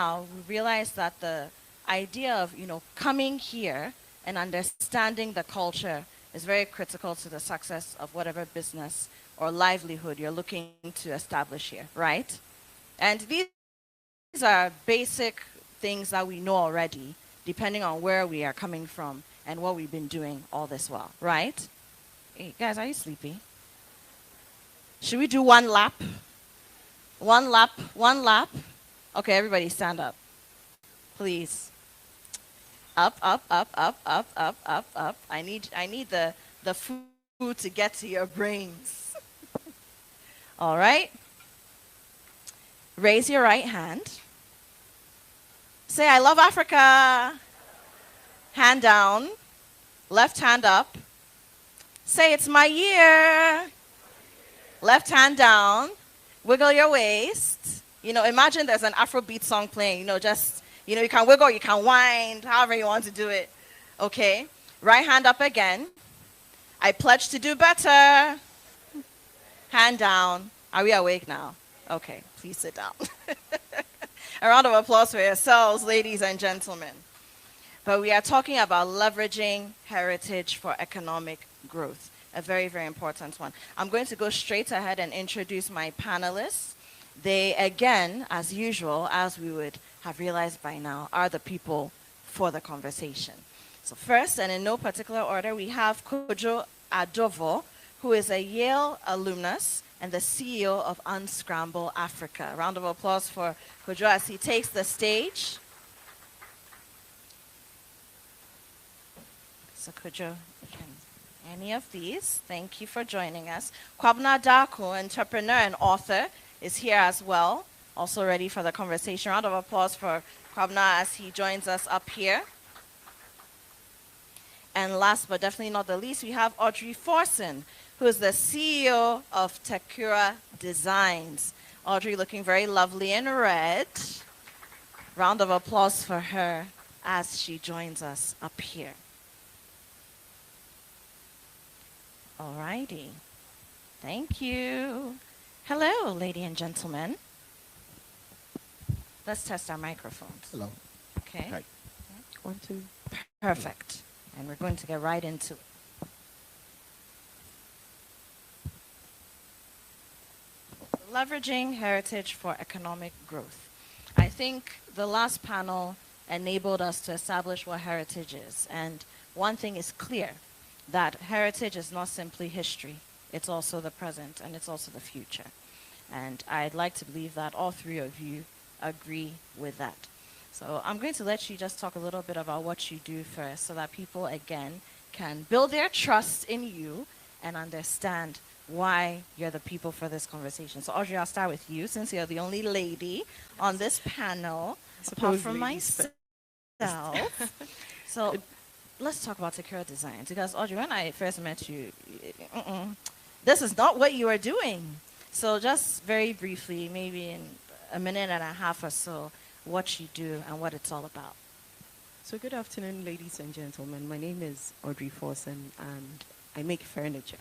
now, we realize that the idea of, coming here and understanding the culture is very critical to the success of whatever business or livelihood you're looking to establish here, right? And these are basic things that we know already, depending on where we are coming from and what we've been doing all this while, right? Hey, guys, are you sleepy? Should we do one lap? One lap, one lap. Okay, everybody stand up, please. Up, up, up, up, up, up, up, up. I need the food to get to your brains. All right. Raise your right hand. Say, I love Africa. Hand down. Left hand up. Say, it's my year. Left hand down. Wiggle your waist. Imagine there's an Afrobeat song playing. You can wiggle, you can wind, however you want to do it. Okay. Right hand up again. I pledge to do better. Hand down. Are we awake now? Okay, please sit down. A round of applause for yourselves, ladies and gentlemen. But we are talking about leveraging heritage for economic growth. A very, very important one. I'm going to go straight ahead and introduce my panelists. They, again, as usual, as we would have realized by now, are the people for the conversation. So first, and in no particular order, we have Kojo Adovo, who is a Yale alumnus and the CEO of Unscramble Africa. A round of applause for Kojo as he takes the stage. So Kojo, any of these. Thank you for joining us. Kwabna Darko, entrepreneur and author, is here as well, also ready for the conversation. Round of applause for Kwabna as he joins us up here. And last but definitely not the least, we have Audrey Forson, who is the CEO of Takura Designs. Audrey looking very lovely in red. Round of applause for her as she joins us up here. All righty. Thank you. Hello, ladies and gentlemen. Let's test our microphones. Hello. Okay. Hi. 1, 2. Perfect. And we're going to get right into it. Leveraging heritage for economic growth. I think the last panel enabled us to establish what heritage is. And one thing is clear, that heritage is not simply history. It's also the present and it's also the future. And I'd like to believe that all three of you agree with that. So I'm going to let you just talk a little bit about what you do first so that people, again, can build their trust in you and understand why you're the people for this conversation. So Audrey, I'll start with you since you're the only lady on this panel, apart from myself. So let's talk about Takura Designs, because Audrey, when I first met you, this is not what you were doing. So just very briefly, maybe in a minute and a half or so, what you do and what it's all about. So good afternoon, ladies and gentlemen. My name is Audrey Forson, and I make furniture.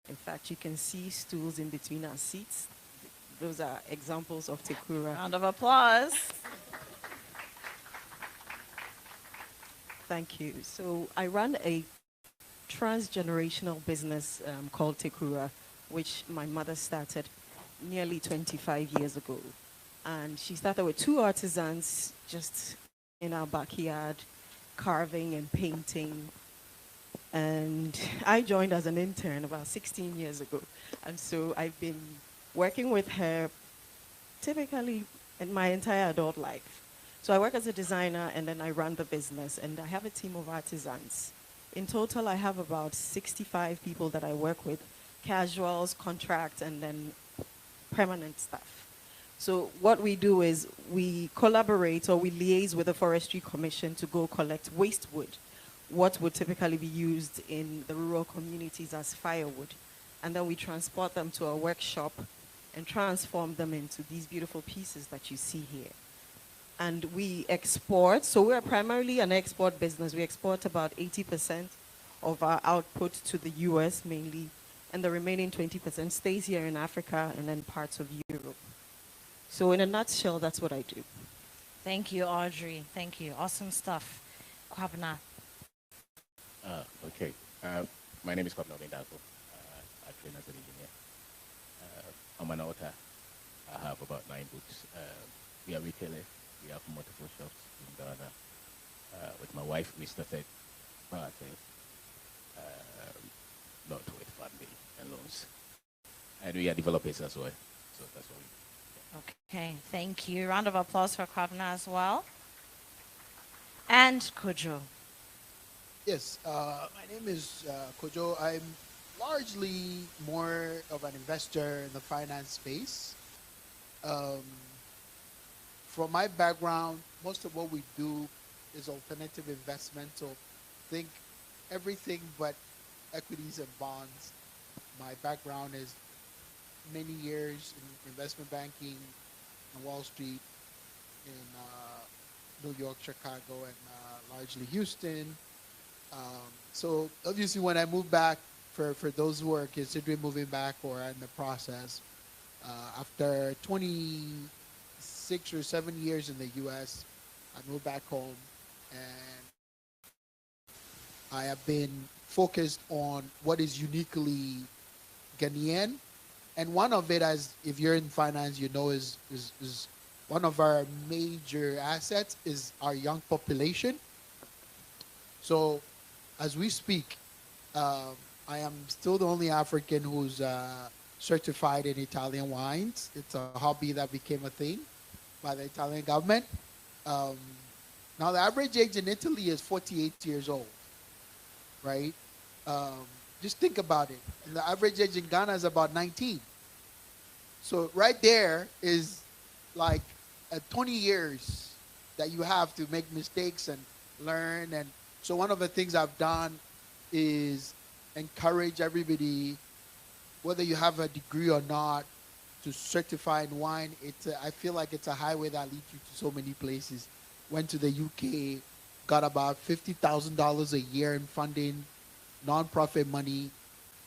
In fact, you can see stools in between our seats. Those are examples of Takura. Round of applause. Thank you. So I run a transgenerational business called Takura, which my mother started nearly 25 years ago. And she started with 2 artisans just in our backyard, carving and painting. And I joined as an intern about 16 years ago. And so I've been working with her typically in my entire adult life. So I work as a designer and then I run the business, and I have a team of artisans. In total, I have about 65 people that I work with, casuals, contract, and then permanent staff. So what we do is we collaborate or we liaise with the Forestry Commission to go collect waste wood, what would typically be used in the rural communities as firewood. And then we transport them to our workshop and transform them into these beautiful pieces that you see here. And we export, so we're primarily an export business. We export about 80% of our output to the US mainly, and the remaining 20% stays here in Africa and then parts of Europe. So in a nutshell, that's what I do. Thank you, Audrey. Thank you. Awesome stuff. Kwabena. Okay. My name is Kobby Dentaa. I train as an engineer. I'm an author. I have about 9 books. We are retailers. We have multiple shops in Ghana. With my wife, we started Barton, not with funding and loans. And we are developers as well. So that's what we do. Okay, thank you. Round of applause for Kwabena as well. And Kojo. Yes, my name is Kojo. I'm largely more of an investor in the finance space. Um, from my background, most of what we do is alternative investment. So think everything but equities and bonds. My background is many years in investment banking on Wall Street, in New York, Chicago, and largely Houston. So obviously, when I move back, for those who are considering moving back or are in the process, after 26 or 7 years in the U.S., I moved back home, and I have been focused on what is uniquely Ghanaian, and one of it, as if you're in finance, you know, is one of our major assets is our young population. So as we speak, um, I am still the only African who's certified in Italian wines. It's a hobby that became a thing by the Italian government. Um, now, the average age in Italy is 48 years old, right? Um, just think about it. And the average age in Ghana is about 19. So right there is like 20 years that you have to make mistakes and learn. And so one of the things I've done is encourage everybody, whether you have a degree or not, to certify in wine. I feel like it's a highway that leads you to so many places. Went to the UK, got about $50,000 a year in funding, nonprofit money,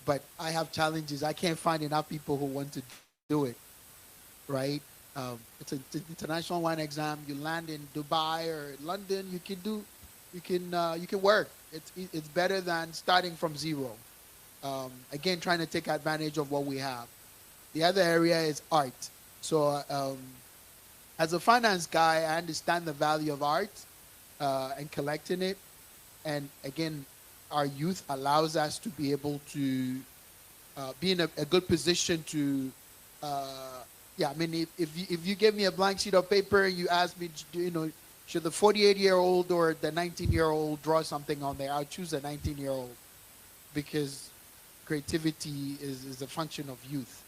but I have challenges. I can't find enough people who want to do it, right? It's an international wine exam. You land in Dubai or London, you can work. It's better than starting from zero. Again, trying to take advantage of what we have. The other area is art. So as a finance guy, I understand the value of art and collecting it. And again, our youth allows us to be able to be in a good position to, yeah, I mean, if you give me a blank sheet of paper and you ask me, should the 48-year-old or the 19-year-old draw something on there, I'll choose the 19-year-old because creativity is a function of youth.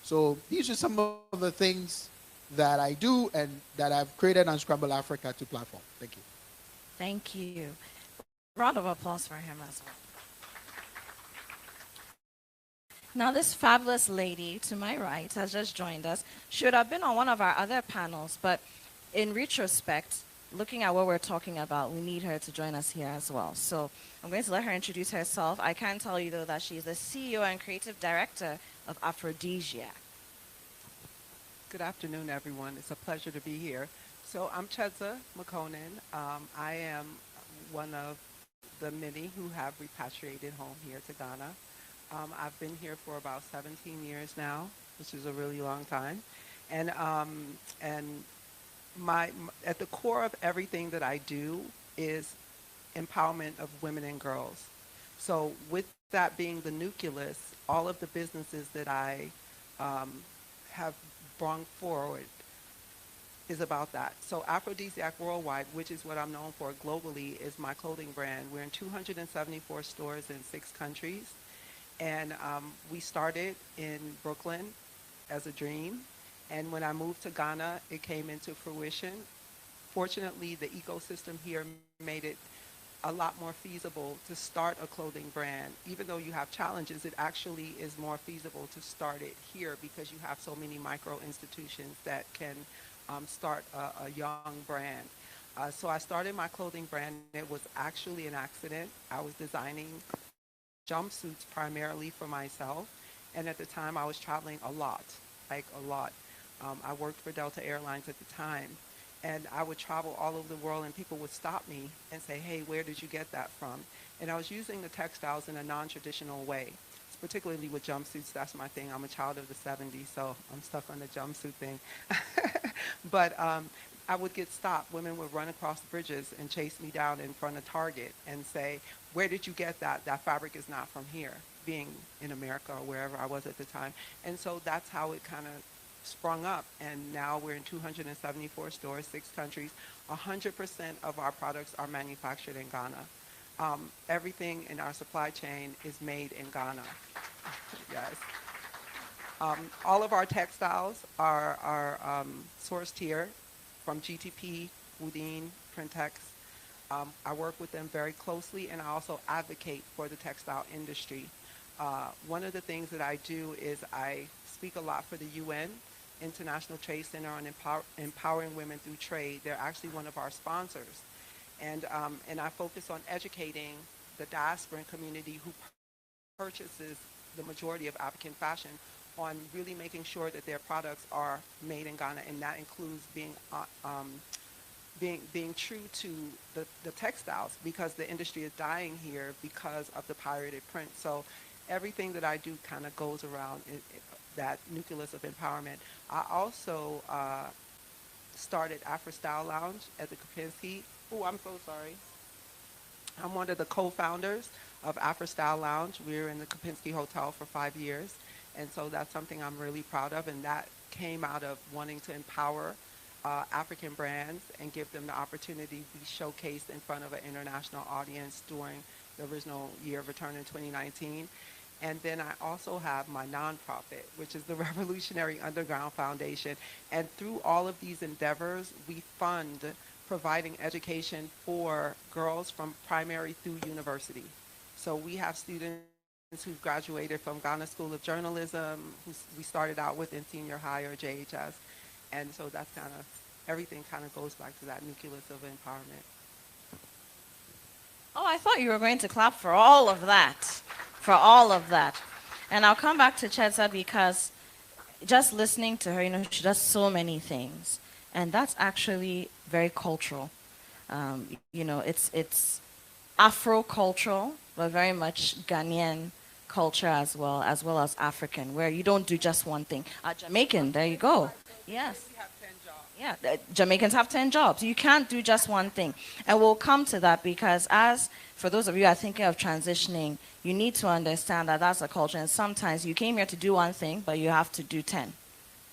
So these are some of the things that I do and that I've created on Scramble Africa to platform. Thank you. Thank you. Round of applause for him as well. Now, this fabulous lady to my right has just joined us. Should have been on one of our other panels, but in retrospect, looking at what we're talking about, we need her to join us here as well. So I'm going to let her introduce herself. I can tell you, though, that she's the CEO and creative director of Aphrodisiac. Good afternoon, everyone. It's a pleasure to be here. So I'm Cheza McConan. I am one of the many who have repatriated home here to Ghana. I've been here for about 17 years now, which is a really long time. And at the core of everything that I do is empowerment of women and girls. So with that being the nucleus, all of the businesses that I have brought forward is about that. So Aphrodisiac Worldwide, which is what I'm known for globally, is my clothing brand. We're in 274 stores in 6 countries. And we started in Brooklyn as a dream. And when I moved to Ghana, it came into fruition. Fortunately, the ecosystem here made it a lot more feasible to start a clothing brand. Even though you have challenges, it actually is more feasible to start it here because you have so many micro institutions that can start a young brand. So I started my clothing brand. It was actually an accident. I was designing jumpsuits primarily for myself. And at the time, I was traveling a lot, like a lot. I worked for Delta Airlines at the time. And I would travel all over the world, and people would stop me and say, hey, where did you get that from? And I was using the textiles in a non-traditional way, particularly with jumpsuits. That's my thing. I'm a child of the 70s, so I'm stuck on the jumpsuit thing. But I would get stopped. Women would run across bridges and chase me down in front of Target and say, where did you get that? That fabric is not from here, being in America or wherever I was at the time. And so that's how it kind of sprung up. And now we're in 274 stores, 6 countries. 100% of our products are manufactured in Ghana. Everything in our supply chain is made in Ghana. Yes. All of our textiles are sourced here from GTP, Wode, Printex. I work with them very closely, and I also advocate for the textile industry. One of the things that I do is I speak a lot for the UN, International Trade Center on Empowering Women Through Trade. They're actually one of our sponsors. And I focus on educating the diasporan community who purchases the majority of African fashion on really making sure that their products are made in Ghana, and that includes being true to the textiles, because the industry is dying here because of the pirated print. So everything that I do kind of goes around that nucleus of empowerment. I also started Afro Style Lounge at the Kempinski. Oh, I'm so sorry. I'm one of the co-founders of Afro Style Lounge. We were in the Kempinski Hotel for 5 years, and so that's something I'm really proud of, and that came out of wanting to empower African brands and give them the opportunity to be showcased in front of an international audience during the original year of return in 2019. And then I also have my nonprofit, which is the Revolutionary Underground Foundation. And through all of these endeavors, we fund providing education for girls from primary through university. So we have students who've graduated from Ghana School of Journalism, who we started out with in senior high or JHS. And so that's kind of, everything kind of goes back to that nucleus of empowerment. Oh, I thought you were going to clap for all of that. For all of that. And I'll come back to Chedza, because just listening to her, you know, she does so many things. And that's actually very cultural. You know, it's Afro-cultural, but very much Ghanaian culture as well as African, where you don't do just one thing. Jamaican, there you go. Yes. Yeah, Jamaicans have 10 jobs. You can't do just one thing. And we'll come to that, because for those of you who are thinking of transitioning, you need to understand that that's a culture. And sometimes you came here to do one thing, but you have to do 10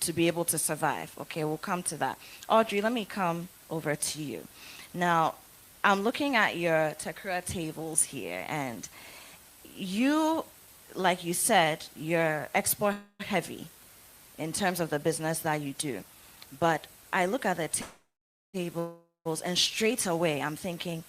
to be able to survive. Okay, we'll come to that. Audrey, let me come over to you. Now, I'm looking at your Takura tables here, and you, like you said, you're export heavy in terms of the business that you do. But I look at the tables, and straight away I'm thinking,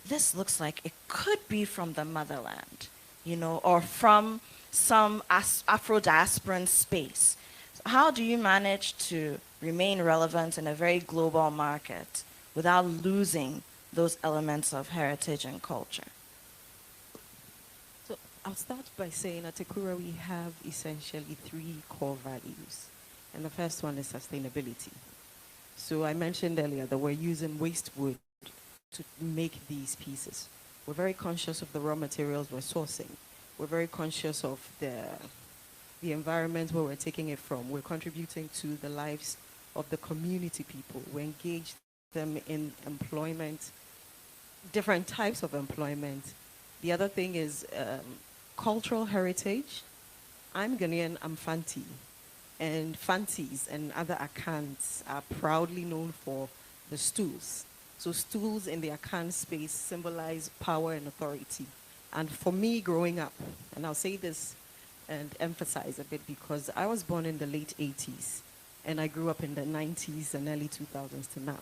this looks like it could be from the motherland, you know, or from some Afro-diasporan space. So how do you manage to remain relevant in a very global market without losing those elements of heritage and culture? So I'll start by saying at Takura we have essentially 3 core values. And the first one is sustainability. So I mentioned earlier that we're using waste wood to make these pieces. We're very conscious of the raw materials we're sourcing. We're very conscious of the environment where we're taking it from. We're contributing to the lives of the community people. We engage them in employment, different types of employment. The other thing is cultural heritage. I'm Ghanaian, I'm Fanti. And Fantis and other Akans are proudly known for the stools. So stools in the Akan space symbolize power and authority. And for me growing up, and I'll say this and emphasize a bit, because I was born in the late 80s and I grew up in the 90s and early 2000s to now.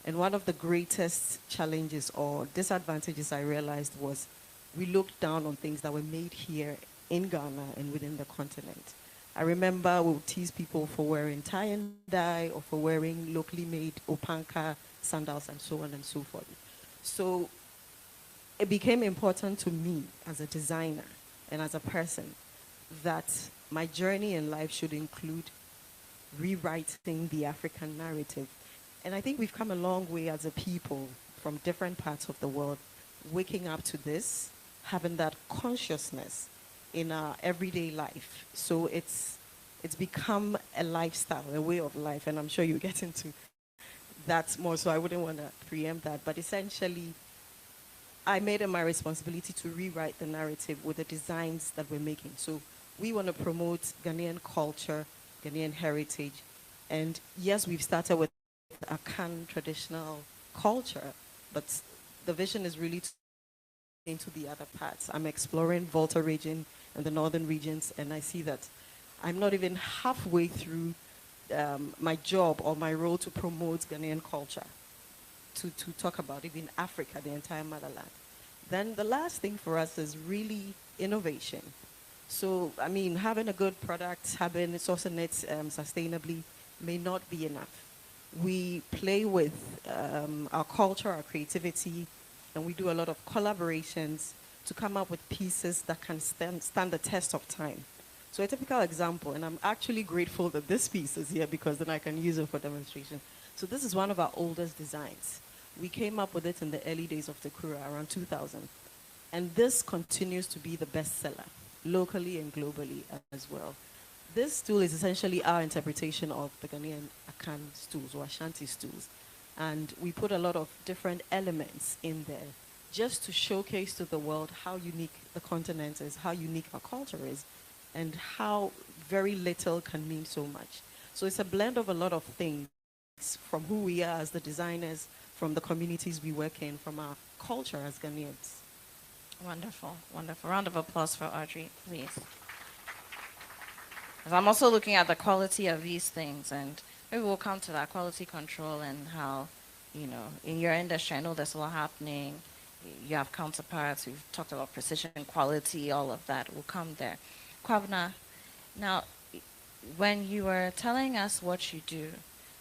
And one of the greatest challenges or disadvantages I realized was we looked down on things that were made here in Ghana and within the continent. I remember we would tease people for wearing tie and dye or for wearing locally made opanka sandals and so on and so forth. So it became important to me as a designer and as a person that my journey in life should include rewriting the African narrative And I think we've come a long way as a people from different parts of the world, waking up to this, having that consciousness in our everyday life. So it's become a lifestyle, a way of life, and I'm sure you get into that more, so I wouldn't want to preempt that. But essentially, I made it my responsibility to rewrite the narrative with the designs that we're making. So we want to promote Ghanaian culture, Ghanaian heritage, and yes, we've started with Akan traditional culture, but the vision is really into the other parts. I'm exploring Volta region and the northern regions, and I see that I'm not even halfway through my job or my role to promote Ghanaian culture, to talk about even Africa, the entire motherland. Then the last thing for us is really innovation. So, I mean, having a good product, sourcing it sustainably may not be enough. We play with our culture, our creativity, and we do a lot of collaborations to come up with pieces that can stand the test of time. So a typical example, and I'm actually grateful that this piece is here because then I can use it for demonstration. So this is one of our oldest designs. We came up with it in the early days of the Kura, around 2000. And this continues to be the bestseller, locally and globally as well. This stool is essentially our interpretation of the Ghanaian Akan stools or Ashanti stools. And we put a lot of different elements in there just to showcase to the world how unique the continent is, how unique our culture is, and how very little can mean so much. So it's a blend of a lot of things, from who we are as the designers, from the communities we work in, from our culture as Ghanaians. Wonderful, wonderful. Round of applause for Audrey, please. 'Cause I'm also looking at the quality of these things, and maybe we'll come to that quality control and how, you know, in your industry, I know there's a lot happening. You have counterparts, we've talked about precision, quality, all of that. We'll come there. Kwabna, now, when you were telling us what you do,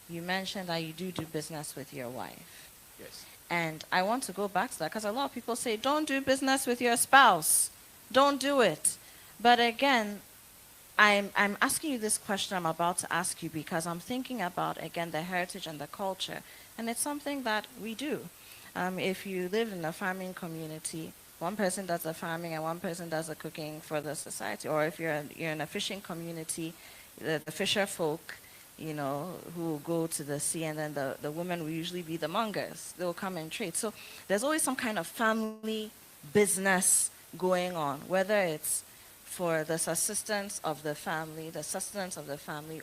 you mentioned that you do business with your wife. Yes. And I want to go back to that because a lot of people say, don't do business with your spouse. Don't do it. But again, I'm asking you this question I'm about to ask you because I'm thinking about, again, the heritage and the culture. And it's something that we do. If you live in a farming community, one person does the farming and one person does the cooking for the society. Or if you're in a fishing community, the fisher folk, you know, who will go to the sea, and then the women will usually be the mongers. They will come and trade. So there's always some kind of family business going on, whether it's for the sustenance of the family,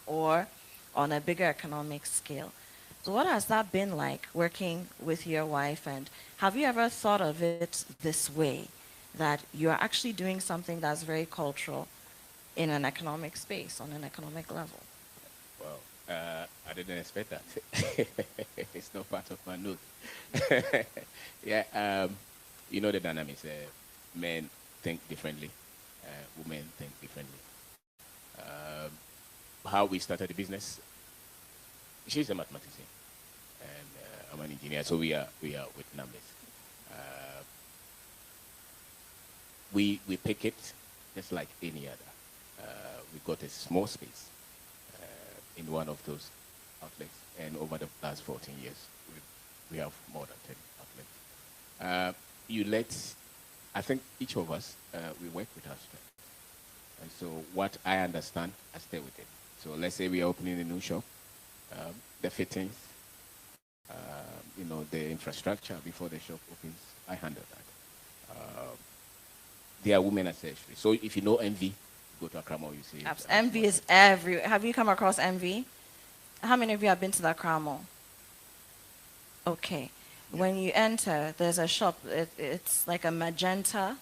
or on a bigger economic scale. So what has that been like working with your wife, and have you ever thought of it this way, that you're actually doing something that's very cultural in an economic space, on an economic level? Well, I didn't expect that. It's not part of my note. Yeah, you know the dynamics. Men think differently. Women think differently. How we started the business, she's a mathematician, and I'm an engineer, so we are with numbers. We pick it just like any other. We got a small space in one of those outlets, and over the last 14 years, we have more than 10 outlets. I think each of us, we work with our strength. And so what I understand, I stay with it. So let's say we are opening a new shop, the fittings, you know, the infrastructure before the shop opens, I handle that. There are women accessories. So if you know Envy, go to Akramo, you see. Envy is everywhere. Have you come across Envy? How many of you have been to the Akramo? Okay. Yeah. When you enter, there's a shop. It's like a magenta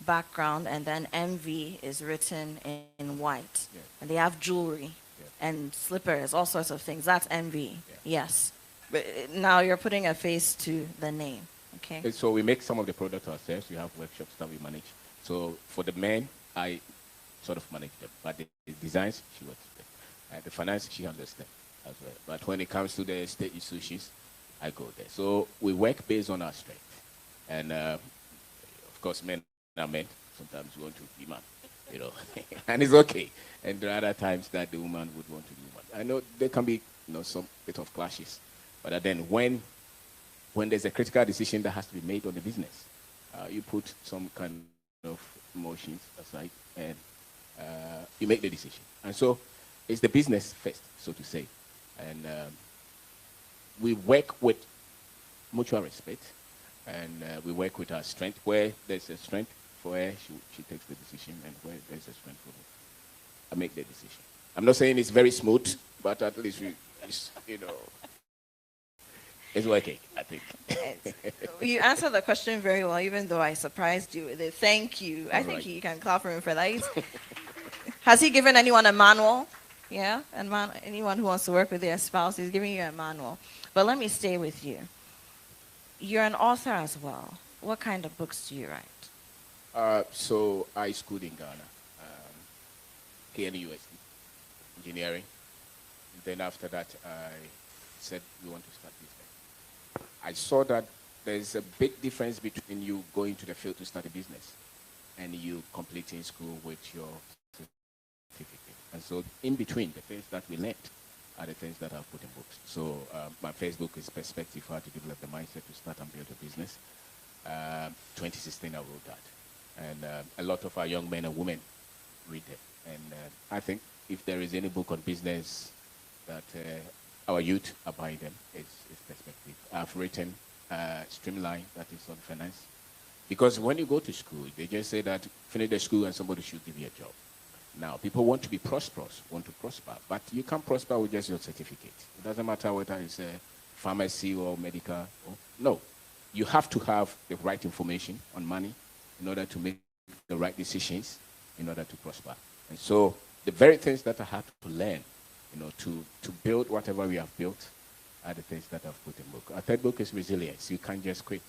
background, and then Envy is written in white. Yeah. And they have jewelry and slippers, all sorts of things. That's Envy. Yeah. Yes. But now you're putting a face to the name. Okay. So we make some of the products ourselves. We have workshops that we manage. So for the men, I sort of manage them. But the designs, she works with. And the finance, she understands as well. But when it comes to the state issues, I go there. So we work based on our strength. And of course, men are men. Sometimes we want to be man, you know, and it's okay. And there are other times that the woman would want to be woman. I know there can be, you know, some bit of clashes, But then when there's a critical decision that has to be made on the business, you put some kind of emotions aside and you make the decision. And so it's the business first, so to say. And we work with mutual respect, and we work with our strength. Where there's a strength for her, she takes the decision, and where there's a strength for me, I make the decision. I'm not saying it's very smooth, but at least it's, it's working, I think. You answered the question very well, even though I surprised you with it. Thank you. I think Right. you can clap for him for that. Has he given anyone a manual? Yeah? And anyone who wants to work with their spouse, he's giving you a manual. But let me stay with you. You're an author as well. What kind of books do you write? So I schooled in Ghana, Kyei engineering. And then after that, I said we want to start business. I saw that there's a big difference between you going to the field to start a business and you completing school with your certificate. And so in between, the things that we learned are the things that I've put in books. So my first book is Perspective, How to Develop the Mindset to Start and Build a Business. 2016, I wrote that. And a lot of our young men and women read them. And I think if there is any book on business that our youth are buying them, it's Perspective. I've written Streamline, that is on finance. Because when you go to school, they just say that finish the school and somebody should give you a job. Now, people want to be prosperous, want to prosper, but you can't prosper with just your certificate. It doesn't matter whether it's a pharmacy or medical. No, you have to have the right information on money in order to make the right decisions in order to prosper. And so the very things that I had to learn, to build whatever we have built are the things that I've put in book. Our third book is Resilience. You can't just quit.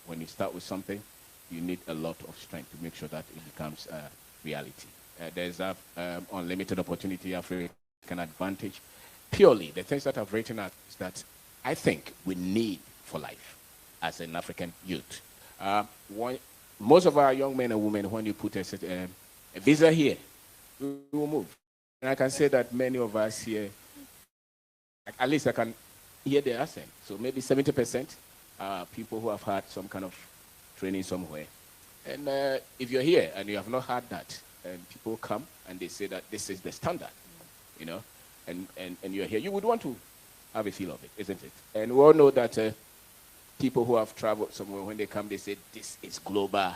When you start with something, you need a lot of strength to make sure that it becomes a reality. There's unlimited opportunity, African advantage. Purely, the things that I've written are that I think we need for life as an African youth. Most of our young men and women, when you put a visa here, we will move. And I can say that many of us here, at least I can hear the accent. So maybe 70% are people who have had some kind of training somewhere. And if you're here and you have not had that, and people come and they say that this is the standard, and you're here, you would want to have a feel of it, isn't it? And we all know that people who have traveled somewhere, when they come, they say this is global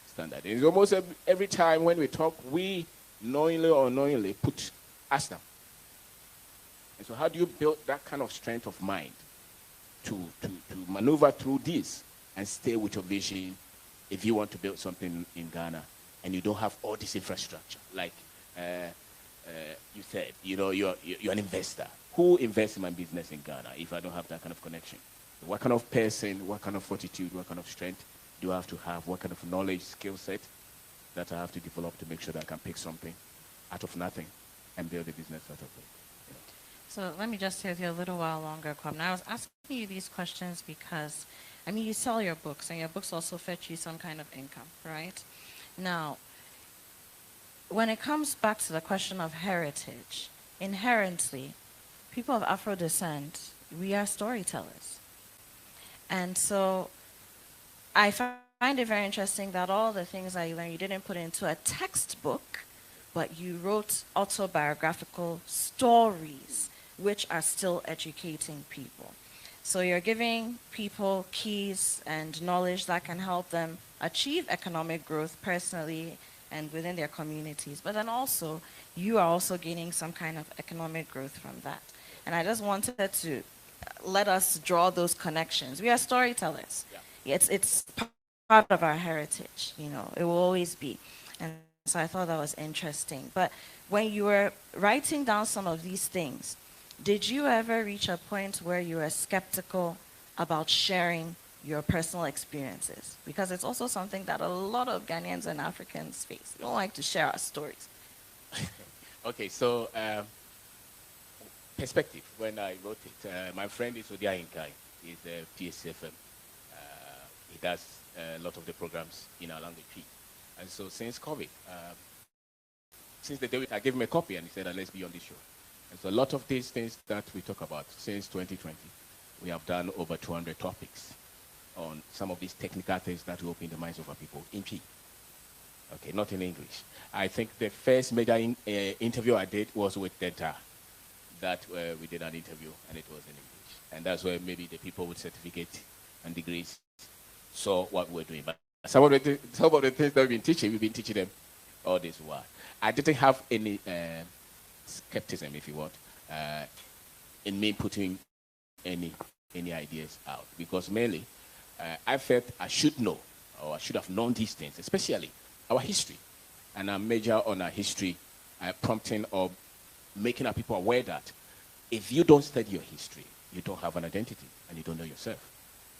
standard. And it's almost every time when we talk, we knowingly or unknowingly put us down. And so how do you build that kind of strength of mind to maneuver through this and stay with your vision if you want to build something in Ghana and you don't have all this infrastructure? Like you said, you're an investor. Who invests in my business in Ghana if I don't have that kind of connection? What kind of person, what kind of fortitude, what kind of strength do I have to have? What kind of knowledge, skill set that I have to develop to make sure that I can pick something out of nothing and build a business out of it? So let me just stay with you a little while longer, Kobby. Now, I was asking you these questions because, you sell your books, and your books also fetch you some kind of income, right? Now, when it comes back to the question of heritage, inherently, people of Afro descent, we are storytellers. And so I find it very interesting that all the things that you learned, you didn't put into a textbook, but you wrote autobiographical stories, which are still educating people. So you're giving people keys and knowledge that can help them achieve economic growth personally and within their communities. But then also, you are also gaining some kind of economic growth from that. And I just wanted to let us draw those connections. We are storytellers. Yeah. It's part of our heritage, it will always be. And so I thought that was interesting. But when you were writing down some of these things, did you ever reach a point where you were skeptical about sharing your personal experiences? Because it's also something that a lot of Ghanaians and Africans face. We don't like to share our stories. Okay, so perspective, when I wrote it, my friend is Wode Kyei. He's a PSFM. He does a lot of the programs in our language. And so since COVID, since the day I gave him a copy and he said, let's be on this show. And so a lot of these things that we talk about since 2020, we have done over 200 topics on some of these technical things that will open the minds of our people in P. Okay, not in English. I think the first major interview I did was with Dentaa. That we did an interview, and it was in English. And that's where maybe the people with certificate and degrees saw what we're doing. But some of the things that we've been teaching them all this while. I didn't have any skepticism, if you want, in me putting any ideas out, because mainly I felt I should know, or I should have known these things, especially our history. And I major on our history, prompting or making our people aware that if you don't study your history, you don't have an identity and you don't know yourself.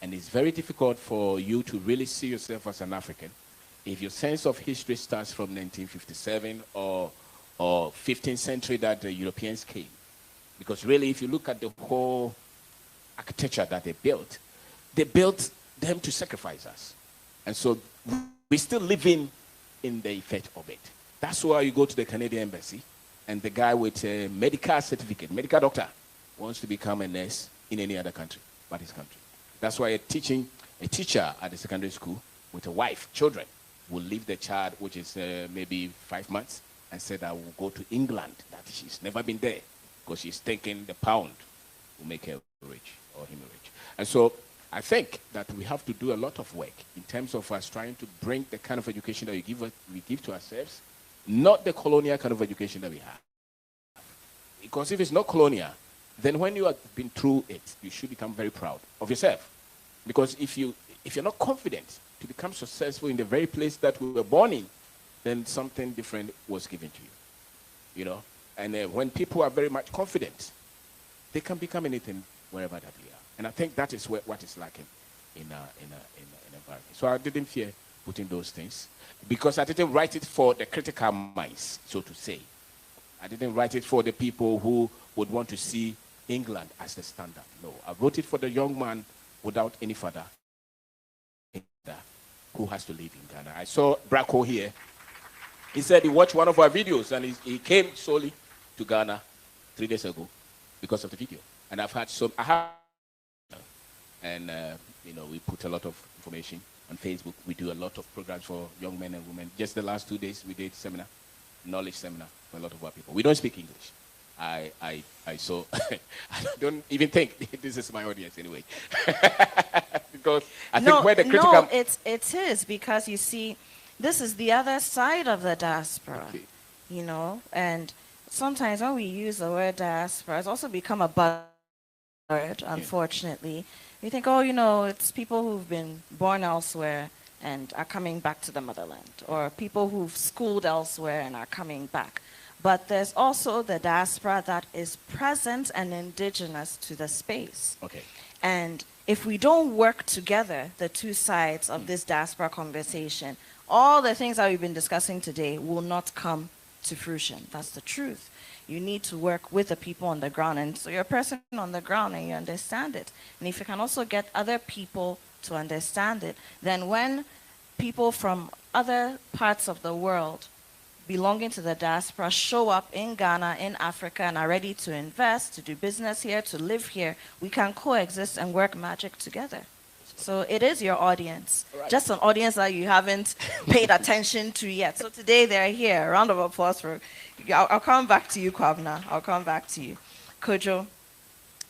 And it's very difficult for you to really see yourself as an African if your sense of history starts from 1957 or 15th century that the Europeans came. Because really, if you look at the whole architecture that they built them to sacrifice us. And so we're still living in the effect of it. That's why you go to the Canadian embassy and the guy with a medical certificate, medical doctor, wants to become a nurse in any other country but his country. That's why a teacher at the secondary school with a wife, children, will leave the child, which is maybe 5 months, and said, I will go to England, that she's never been there, because she's thinking the pound will make her rich or him rich. And so I think that we have to do a lot of work in terms of us trying to bring the kind of education that we give to ourselves, not the colonial kind of education that we have. Because if it's not colonial, then when you have been through it, you should become very proud of yourself. Because if you're not confident to become successful in the very place that we were born in, then something different was given to you. You know? And when people are very much confident, they can become anything wherever that they are. And I think that is what is lacking in an environment. So I didn't fear putting those things, because I didn't write it for the critical minds, so to say. I didn't write it for the people who would want to see England as the standard. No, I wrote it for the young man without any father who has to live in Ghana. I saw Braco here. He said he watched one of our videos and he came solely to Ghana 3 days ago because of the video. And we put a lot of information on Facebook. We do a lot of programs for young men and women. Just the last 2 days, we did knowledge seminar for a lot of our people. We don't speak English. I don't even think this is my audience anyway. Because I think where the critical... No, it is, because you see, this is the other side of the diaspora, Okay. you know, and sometimes when we use the word diaspora, it's also become a buzzword, unfortunately. You think, oh, you know, it's people who've been born elsewhere and are coming back to the motherland, or people who've schooled elsewhere and are coming back. But there's also the diaspora that is present and indigenous to the space. Okay. And if we don't work together, the two sides of this diaspora conversation, all the things that we've been discussing today will not come to fruition. That's the truth. You need to work with the people on the ground. And so you're a person on the ground and you understand it. And if you can also get other people to understand it, then when people from other parts of the world belonging to the diaspora show up in Ghana, in Africa, and are ready to invest, to do business here, to live here, we can coexist and work magic together. So it is your audience, right. Just an audience that you haven't paid attention to yet. So today they're here. A round of applause for... I'll come back to you, Kwabna. I'll come back to you. Kojo,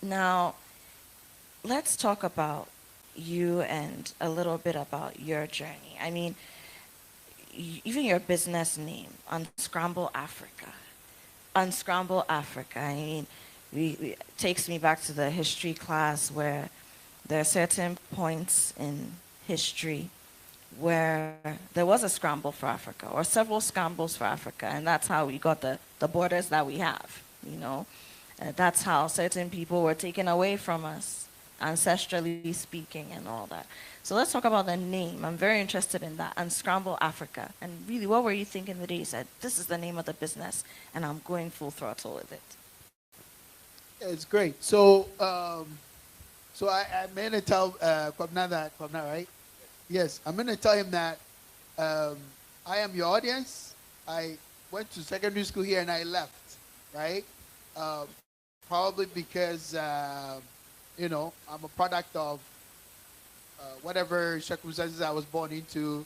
now let's talk about you and a little bit about your journey. I mean, even your business name, Unscramble Africa. Unscramble Africa. I mean, it takes me back to the history class where there are certain points in history where there was a scramble for Africa, or several scrambles for Africa, and that's how we got the borders that we have, you know. That's how certain people were taken away from us, ancestrally speaking, and all that. So let's talk about the name. I'm very interested in that, Unscramble Africa. And really, what were you thinking the day you said, this is the name of the business, and I'm going full throttle with it? It's great. So, I'm going to tell Kwabna, right? Yes, I'm going to tell him that I am your audience. I went to secondary school here and I left, right? Probably because, I'm a product of whatever circumstances I was born into,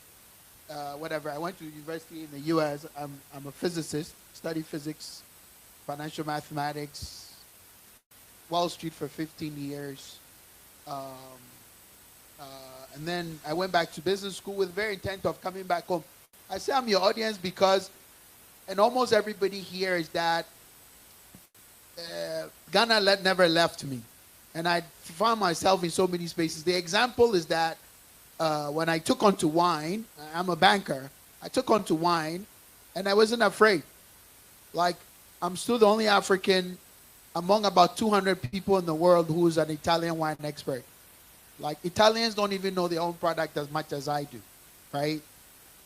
whatever. I went to university in the U.S. I'm a physicist, study physics, financial mathematics, Wall Street for 15 years. And then I went back to business school with very intent of coming back home. I say I'm your audience because, and almost everybody here is that Ghana never left me. And I found myself in so many spaces. The example is that when I took on to wine, I'm a banker, I took on to wine and I wasn't afraid. Like, I'm still the only African among about 200 people in the world who's an Italian wine expert. Like, Italians don't even know their own product as much as I do, right?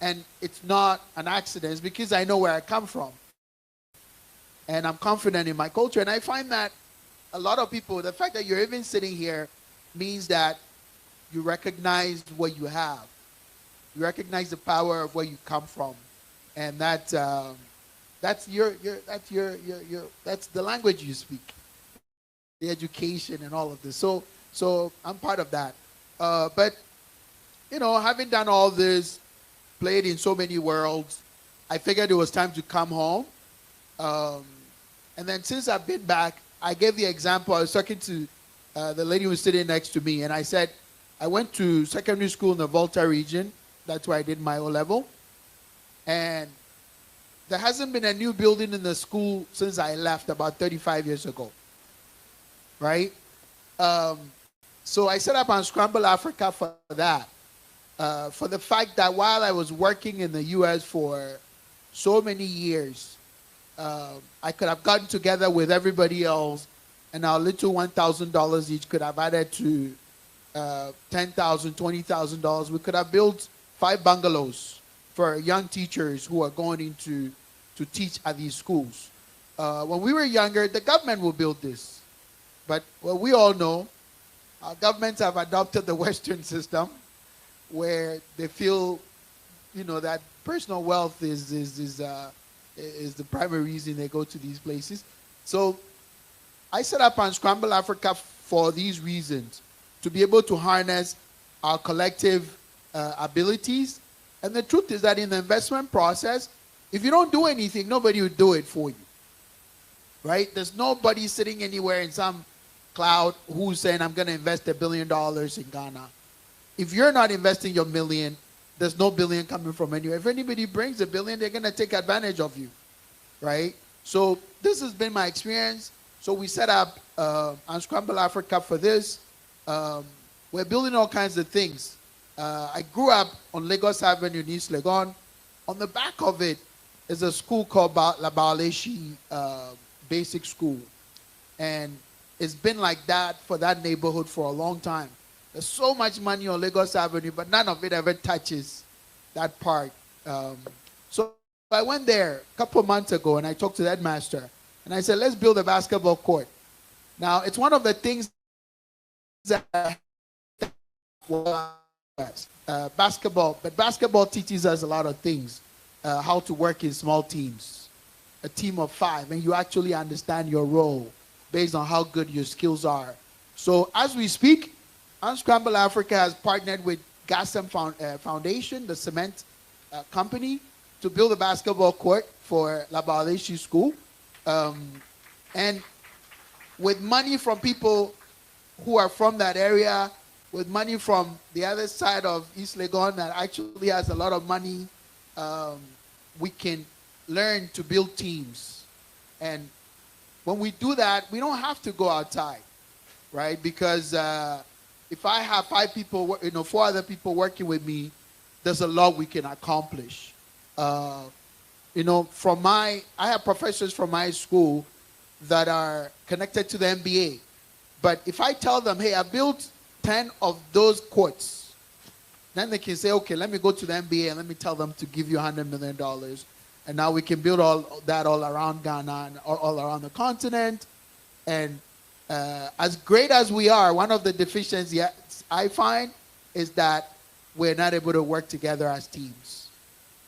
And it's not an accident. It's because I know where I come from. And I'm confident in my culture. And I find that a lot of people, the fact that you're even sitting here means that you recognize what you have. You recognize the power of where you come from. And that's the language you speak, the education and all of this. So I'm part of that. But, having done all this, played in so many worlds, I figured it was time to come home. And then since I've been back, I gave the example. I was talking to the lady who was sitting next to me, and I said, I went to secondary school in the Volta region. That's where I did my O-level. And there hasn't been a new building in the school since I left about 35 years ago, right? So I set up Unscramble Africa for that, for the fact that while I was working in the U.S. for so many years, I could have gotten together with everybody else, and our little $1,000 each could have added to $10,000, $20,000. We could have built 5 bungalows for young teachers who are going into to teach at these schools. When we were younger, the government will build this. But what we all know, our governments have adopted the Western system where they feel, that personal wealth is the primary reason they go to these places. So I set up Unscramble Africa for these reasons, to be able to harness our collective abilities. And the truth is that in the investment process, if you don't do anything, nobody will do it for you, right? There's nobody sitting anywhere in some cloud who's saying, I'm going to invest $1 billion in Ghana. If you're not investing your $1 million, there's no $1 billion coming from anywhere. If anybody brings $1 billion, they're going to take advantage of you, right? So this has been my experience. So we set up Unscramble Africa for this. We're building all kinds of things. I grew up on Lagos Avenue in East Legon. On the back of it is a school called Labaleshi Basic School. And it's been like that for that neighborhood for a long time. There's so much money on Lagos Avenue, but none of it ever touches that part. So I went there a couple of months ago and I talked to the headmaster. And I said, let's build a basketball court. Now, it's one of the things that basketball teaches us a lot of things. How to work in small teams, a team of 5, and you actually understand your role based on how good your skills are. So as we speak, Unscramble Africa has partnered with Gasem Foundation, the cement company, to build a basketball court for Labaleshi School. And with money from people who are from that area, with money from the other side of East Legon that actually has a lot of money, we can learn to build teams. And when we do that, we don't have to go outside, right? Because if I have 5 people, 4 other people working with me, there's a lot we can accomplish. I have professors from my school that are connected to the NBA. But if I tell them, hey, I built 10 of those courts, then they can say, okay, let me go to the NBA and let me tell them to give you $100 million. And now we can build all that all around Ghana and all around the continent. And as great as we are, one of the deficiencies I find is that we're not able to work together as teams.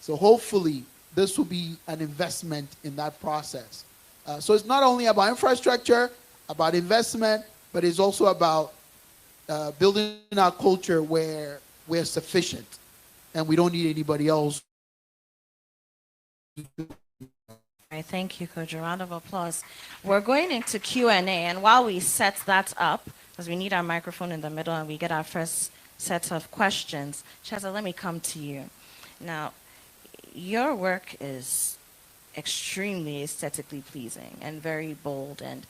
So hopefully this will be an investment in that process. So it's not only about infrastructure, about investment, but it's also about building our culture where we're sufficient and we don't need anybody else. All right, thank you, Coach. A round of applause. We're going into Q&A, and while we set that up, because we need our microphone in the middle and we get our first set of questions, Chaza, let me come to you. Now, your work is extremely aesthetically pleasing and very bold. And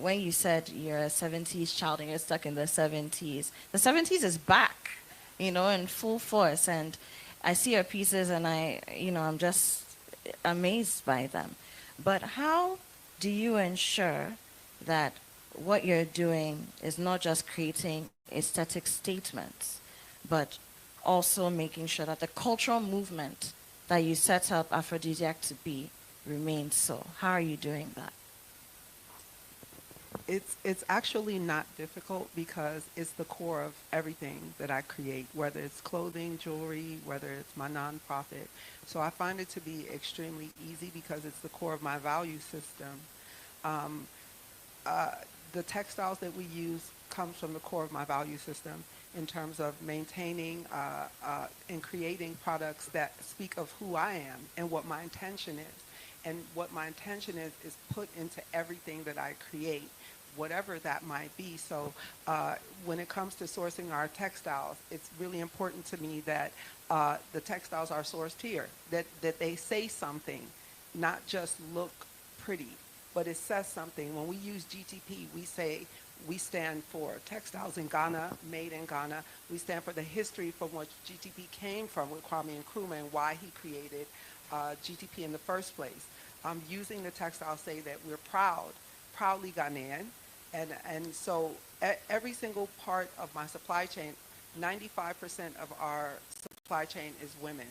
when you said you're a 70s child and you're stuck in the 70s is back, in full force. And I see your pieces and I'm just amazed by them. But how do you ensure that what you're doing is not just creating aesthetic statements, but also making sure that the cultural movement that you set up Aphrodisiac to be remains so? How are you doing that? It's actually not difficult because it's the core of everything that I create, whether it's clothing, jewelry, whether it's my nonprofit. So I find it to be extremely easy because it's the core of my value system. The textiles that we use comes from the core of my value system in terms of maintaining and creating products that speak of who I am and what my intention is. And what my intention is put into everything that I create, whatever that might be. So when it comes to sourcing our textiles, it's really important to me that the textiles are sourced here, that they say something, not just look pretty, but it says something. When we use GTP, we say we stand for textiles in Ghana, made in Ghana. We stand for the history from which GTP came from with Kwame Nkrumah and why he created GTP in the first place. Using the textiles say that we're proudly Ghanaian. And so every single part of my supply chain, 95% of our supply chain is women,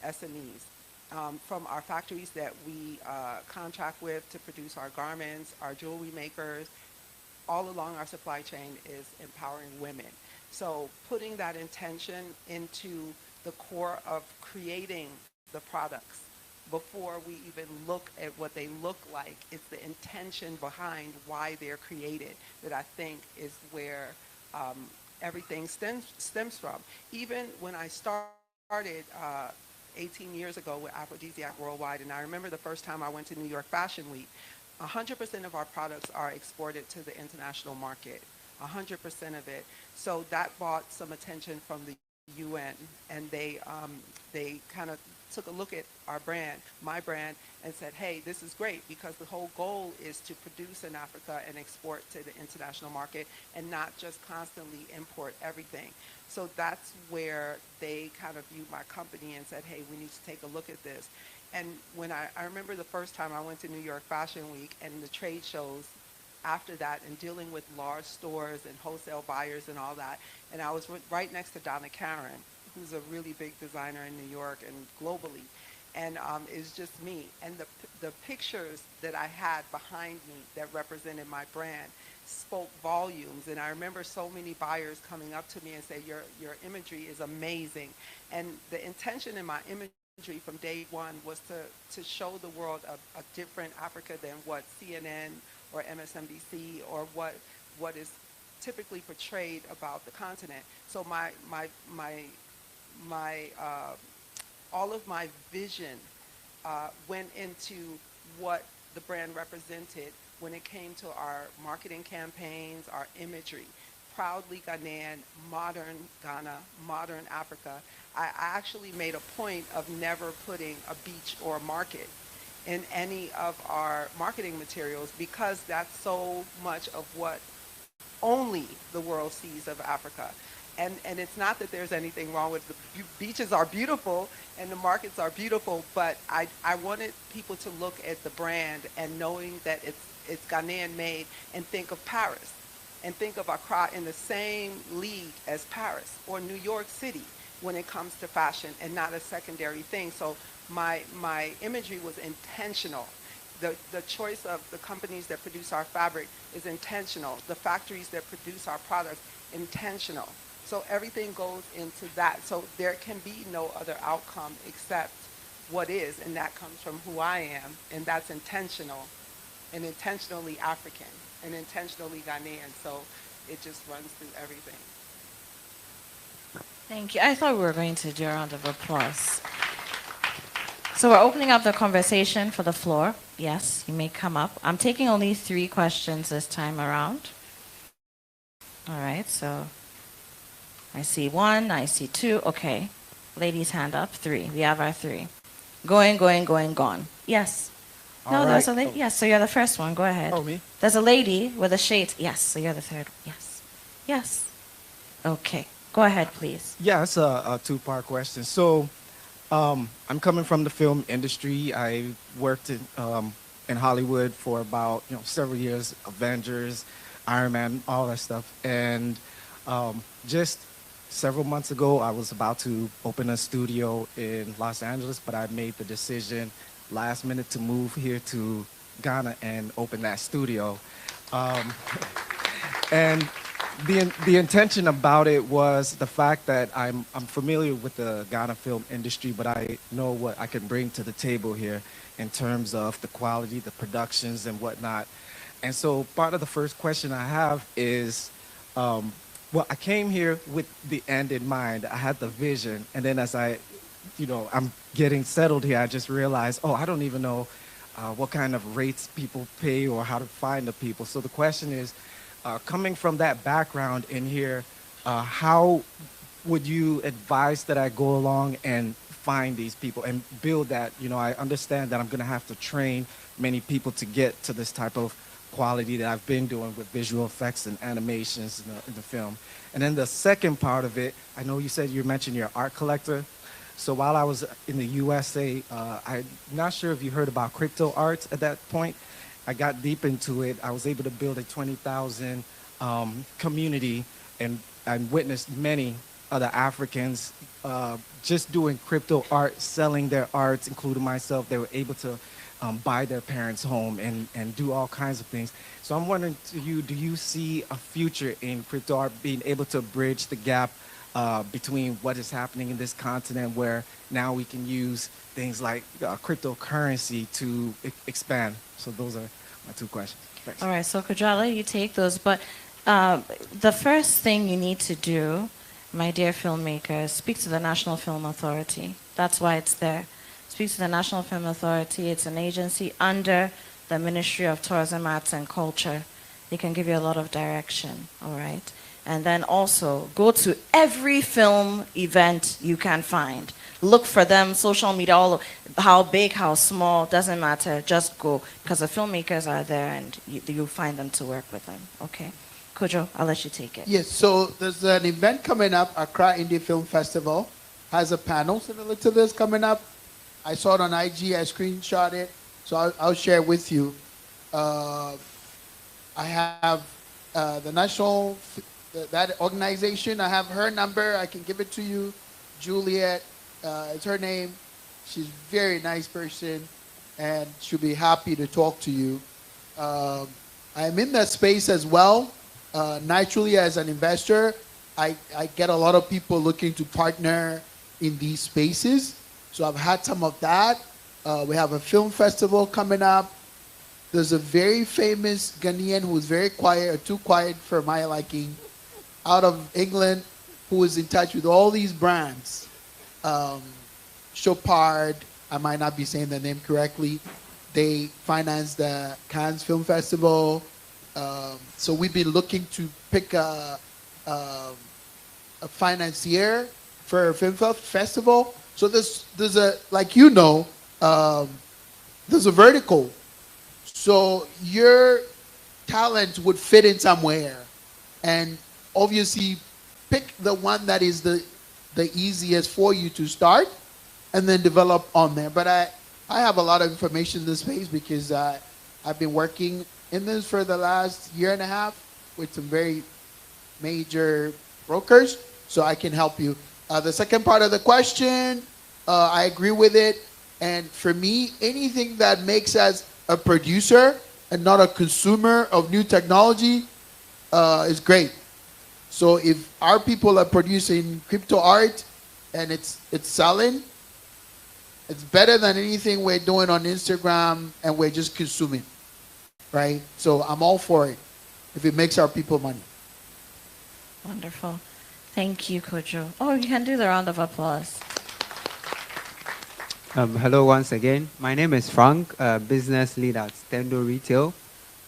SMEs. From our factories that we contract with to produce our garments, our jewelry makers, all along our supply chain is empowering women. So putting that intention into the core of creating the products before we even look at what they look like, it's the intention behind why they're created that I think is where everything stems from. Even when I started 18 years ago with Aphrodisiac Worldwide, and I remember the first time I went to New York Fashion Week, 100% of our products are exported to the international market, 100% of it. So that brought some attention from the UN, and they kind of took a look at our brand, my brand, and said, hey, this is great because the whole goal is to produce in Africa and export to the international market and not just constantly import everything. So that's where they kind of viewed my company and said, hey, we need to take a look at this. And when I remember the first time I went to New York Fashion Week and the trade shows after that and dealing with large stores and wholesale buyers and all that, and I was right next to Donna Karan, who's a really big designer in New York and globally, and it's just me. And the pictures that I had behind me that represented my brand spoke volumes. And I remember so many buyers coming up to me and say, your imagery is amazing. And the intention in my imagery from day one was to show the world a different Africa than what CNN or MSNBC or what is typically portrayed about the continent. So all of my vision went into what the brand represented when it came to our marketing campaigns, our imagery. Proudly Ghanaian, modern Ghana, modern Africa. I actually made a point of never putting a beach or a market in any of our marketing materials because that's so much of what only the world sees of Africa. And it's not that there's anything wrong with the beaches are beautiful and the markets are beautiful, but I wanted people to look at the brand and knowing that it's Ghanaian made and think of Paris and think of Accra in the same league as Paris or New York City when it comes to fashion and not a secondary thing. So my imagery was intentional. The choice of the companies that produce our fabric is intentional. The factories that produce our products, intentional. So everything goes into that. So there can be no other outcome except what is, and that comes from who I am, and that's intentional and intentionally African. and intentionally Ghanaian. So it just runs through everything. Thank you. I thought we were going to do a round of applause. So we're opening up the conversation for the floor. Yes, you may come up. I'm taking only 3 questions this time around. All right, so I see 1, I see 2. Okay. Ladies, hand up. 3. We have our 3. Going, gone. Yes. All No, right. there's a lady. Yes, so you're the first one. Go ahead. Oh, me? There's a lady with a shade. Yes, so you're the third. Yes. Yes. Okay. Go ahead, please. Yeah, it's a two-part question. So, I'm coming from the film industry. I worked in Hollywood for about several years, Avengers, Iron Man, all that stuff. And just several months ago, I was about to open a studio in Los Angeles, but I made the decision last minute to move here to Ghana and open that studio. And the intention about it was the fact that I'm familiar with the Ghana film industry, but I know what I can bring to the table here in terms of the quality, the productions, and whatnot. And so part of the first question I have is, well, I came here with the end in mind. I had the vision, and then as I'm getting settled here, I just realized, oh, I don't even know what kind of rates people pay or how to find the people. So the question is, coming from that background in here, how would you advise that I go along and find these people and build that? I understand that I'm going to have to train many people to get to this type of quality that I've been doing with visual effects and animations in the film. And then the second part of it, I know you mentioned you're an art collector. So while I was in the USA, I'm not sure if you heard about crypto art at that point. I got deep into it. I was able to build a 20,000 community and witnessed many other Africans just doing crypto art, selling their arts, including myself. They were able to buy their parents' home and do all kinds of things. So I'm wondering to you, do you see a future in crypto art being able to bridge the gap between what is happening in this continent, where now we can use things like cryptocurrency to expand? So those are my 2 questions. Thanks. All right, so Kujala, you take those. But the first thing you need to do, my dear filmmakers, speak to the National Film Authority. That's why it's there. Speak to the National Film Authority. It's an agency under the Ministry of Tourism, Arts and Culture. They can give you a lot of direction, all right? And then also go to every film event you can find. Look for them, social media, all how big, how small, doesn't matter. Just go, because the filmmakers are there and you'll find them to work with them, okay? Kojo, I'll let you take it. Yes, so there's an event coming up, Accra Indie Film Festival. Has a panel similar to this coming up. I saw it on IG, I screenshot it, so I'll share it with you. I have the national, that organization, I have her number, I can give it to you. Juliet is her name. She's a very nice person, and she'll be happy to talk to you. I'm in that space as well. Naturally, as an investor, I get a lot of people looking to partner in these spaces. So I've had some of that. We have a film festival coming up. There's a very famous Ghanaian who is very quiet, or too quiet for my liking, out of England, who is in touch with all these brands. Chopard, I might not be saying the name correctly. They finance the Cannes Film Festival. So we've been looking to pick a financier for a film festival. So there's a, like there's a vertical. So your talent would fit in somewhere. And obviously pick the one that is the easiest for you to start and then develop on there. But I have a lot of information in this space because I've been working in this for the last year and a half with some very major brokers, so I can help you. The second part of the question, I agree with it. And for me, anything that makes us a producer and not a consumer of new technology is great. So if our people are producing crypto art and it's selling, it's better than anything we're doing on Instagram and we're just consuming, right? So I'm all for it. if it makes our people money. Wonderful. Thank you, Kojo. Oh, you can do the round of applause. Hello once again. My name is Frank, business lead at Stendo Retail.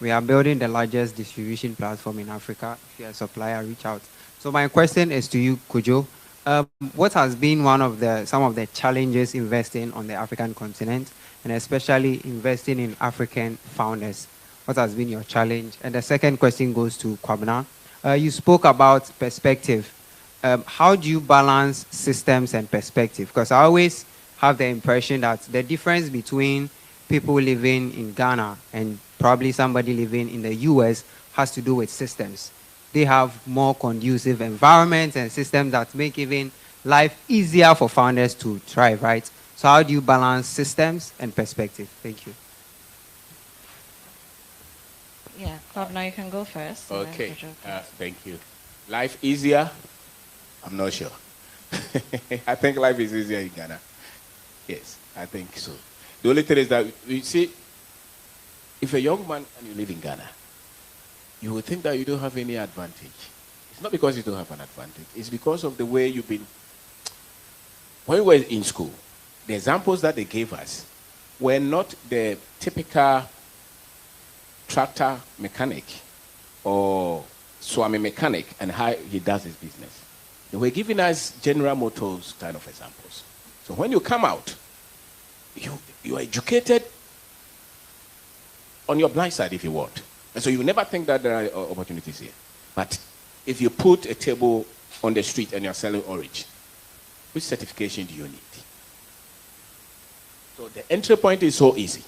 We are building the largest distribution platform in Africa. If you're a supplier, reach out. So my question is to you, Kojo. What has been some of the challenges investing on the African continent, and especially investing in African founders? What has been your challenge? And the second question goes to Kwabena. You spoke about perspective. How do you balance systems and perspective? Because I always have the impression that the difference between people living in Ghana and probably somebody living in the US has to do with systems. They have more conducive environments and systems that make even life easier for founders to thrive, right? So how do you balance systems and perspective? Thank you. Yeah, Kwabena, you can go first. and then Okay, Kojo. thank you. Life easier? I'm not sure. I think life is easier in Ghana. Yes, I think so. The only thing is that, you see, if you're a young man and you live in Ghana, you would think that you don't have any advantage. It's not because you don't have an advantage. It's because of the way you've been. When we were in school, the examples that they gave us were not the typical tractor mechanic or swami mechanic and how he does his business. They were giving us General Motors kind of examples. So when you come out, you are educated on your blind side if you want. And so you never think that there are opportunities here. But if you put a table on the street and you're selling orange, which certification do you need? So the entry point is so easy.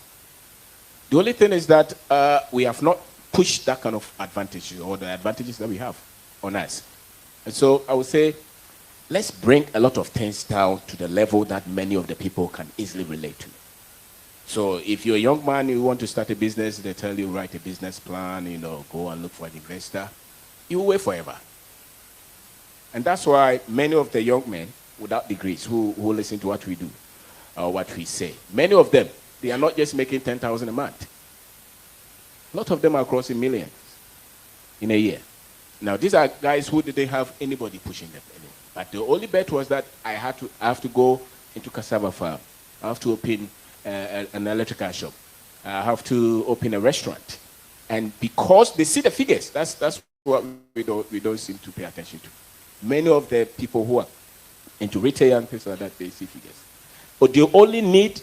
The only thing is that we have not pushed that kind of advantage or the advantages that we have on us. And so I would say, let's bring a lot of things down to the level that many of the people can easily relate to. So if you're a young man, you want to start a business, they tell you write a business plan, go and look for an investor. You will wait forever. And that's why many of the young men without degrees who listen to what we do or what we say, many of them, they are not just making 10,000 a month. A lot of them are crossing millions in a year. Now, these are guys who didn't have anybody pushing them anymore. But the only bet was that I have to go into cassava farm. I have to open an electrical shop. I have to open a restaurant. And because they see the figures, that's what we don't seem to pay attention to. Many of the people who are into retail and things like that, they see figures. But they only need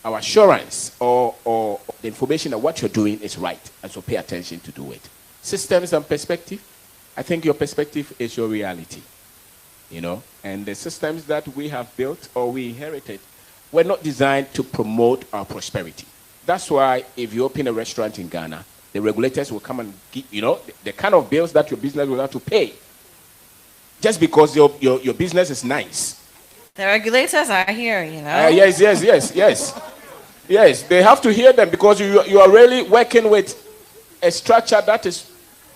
our assurance or the information that what you're doing is right. And so pay attention to do it. Systems and perspective. I think your perspective is your reality. And the systems that we have built or we inherited were not designed to promote our prosperity. That's why if you open a restaurant in Ghana, the regulators will come and give, the kind of bills that your business will have to pay. Just because your business is nice. The regulators are here, Yes. Yes, they have to hear them because you are really working with a structure that is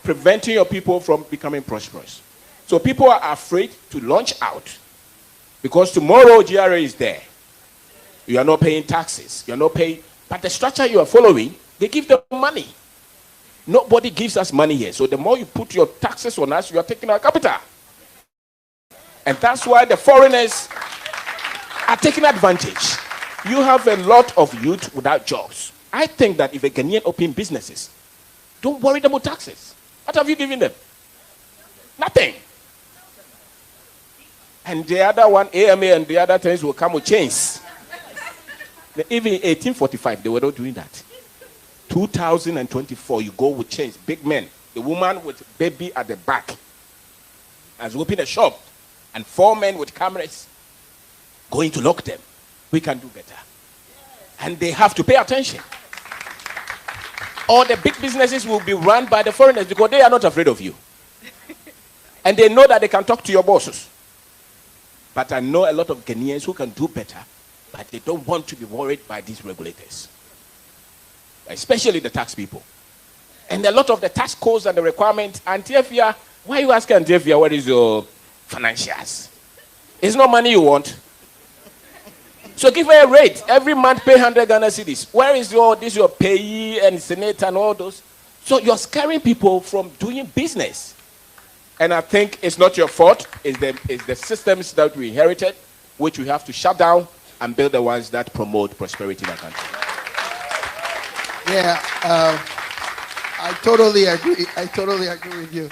preventing your people from becoming prosperous. So people are afraid to launch out because tomorrow GRA is there. You are not paying taxes. You are not paying. But the structure you are following, they give them money. Nobody gives us money here. So the more you put your taxes on us, you are taking our capital. And that's why the foreigners are taking advantage. You have a lot of youth without jobs. I think that if a Ghanaian open businesses, don't worry about taxes. What have you given them? Nothing. And the other one, AMA and the other things will come with chains. Even in 1845, they were not doing that. 2024, you go with chains, big men. The woman with baby at the back has opened a shop, and 4 men with cameras going to lock them. We can do better. And they have to pay attention. All the big businesses will be run by the foreigners because they are not afraid of you. And they know that they can talk to your bosses. But I know a lot of Ghanaians who can do better, but they don't want to be worried by these regulators. Especially the tax people. And a lot of the tax codes and the requirements, Antiafia, why are you asking Antiafia what is your financials? It's not money you want. So give her a rate. Every month pay 100 Ghana cedis. Where is your payee and senate and all those? So you're scaring people from doing business. And I think it's not your fault. It's the systems that we inherited, which we have to shut down and build the ones that promote prosperity in our country. Yeah, I totally agree. I totally agree with you.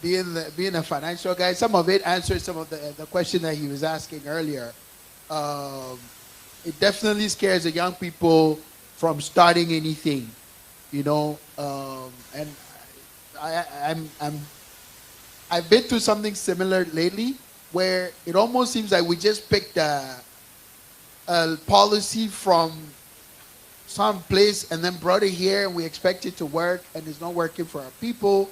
Being a financial guy, some of it answers some of the question that he was asking earlier. It definitely scares the young people from starting anything, you know. And I've been through something similar lately, where it almost seems like we just picked a policy from some place and then brought it here, and we expect it to work, and it's not working for our people.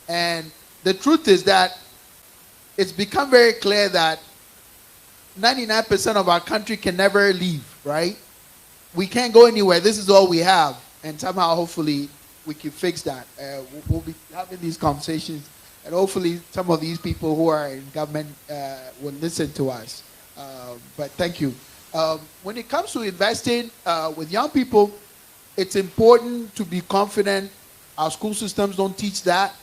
And the truth is that it's become very clear that 99% of our country can never leave, right? We can't go anywhere. This is all we have. And somehow, hopefully, we can fix that. We'll be having these conversations, and hopefully some of these people who are in government will listen to us. But thank you. When it comes to investing with young people, it's important to be confident. Our school systems don't teach that.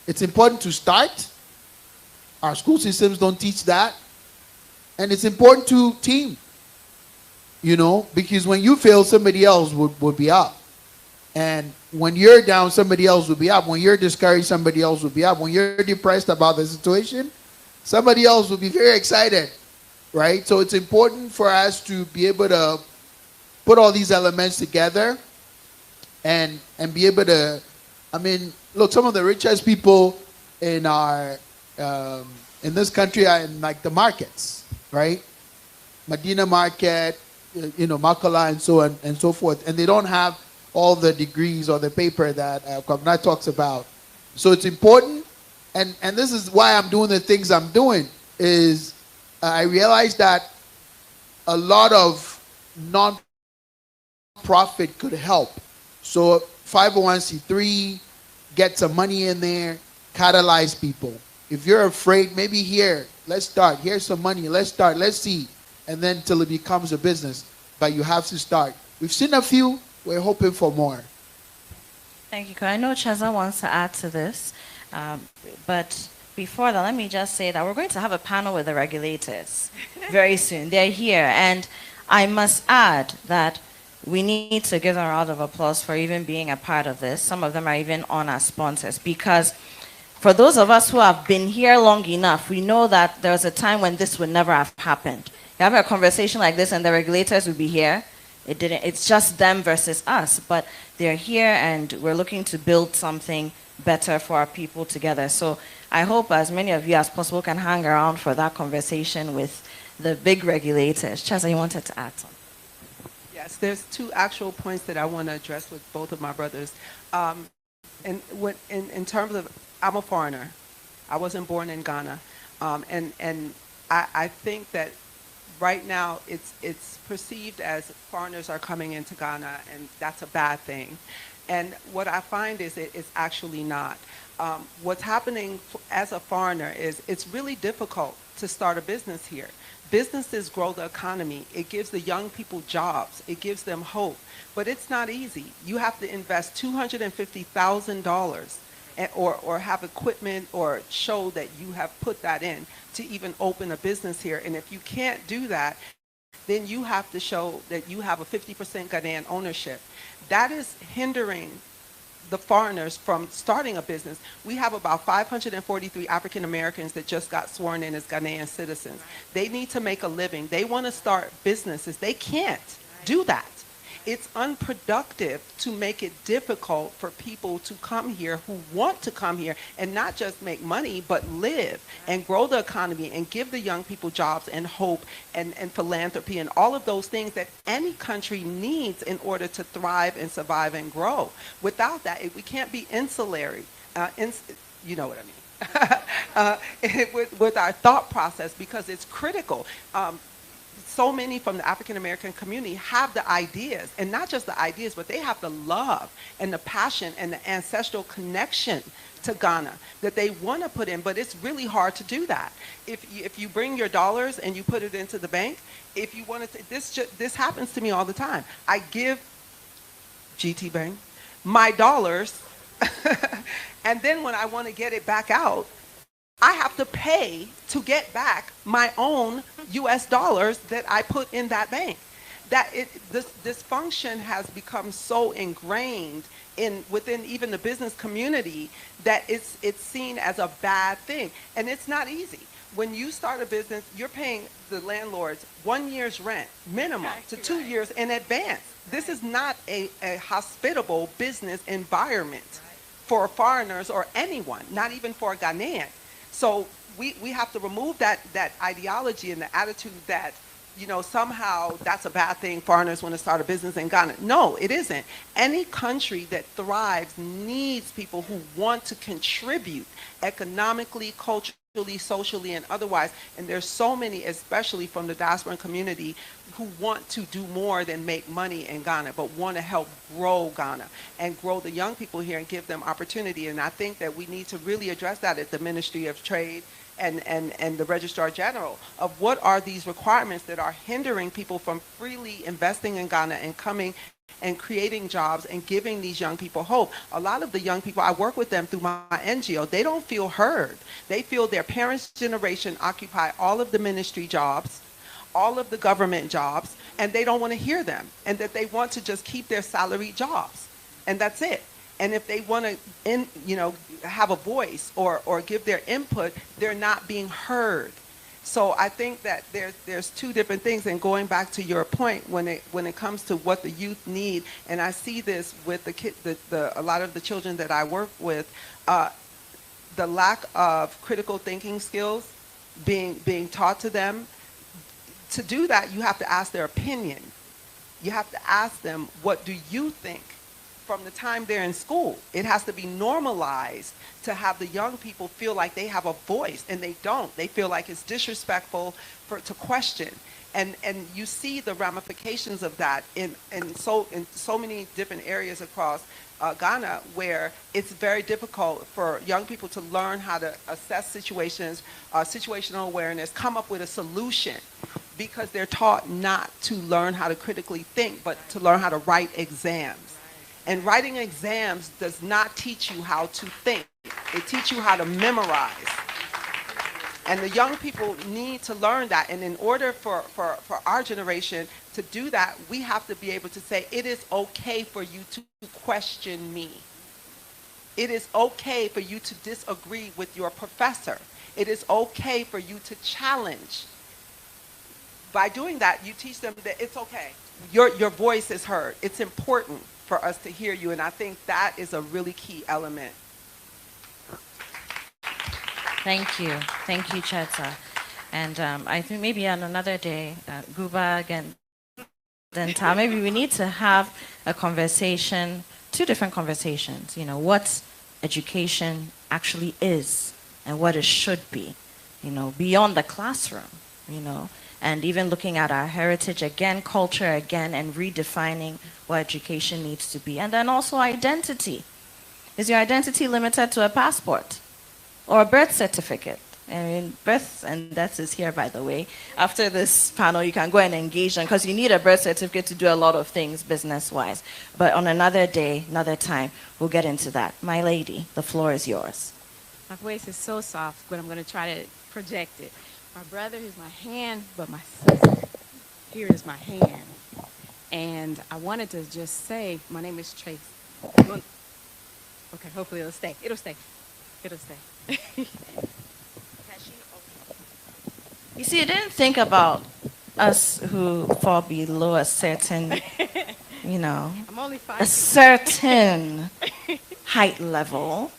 It's important to start. Our school systems don't teach that. And it's important to team, you know, because when you fail, somebody else would be up. And when you're down, somebody else will be up. When you're discouraged, somebody else will be up. When you're depressed about the situation, somebody else will be very excited, right? So it's important for us to be able to put all these elements together and be able to, I mean, look, some of the richest people in our in this country are in like the markets, right? Medina Market, you know, Makala, and so on and so forth, and they don't have all the degrees or the paper that Kobby talks about. So it's important, and this is why I'm doing the things I'm doing. Is I realized that a lot of non-profit could help. So 501c3, get some money in there, catalyze people. If you're afraid, maybe here, let's start. Here's some money. Let's start. Let's see. And then till it becomes a business. But you have to start. We've seen a few. We're hoping for more. Thank you. I know Cheza wants to add to this. But before that, let me just say that we're going to have a panel with the regulators very soon. They're here. And I must add that we need to give them a round of applause for even being a part of this. Some of them are even on our sponsors, because for those of us who have been here long enough, we know that there was a time when this would never have happened. You have a conversation like this and the regulators would be here. It didn't. It's just them versus us, but they're here and we're looking to build something better for our people together. So I hope as many of you as possible can hang around for that conversation with the big regulators. Cheza, you wanted to add something? Yes, there's two actual points that I want to address with both of my brothers. In terms of, I'm a foreigner. I wasn't born in Ghana. And I think that right now it's perceived as foreigners are coming into Ghana, and that's a bad thing. And what I find is it's actually not. What's happening as a foreigner is it's really difficult to start a business here. Businesses grow the economy. It gives the young people jobs. It gives them hope. But it's not easy. You have to invest $250,000 or have equipment or show that you have put that in to even open a business here. And if you can't do that, then you have to show that you have a 50% Ghanaian ownership. That is hindering the foreigners from starting a business. We have about 543 African Americans that just got sworn in as Ghanaian citizens. They need to make a living. They want to start businesses. They can't do that. It's unproductive to make it difficult for people to come here who want to come here and not just make money, but live and grow the economy and give the young people jobs and hope and philanthropy and all of those things that any country needs in order to thrive and survive and grow. Without that, we can't be insulary. You know what I mean. With our thought process, because it's critical. So many from the African American community have the ideas, and not just the ideas, but they have the love and the passion and the ancestral connection to Ghana that they want to put in, but it's really hard to do that. If you bring your dollars and you put it into the bank, if you want to, this happens to me all the time. I give GT Bank, my dollars, and then when I want to get it back out, I have to pay to get back my own US dollars that I put in that bank. This function has become so ingrained within even the business community that it's seen as a bad thing. And it's not easy. When you start a business, you're paying the landlords 1 year's rent minimum to 2 years in advance. This is not a hospitable business environment for foreigners or anyone, not even for a Ghanaian. So we have to remove that ideology and the attitude that, you know, somehow that's a bad thing, foreigners want to start a business in Ghana. No, it isn't. Any country that thrives needs people who want to contribute economically, culturally, socially, and otherwise. And there's so many, especially from the diaspora community, who want to do more than make money in Ghana, but want to help grow Ghana and grow the young people here and give them opportunity. And I think that we need to really address that at the Ministry of Trade and the Registrar General of what are these requirements that are hindering people from freely investing in Ghana and coming and creating jobs and giving these young people hope. A lot of the young people, I work with them through my NGO, they don't feel heard. They feel their parents' generation occupy all of the ministry jobs, all of the government jobs, and they don't want to hear them, and that they want to just keep their salaried jobs, and that's it. And if they want to, have a voice or give their input, they're not being heard. So I think that there's two different things. And going back to your point, when it comes to what the youth need, and I see this with a lot of the children that I work with, the lack of critical thinking skills being taught to them. To do that, you have to ask their opinion. You have to ask them, what do you think? From the time they're in school, it has to be normalized to have the young people feel like they have a voice, and they don't. They feel like it's disrespectful to question, and you see the ramifications of that in so many different areas across Ghana, where it's very difficult for young people to learn how to assess situations, situational awareness, come up with a solution, because they're taught not to learn how to critically think, but to learn how to write exams. And writing exams does not teach you how to think. It teaches you how to memorize. And the young people need to learn that. And in order for our generation to do that, we have to be able to say, it is okay for you to question me. It is okay for you to disagree with your professor. It is okay for you to challenge. By doing that, you teach them that it's okay. Your voice is heard. It's important for us to hear you, and I think that is a really key element. Thank you, Chetsa. And I think maybe on another day, Guba and Dentaa, maybe we need to have a conversation, two different conversations. You know, what education actually is and what it should be. You know, beyond the classroom. You know. And even looking at our heritage again, culture again, and redefining what education needs to be. And then also identity. Is your identity limited to a passport or a birth certificate? I mean, birth and death is here, by the way. After this panel, you can go and engage them, because you need a birth certificate to do a lot of things business-wise. But on another day, another time, we'll get into that. My lady, the floor is yours. My voice is so soft, but I'm going to try to project it. My brother is my hand, but my sister here is my hand. And I wanted to just say, my name is Trace. Okay, hopefully it'll stay. It'll stay. It'll stay. You see, I didn't think about us who fall below a certain, I'm only 5 a certain height level.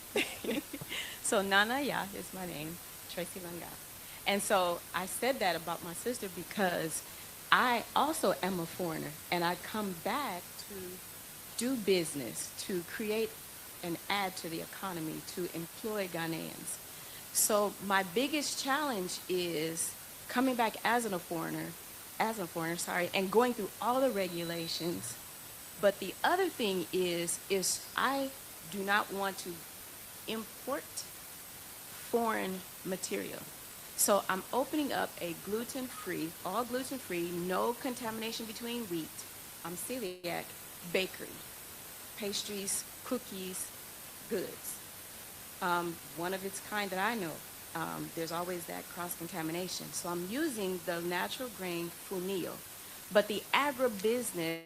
So Nana, yeah, is my name, Tracy Langa. And so I said that about my sister because I also am a foreigner, and I come back to do business, to create and add to the economy, to employ Ghanaians. So my biggest challenge is coming back as a foreigner, and going through all the regulations. But the other thing is I do not want to import foreign material. So I'm opening up a gluten-free, all gluten-free, no contamination between wheat, celiac bakery. pastries, cookies, goods. One of its kind that I know. There's always that cross-contamination. So I'm using the natural grain funil. But the agribusiness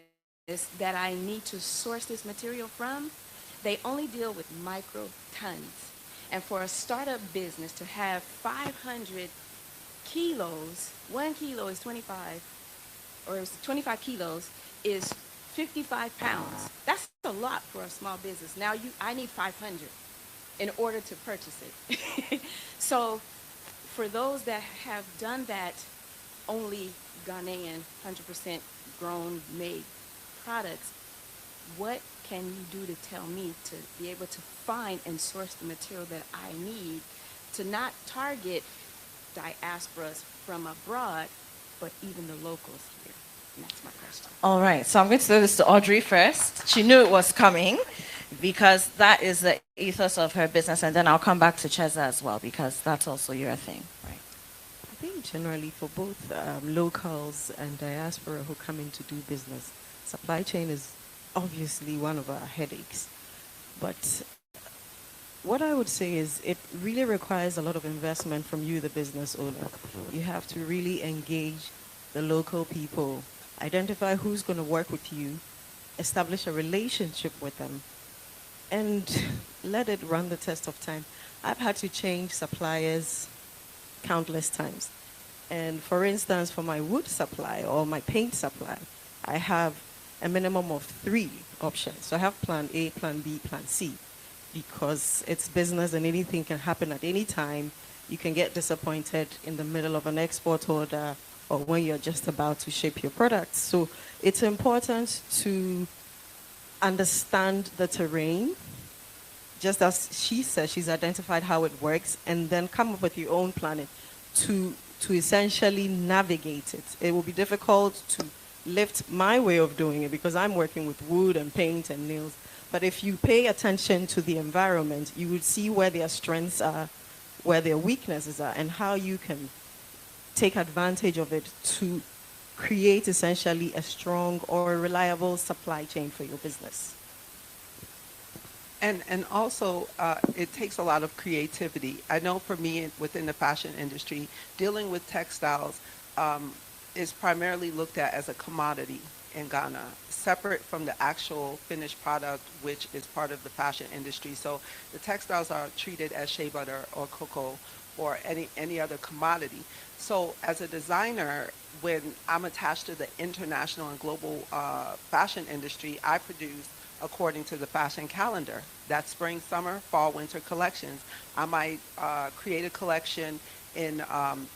that I need to source this material from, they only deal with micro tons. And for a startup business to have 500 kilos, 1 kilo is 25, or 25 kilos is 55 pounds. That's a lot for a small business. Now I need 500 in order to purchase it. So for those that have done that, only Ghanaian, 100% grown, made products, what can you do to tell me to be able to find and source the material that I need to not target diasporas from abroad, but even the locals here? And that's my question. All right, so I'm going to throw this to Audrey first. She knew it was coming because that is the ethos of her business, and then I'll come back to Cheza as well because that's also your thing, right? I think generally for both locals and diaspora who come in to do business, supply chain is obviously one of our headaches. But what I would say is it really requires a lot of investment from you, the business owner. You have to really engage the local people, identify who's going to work with you, establish a relationship with them, and let it run the test of time. I've had to change suppliers countless times. And for instance, for my wood supply or my paint supply, I have a minimum of 3 options. So I have plan A, plan B, plan C, because it's business and anything can happen at any time. You can get disappointed in the middle of an export order or when you're just about to ship your products. So it's important to understand the terrain. Just as she said, she's identified how it works, and then come up with your own plan to essentially navigate it. It will be difficult to lift my way of doing it because I'm working with wood and paint and nails. But if you pay attention to the environment, you would see where their strengths are, where their weaknesses are, and how you can take advantage of it to create essentially a strong or reliable supply chain for your business. And also, it takes a lot of creativity. I know for me, within the fashion industry, dealing with textiles is primarily looked at as a commodity in Ghana, separate from the actual finished product, which is part of the fashion industry. So the textiles are treated as shea butter or cocoa or any other commodity. So as a designer, when I'm attached to the international and global fashion industry, I produce according to the fashion calendar. That's spring, summer, fall, winter collections. I might create a collection in,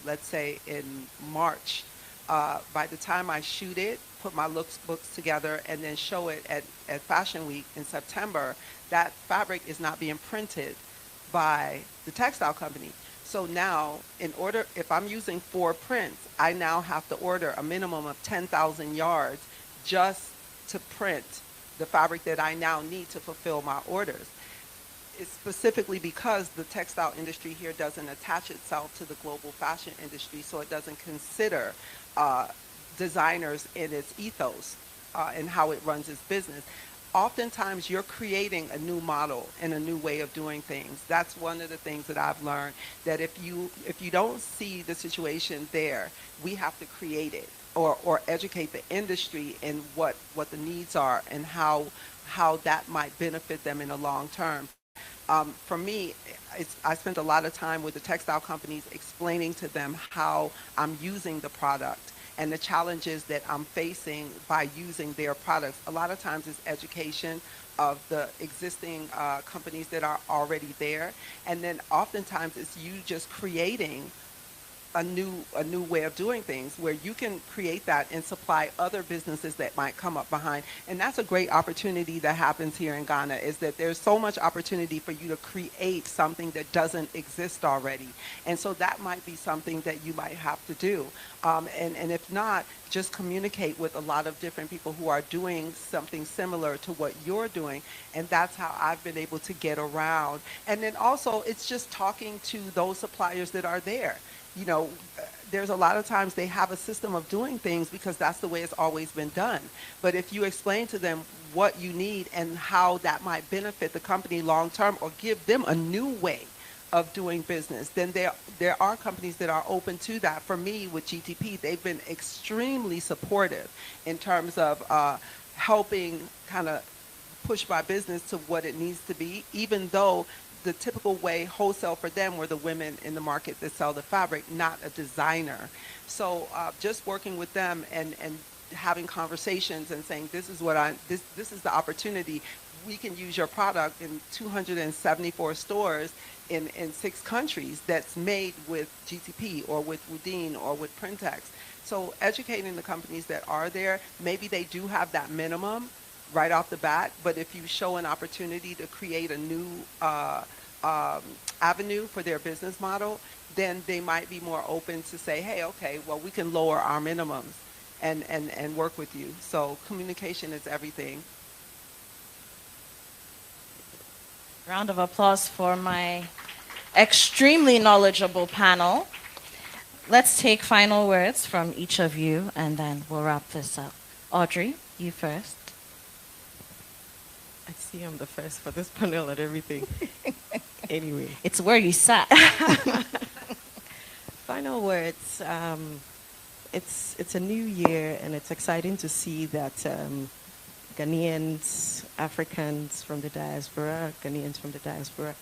let's say, in March. By the time I shoot it, put my books together, and then show it at Fashion Week in September, that fabric is not being printed by the textile company. So now, if I'm using 4 prints, I now have to order a minimum of 10,000 yards just to print the fabric that I now need to fulfill my orders. It's specifically because the textile industry here doesn't attach itself to the global fashion industry, so it doesn't consider designers in its ethos and how it runs its business. Oftentimes you're creating a new model and a new way of doing things. That's one of the things that I've learned, that if you don't see the situation there, we have to create it or educate the industry in what the needs are and how that might benefit them in the long term. For me, I spent a lot of time with the textile companies explaining to them how I'm using the product and the challenges that I'm facing by using their products. A lot of times it's education of the existing companies that are already there. And then oftentimes it's you just creating a new way of doing things where you can create that and supply other businesses that might come up behind. And that's a great opportunity that happens here in Ghana, is that there's so much opportunity for you to create something that doesn't exist already. And so that might be something that you might have to do. And if not, just communicate with a lot of different people who are doing something similar to what you're doing. And that's how I've been able to get around. And then also it's just talking to those suppliers that are there. You know, there's a lot of times they have a system of doing things because that's the way it's always been done. But if you explain to them what you need and how that might benefit the company long term or give them a new way of doing business, then there are companies that are open to that. For me, with GTP, they've been extremely supportive in terms of helping kind of push my business to what it needs to be, even though the typical way wholesale for them were the women in the market that sell the fabric, not a designer. So just working with them and having conversations and saying, this is what this is the opportunity. We can use your product in 274 stores in 6 countries that's made with GTP or with Wudin or with Printex. So educating the companies that are there, maybe they do have that minimum right off the bat, but if you show an opportunity to create a new avenue for their business model, then they might be more open to say, hey, okay, well, we can lower our minimums and work with you. So communication is everything. Round of applause for my extremely knowledgeable panel. Let's take final words from each of you, and then we'll wrap this up. Audrey, you first. I see I'm the first for this panel and everything. Anyway. It's where you sat. Final words. It's a new year, and it's exciting to see that Ghanaians, Africans from the diaspora, Ghanaians from the diaspora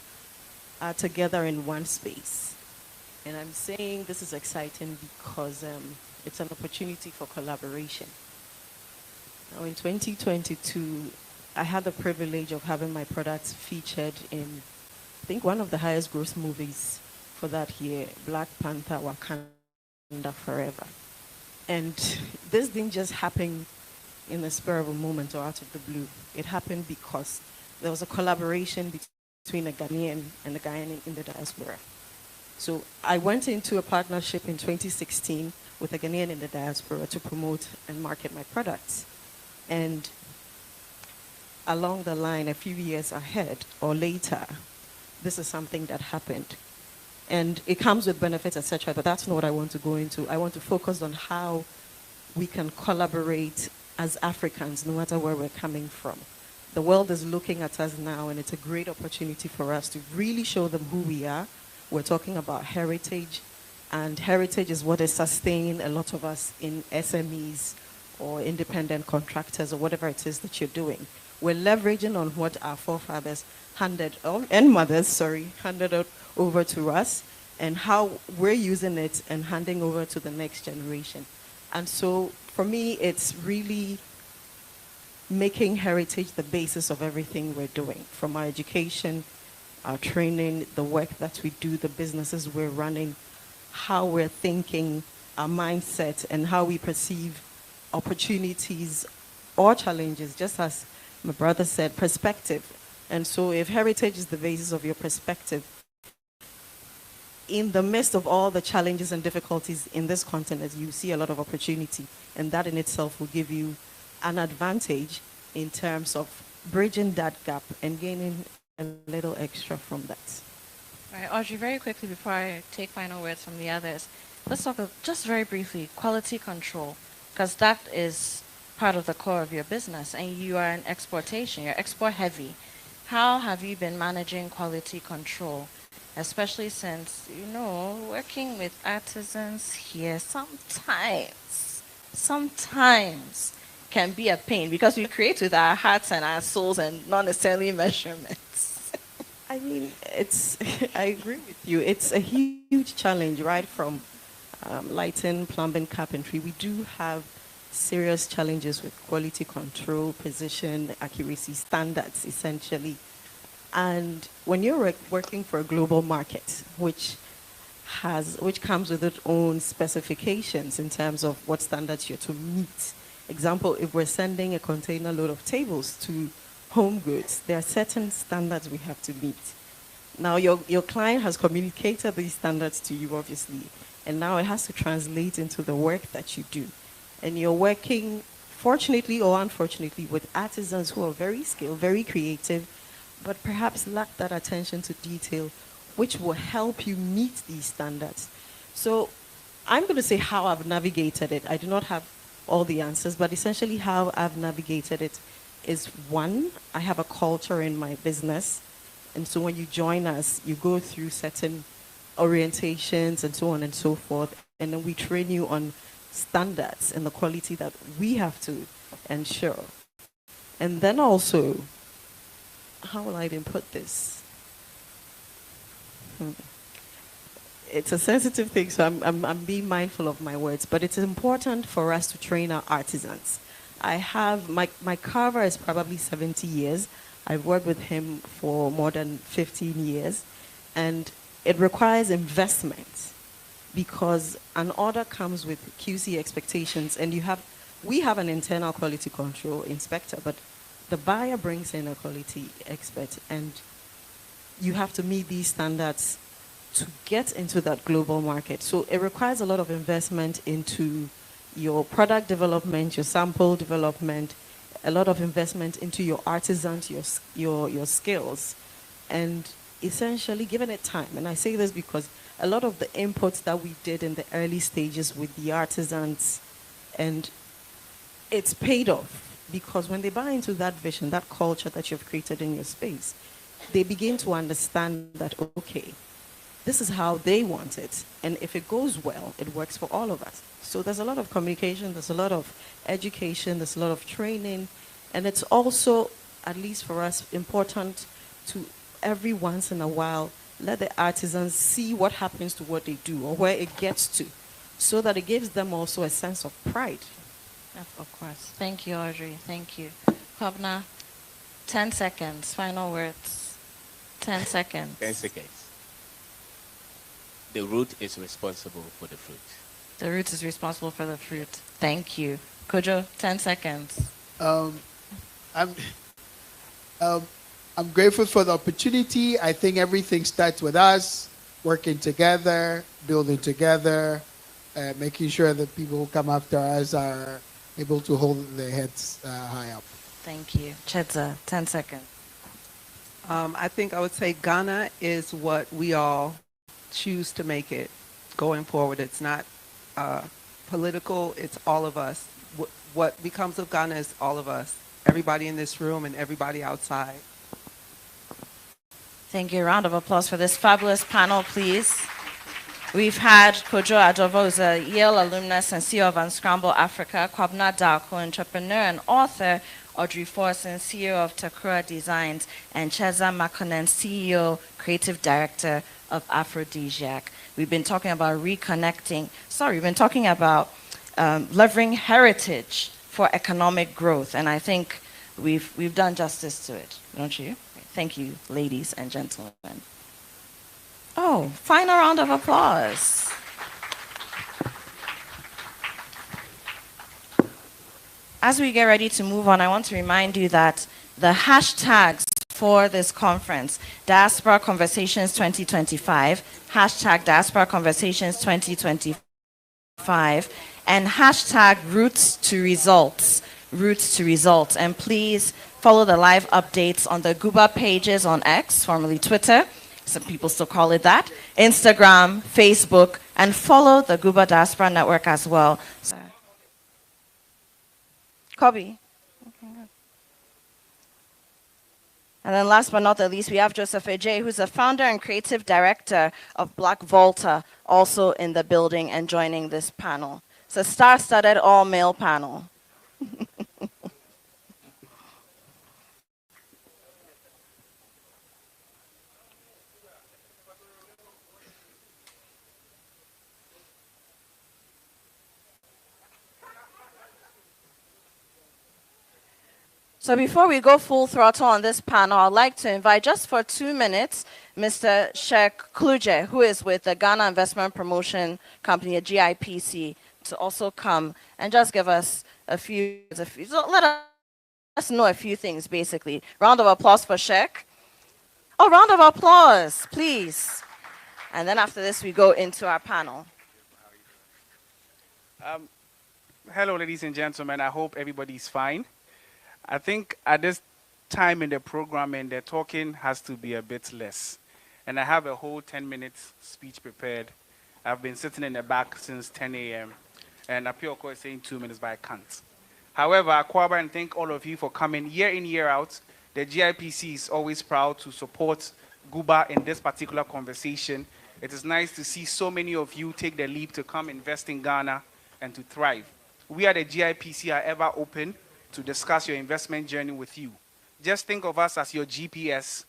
are together in one space. And I'm saying this is exciting because it's an opportunity for collaboration. Now in 2022, I had the privilege of having my products featured in, I think, one of the highest gross movies for that year, Black Panther: Wakanda Forever. And this didn't just happen in the spur of a moment or out of the blue. It happened because there was a collaboration between a Ghanaian and a Ghanaian in the diaspora. So I went into a partnership in 2016 with a Ghanaian in the diaspora to promote and market my products. And along the line, a few years ahead or later, this is something that happened. And it comes with benefits, etc., but that's not what I want to go into. I want to focus on how we can collaborate as Africans, no matter where we're coming from. The world is looking at us now, and it's a great opportunity for us to really show them who we are. We're talking about heritage, and heritage is what is sustaining a lot of us in SMEs or independent contractors or whatever it is that you're doing. We're leveraging on what our forefathers handed over to us, and how we're using it and handing over to the next generation. And so for me, it's really making heritage the basis of everything we're doing, from our education, our training, the work that we do, the businesses we're running, how we're thinking, our mindset, and how we perceive opportunities or challenges, just as my brother said, perspective. And so if heritage is the basis of your perspective, in the midst of all the challenges and difficulties in this continent, you see a lot of opportunity, and that in itself will give you an advantage in terms of bridging that gap and gaining a little extra from that. All right, Audrey, very quickly before I take final words from the others, let's talk just very briefly, quality control, because that is part of the core of your business, and you are in exportation, you're export heavy. How have you been managing quality control, especially since, working with artisans here sometimes can be a pain, because we create with our hearts and our souls and not necessarily measurements. I mean, I agree with you. It's a huge challenge, right? From lighting, plumbing, carpentry. We do have serious challenges with quality control, precision, accuracy standards, essentially. And when you're working for a global market, which comes with its own specifications in terms of what standards you're to meet. Example, if we're sending a container load of tables to Home Goods, there are certain standards we have to meet. Now, your client has communicated these standards to you, obviously, and now it has to translate into the work that you do. And you're working, fortunately or unfortunately, with artisans who are very skilled, very creative, but perhaps lack that attention to detail, which will help you meet these standards. So I'm going to say how I've navigated it. I do not have all the answers, but essentially how I've navigated it is, one, I have a culture in my business. And so when you join us, you go through certain orientations and so on and so forth. And then we train you on standards and the quality that we have to ensure. And then also, how will I even put this? It's a sensitive thing, so I'm being mindful of my words, but it's important for us to train our artisans. I have, my carver is probably 70 years. I've worked with him for more than 15 years, and it requires investment because an order comes with QC expectations, and we have an internal quality control inspector, but the buyer brings in a quality expert, and you have to meet these standards to get into that global market. So it requires a lot of investment into your product development, your sample development, a lot of investment into your artisans, your skills, and essentially giving it time. And I say this because a lot of the inputs that we did in the early stages with the artisans, and it's paid off because when they buy into that vision, that culture that you've created in your space, they begin to understand that, okay, this is how they want it. And if it goes well, it works for all of us. So there's a lot of communication, there's a lot of education, there's a lot of training. And it's also, at least for us, important to every once in a while let the artisans see what happens to what they do or where it gets to, so that it gives them also a sense of pride. Of course. Thank you, Audrey. Thank you. Kobna, 10 seconds. Final words. 10 seconds. 10 seconds. The root is responsible for the fruit. The root is responsible for the fruit. Thank you. Kojo, 10 seconds. I'm grateful for the opportunity. I think everything starts with us working together, building together, making sure that people who come after us are able to hold their heads high up. Thank you. Chedza, 10 seconds. I think I would say Ghana is what we all choose to make it going forward. It's not political, it's all of us. What becomes of Ghana is all of us. Everybody in this room and everybody outside. Thank you. A round of applause for this fabulous panel, please. We've had Kojo Adovo, who's a Yale alumnus and CEO of Unscramble Africa, Kwabena Darko, entrepreneur and author, Audrey Forson, CEO of Takura Designs, and Cheza Makonnen, CEO, Creative Director of Aphrodisiac. We've been talking about we've been talking about leveraging heritage for economic growth, and I think we've done justice to it, don't you? Thank you, ladies and gentlemen. Oh, final round of applause. As we get ready to move on, I want to remind you that the hashtags for this conference, Diaspora Conversations 2025, hashtag Diaspora Conversations 2025, and hashtag Roots to Results, Roots to Results. And please follow the live updates on the GUBA pages on X, formerly Twitter, some people still call it that, Instagram, Facebook, and follow the GUBA Diaspora Network as well. Kobby. And then last but not the least, we have Joseph Ejay, who's the founder and creative director of Black Volta, also in the building and joining this panel. It's a star-studded all-male panel. So before we go full throttle on this panel, I'd like to invite just for 2 minutes Mr. Sheikh Kluje, who is with the Ghana Investment Promotion Company, a GIPC, to also come and just give us so let us know a few things, basically. Round of applause for Sheikh. Oh, round of applause, please. And then after this, we go into our panel. Hello, ladies and gentlemen. I hope everybody's fine. I think at this time in the program, and the talking has to be a bit less. And I have a whole 10 minutes speech prepared I've been sitting in the back since 10 a.m. And Apioko is saying 2 minutes, but I can't. However, Akwaba, and thank all of you for coming year in, year out. The GIPC is always proud to support Guba in this particular conversation. It is nice to see so many of you take the leap to come invest in Ghana and to thrive. We at the GIPC are ever open to discuss your investment journey with you. Just think of us as your GPS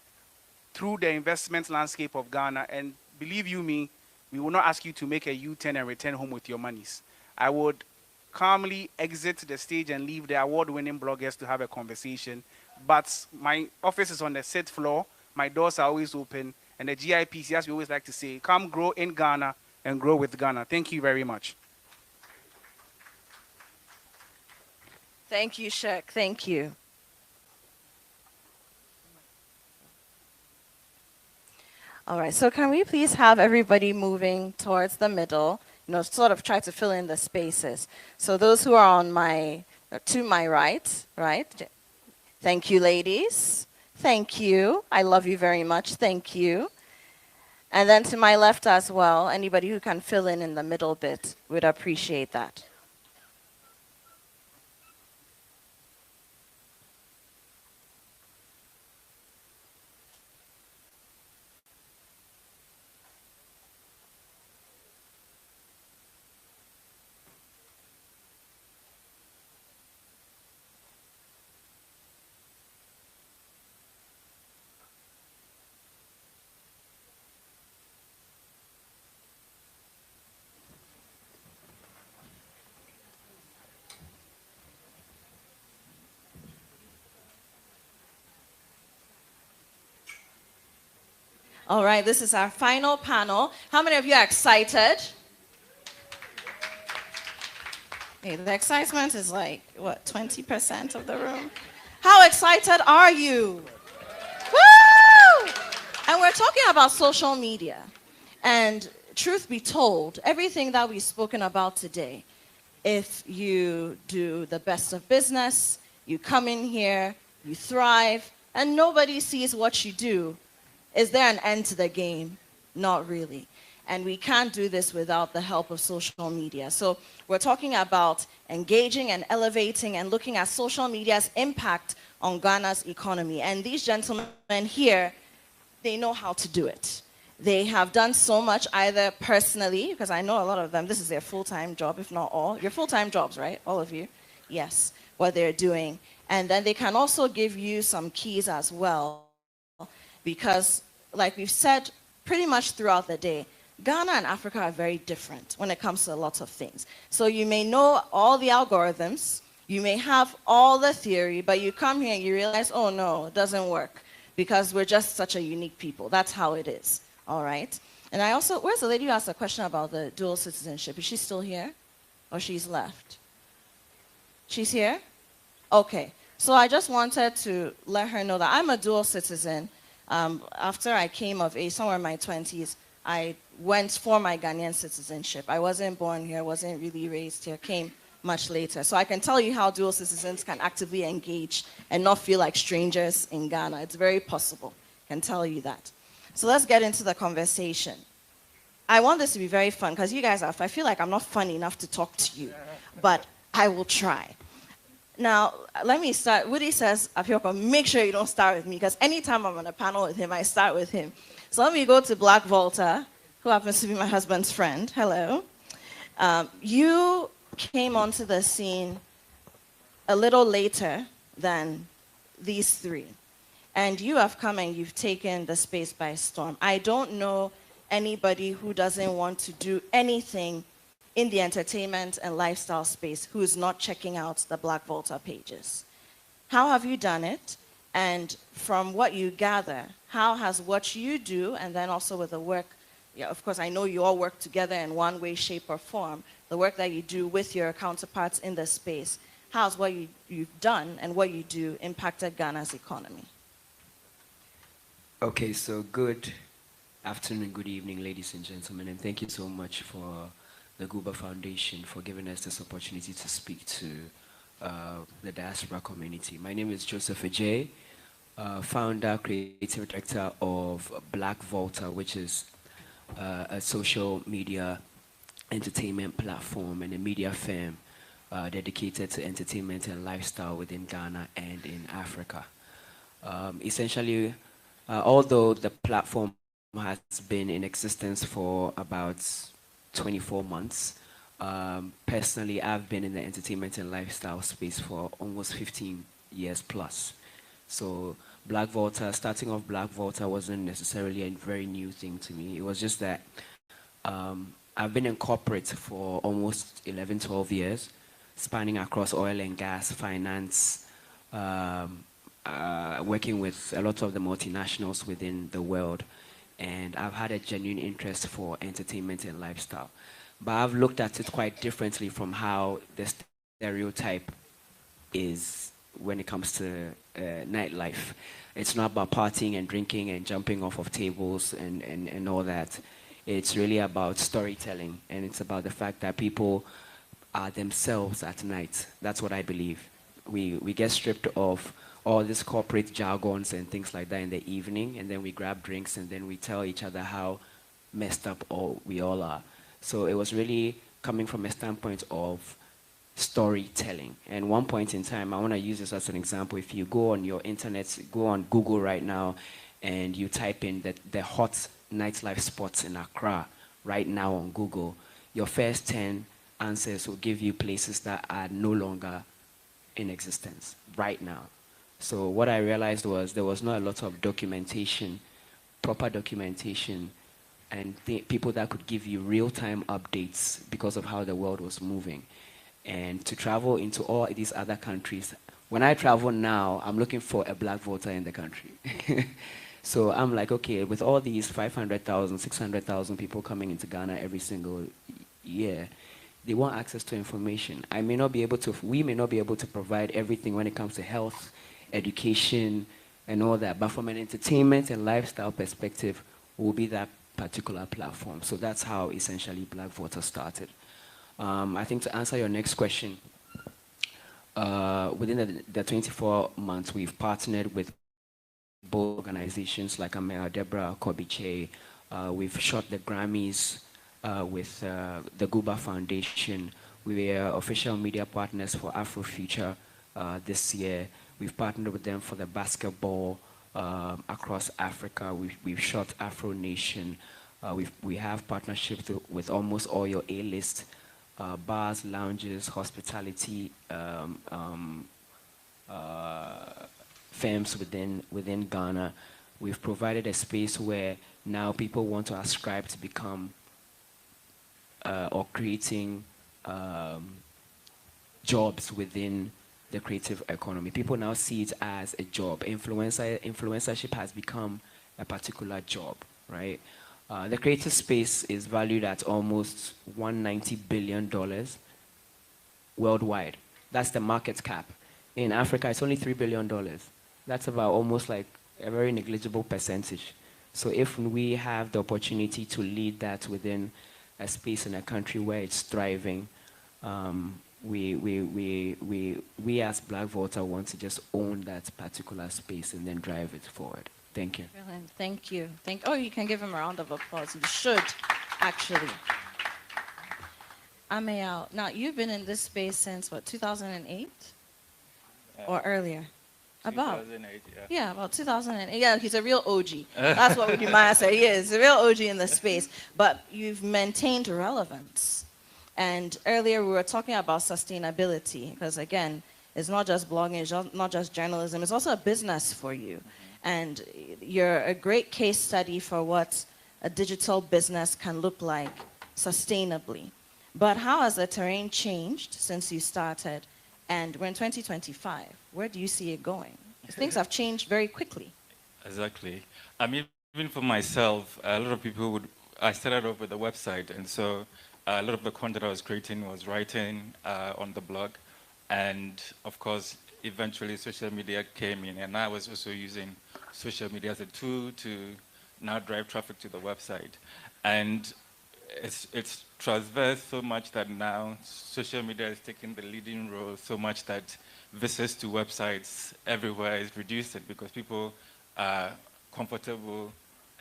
through the investment landscape of Ghana, and believe you me, we will not ask you to make a U-turn and return home with your monies. I would calmly exit the stage and leave the award-winning bloggers to have a conversation. But my office is on the 6th floor. My doors are always open. And the GIPC, as we always like to say, come grow in Ghana and grow with Ghana. Thank you very much. Thank you, Shek. Thank you. All right, so can we please have everybody moving towards the middle, sort of try to fill in the spaces. So those who are to my right, right? Thank you, ladies. Thank you. I love you very much. Thank you. And then to my left as well, anybody who can fill in the middle bit, would appreciate that. All right, this is our final panel. How many of you are excited? Hey, the excitement is like, what, 20% of the room? How excited are you? Woo! And we're talking about social media. And truth be told, everything that we've spoken about today, if you do the best of business, you come in here, you thrive, and nobody sees what you do, is there an end to the game? Not really. And we can't do this without the help of social media. So we're talking about engaging and elevating and looking at social media's impact on Ghana's economy. And these gentlemen here, they know how to do it. They have done so much either personally, because I know a lot of them, this is their full-time job, if not all. Your full-time jobs, right? All of you? Yes, what they're doing. And then they can also give you some keys as well, because like we've said pretty much throughout the day, Ghana and Africa are very different when it comes to lots of things. So you may know all the algorithms, you may have all the theory, but you come here and you realize, oh no, it doesn't work, because we're just such a unique people. That's how it is, all right? And I also, where's the lady who asked a question about the dual citizenship? Is she still here? Or she's left? She's here? Okay. So I just wanted to let her know that I'm a dual citizen. After I came of age, somewhere in my 20s, I went for my Ghanaian citizenship. I wasn't born here, wasn't really raised here, came much later. So I can tell you how dual citizens can actively engage and not feel like strangers in Ghana. It's very possible. I can tell you that. So let's get into the conversation. I want this to be very fun, because you guys I feel like I'm not funny enough to talk to you, but I will try. Now, let me start. Woody says, Apioko, make sure you don't start with me, because anytime I'm on a panel with him, I start with him. So let me go to Black Volta, who happens to be my husband's friend. Hello. You came onto the scene a little later than these three. And you have come and you've taken the space by storm. I don't know anybody who doesn't want to do anything in the entertainment and lifestyle space who is not checking out the Black Volta pages. How have you done it? And from what you gather, how has what you do, and then also with the work, of course, I know you all work together in one way, shape, or form, the work that you do with your counterparts in the space, how's what you've done and what you do impacted Ghana's economy? Okay, so good afternoon, good evening, ladies and gentlemen, and thank you so much for the Guba Foundation for giving us this opportunity to speak to the diaspora community. My name is Joseph Ajay, founder, creative director of Black Volta, which is a social media entertainment platform and a media firm dedicated to entertainment and lifestyle within Ghana and in Africa. Essentially, although the platform has been in existence for about 24 months, personally, I've been in the entertainment and lifestyle space for almost 15 years plus. So Black Volta, starting off Black Volta wasn't necessarily a very new thing to me. It was just that I've been in corporate for almost 11, 12 years, spanning across oil and gas, finance, working with a lot of the multinationals within the world. And I've had a genuine interest for entertainment and lifestyle. But I've looked at it quite differently from how the stereotype is when it comes to nightlife. It's not about partying and drinking and jumping off of tables and all that. It's really about storytelling, and it's about the fact that people are themselves at night. That's what I believe. We get stripped of all these corporate jargons and things like that in the evening, and then we grab drinks and then we tell each other how messed up we all are. So it was really coming from a standpoint of storytelling. And one point in time, I want to use this as an example. If you go on your internet, go on Google right now, and you type in the hot nightlife spots in Accra right now on Google, your first 10 answers will give you places that are no longer in existence right now. So what I realized was there was not a lot of documentation, proper documentation, and people that could give you real-time updates because of how the world was moving. And to travel into all these other countries, when I travel now, I'm looking for a Black voter in the country. So I'm like, okay, with all these 500,000, 600,000 people coming into Ghana every single year, they want access to information. We may not be able to provide everything when it comes to health, education, and all that, but from an entertainment and lifestyle perspective, will be that particular platform. So that's how essentially Black Voter started. I think to answer your next question, within the 24 months, we've partnered with both organizations like Deborah, Kobby, Kyei. We've shot the Grammys with the Guba Foundation. We were official media partners for Afrofuture this year. We've partnered with them for the basketball across Africa. We've shot Afro Nation. We have partnerships with almost all your A-list bars, lounges, hospitality firms within Ghana. We've provided a space where now people want to ascribe to become or creating jobs within the creative economy. People now see it as a job. Influencership has become a particular job, right? The creative space is valued at almost $190 billion worldwide. That's the market cap. In Africa, it's only $3 billion. That's about almost like a very negligible percentage. So if we have the opportunity to lead that within a space in a country where it's thriving, we as Black Voter want to just own that particular space and then drive it forward. Thank you. Brilliant. Thank you. Oh, you can give him a round of applause. You should, actually. Amayal, now you've been in this space since, what, 2008? Or earlier? About 2008, yeah. Yeah, about 2008. Yeah, he's a real OG. That's what we might say. He is a real OG in the space. But you've maintained relevance. And earlier we were talking about sustainability, because again, it's not just blogging, it's not just journalism, it's also a business for you. And you're a great case study for what a digital business can look like sustainably. But how has the terrain changed since you started? And we're in 2025. Where do you see it going? Things have changed very quickly. Exactly. I mean, even for myself, a lot of people I started off with a website, and so a lot of the content I was creating was writing on the blog. And of course, eventually social media came in, and I was also using social media as a tool to now drive traffic to the website. And it's transversed so much that now social media is taking the leading role so much that visits to websites everywhere is reducing because people are comfortable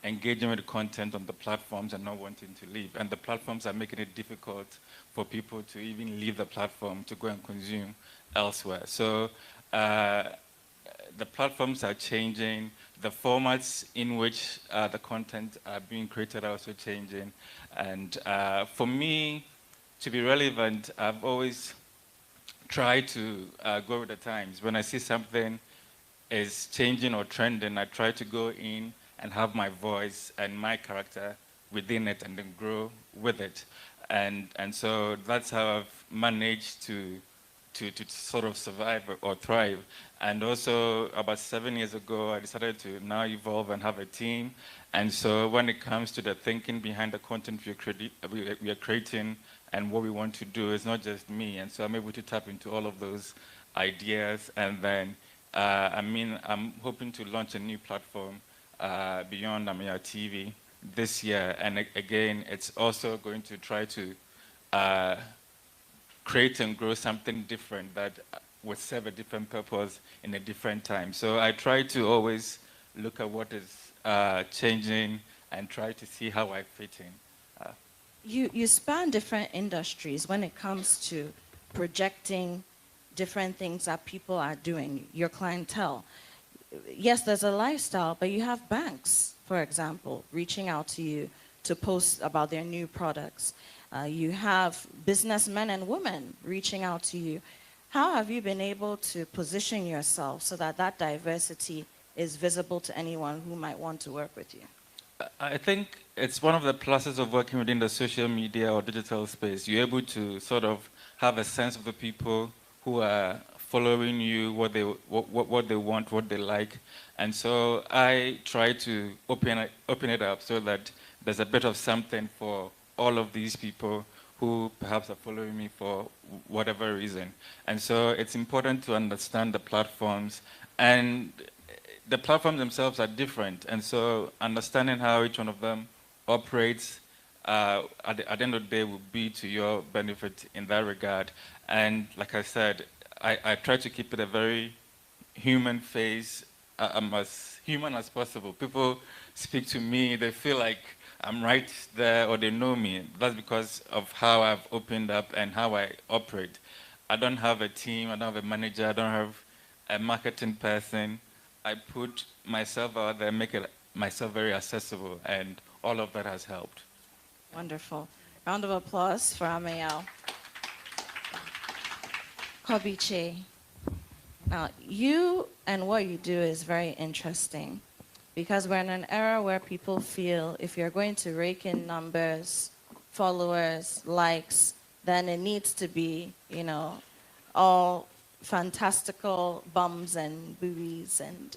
engaging with the content on the platforms and not wanting to leave. And the platforms are making it difficult for people to even leave the platform to go and consume elsewhere. So the platforms are changing, the formats in which the content are being created are also changing. And for me, to be relevant, I've always try to go with the times. When I see something is changing or trending, I try to go in and have my voice and my character within it and then grow with it. And so that's how I've managed to sort of survive or thrive. And also about 7 years ago, I decided to now evolve and have a team. And so when it comes to the thinking behind the content we are creating and what we want to do, it's not just me. And so I'm able to tap into all of those ideas. And then, I'm hoping to launch a new platform beyond Amia TV this year. And again, it's also going to try to create and grow something different that would serve a different purpose in a different time. So I try to always look at what is changing and try to see how I fit in. You span different industries when it comes to projecting different things that people are doing, your clientele. Yes, there's a lifestyle, but you have banks, for example, reaching out to you to post about their new products. You have businessmen and women reaching out to you. How have you been able to position yourself so that that diversity is visible to anyone who might want to work with you? I think it's one of the pluses of working within the social media or digital space. You're able to sort of have a sense of the people who are following you, what they want, what they like. And so I try to open it up so that there's a bit of something for all of these people who perhaps are following me for whatever reason. And so it's important to understand the platforms, and the platforms themselves are different. And so understanding how each one of them operates at the end of the day will be to your benefit in that regard. And like I said, I try to keep it a very human face, as human as possible. People speak to me, they feel like I'm right there or they know me. That's because of how I've opened up and how I operate. I don't have a team, I don't have a manager, I don't have a marketing person. I put myself out there, make it myself very accessible, and all of that has helped. Wonderful. Round of applause for Amayal. Kobby. Now, you and what you do is very interesting, because we're in an era where people feel if you're going to rake in numbers, followers, likes, then it needs to be, all fantastical bums and boobies, and,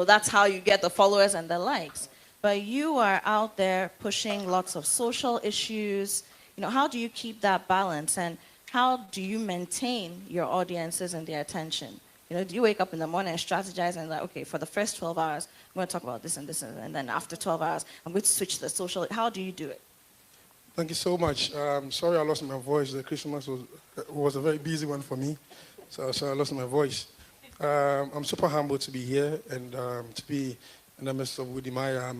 that's how you get the followers and the likes. But you are out there pushing lots of social issues. How do you keep that balance, and how do you maintain your audiences and their attention? Do you wake up in the morning and strategize and like, okay, for the first 12 hours, I'm going to talk about this and this, and then after 12 hours, I'm going to switch to the social. How do you do it? Thank you so much. Sorry I lost my voice. The Christmas was a very busy one for me, so I lost my voice. I'm super humbled to be here and to be in the midst of Wode, Maya, and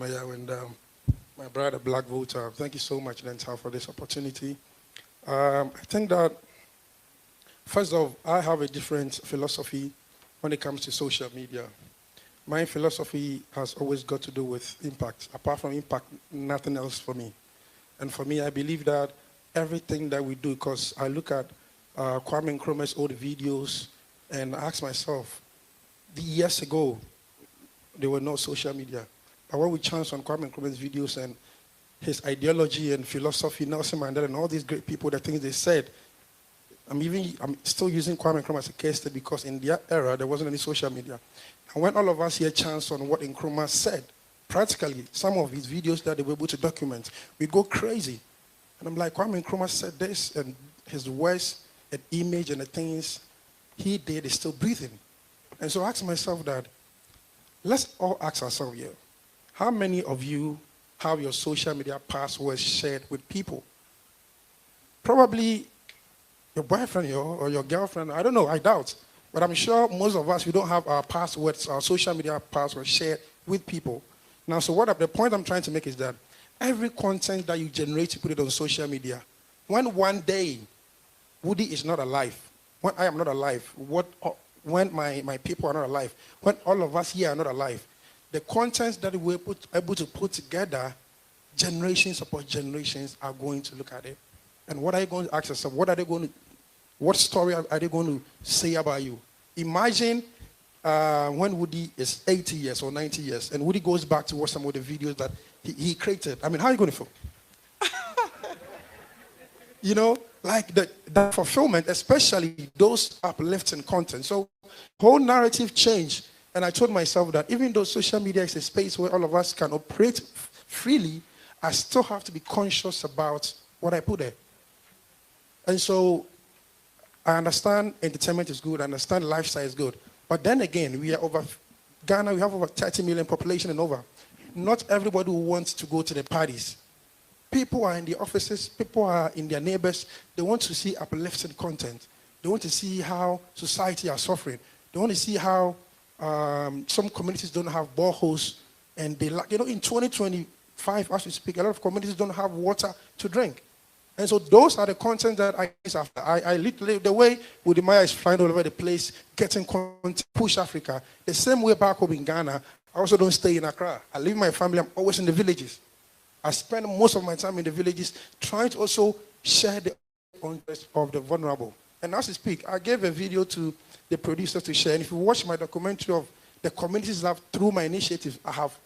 my brother, Black Voter. Thank you so much, Dentaa, for this opportunity. I think that, first of all, I have a different philosophy when it comes to social media. My philosophy has always got to do with impact. Apart from impact, nothing else for me. And for me, I believe that everything that we do, because I look at Kwame Nkrumah's old videos and ask myself, years ago, there were no social media. But when we chance on Kwame Nkrumah's videos and his ideology and philosophy, Nelson Mandela and all these great people, the things they said, I'm still using Kwame Nkrumah as a case study because in their era, there wasn't any social media. And when all of us hear chance on what Nkrumah said, practically, some of his videos that they were able to document, we go crazy. And I'm like, Kwame Nkrumah said this, and his words and image and the things he did is still breathing. And so I ask myself that, let's all ask ourselves here, how many of you have your social media passwords shared with people? Probably your boyfriend or your girlfriend, I don't know, I doubt. But I'm sure most of us, we don't have our passwords, our social media passwords shared with people. Now, so the point I'm trying to make is that every content that you generate, you put it on social media. When one day Woody is not alive, when I am not alive, when my people are not alive, when all of us here are not alive, the contents that we're able to put together, generations upon generations are going to look at it. And what are you going to ask yourself? What story are they going to say about you? Imagine when Woody is 80 years or 90 years, and Woody goes back to watch some of the videos that he created. I mean, how are you going to feel? You know, like the fulfillment, especially those uplifting content. So whole narrative changed. And I told myself that even though social media is a space where all of us can operate freely, I still have to be conscious about what I put there. And so I understand entertainment is good. I understand lifestyle is good. But then again, Ghana, we have over 30 million population and over. Not everybody who wants to go to the parties. People are in the offices, people are in their neighbors. They want to see uplifting content. They want to see how society are suffering. They want to see how some communities don't have boreholes. And they in 2025, as we speak, a lot of communities don't have water to drink. And so those are the contents that I use after. I literally, the way Woody Maya is flying all over the place, getting content, push Africa, the same way back home in Ghana, I also don't stay in Accra. I leave my family, I'm always in the villages. I spend most of my time in the villages trying to also share the interest of the vulnerable. And as I speak, I gave a video to the producers to share. And if you watch my documentary of the communities that through my initiative, I have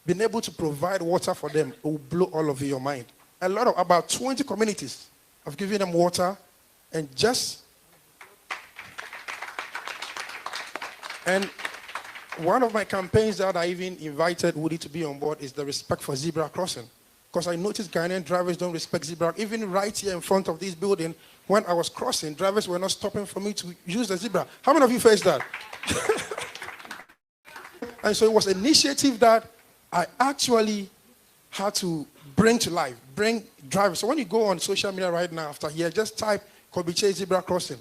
been able to provide water for them, it will blow all over your mind. About 20 communities, I've given them water, and one of my campaigns that I even invited Woody to be on board is the respect for zebra crossing. Because I noticed Ghanaian drivers don't respect zebra. Even right here in front of this building, when I was crossing, drivers were not stopping for me to use the zebra. How many of you faced that? And so it was an initiative that I actually had to bring to life, bring drivers. So when you go on social media right now after here, just type Kobby zebra crossing.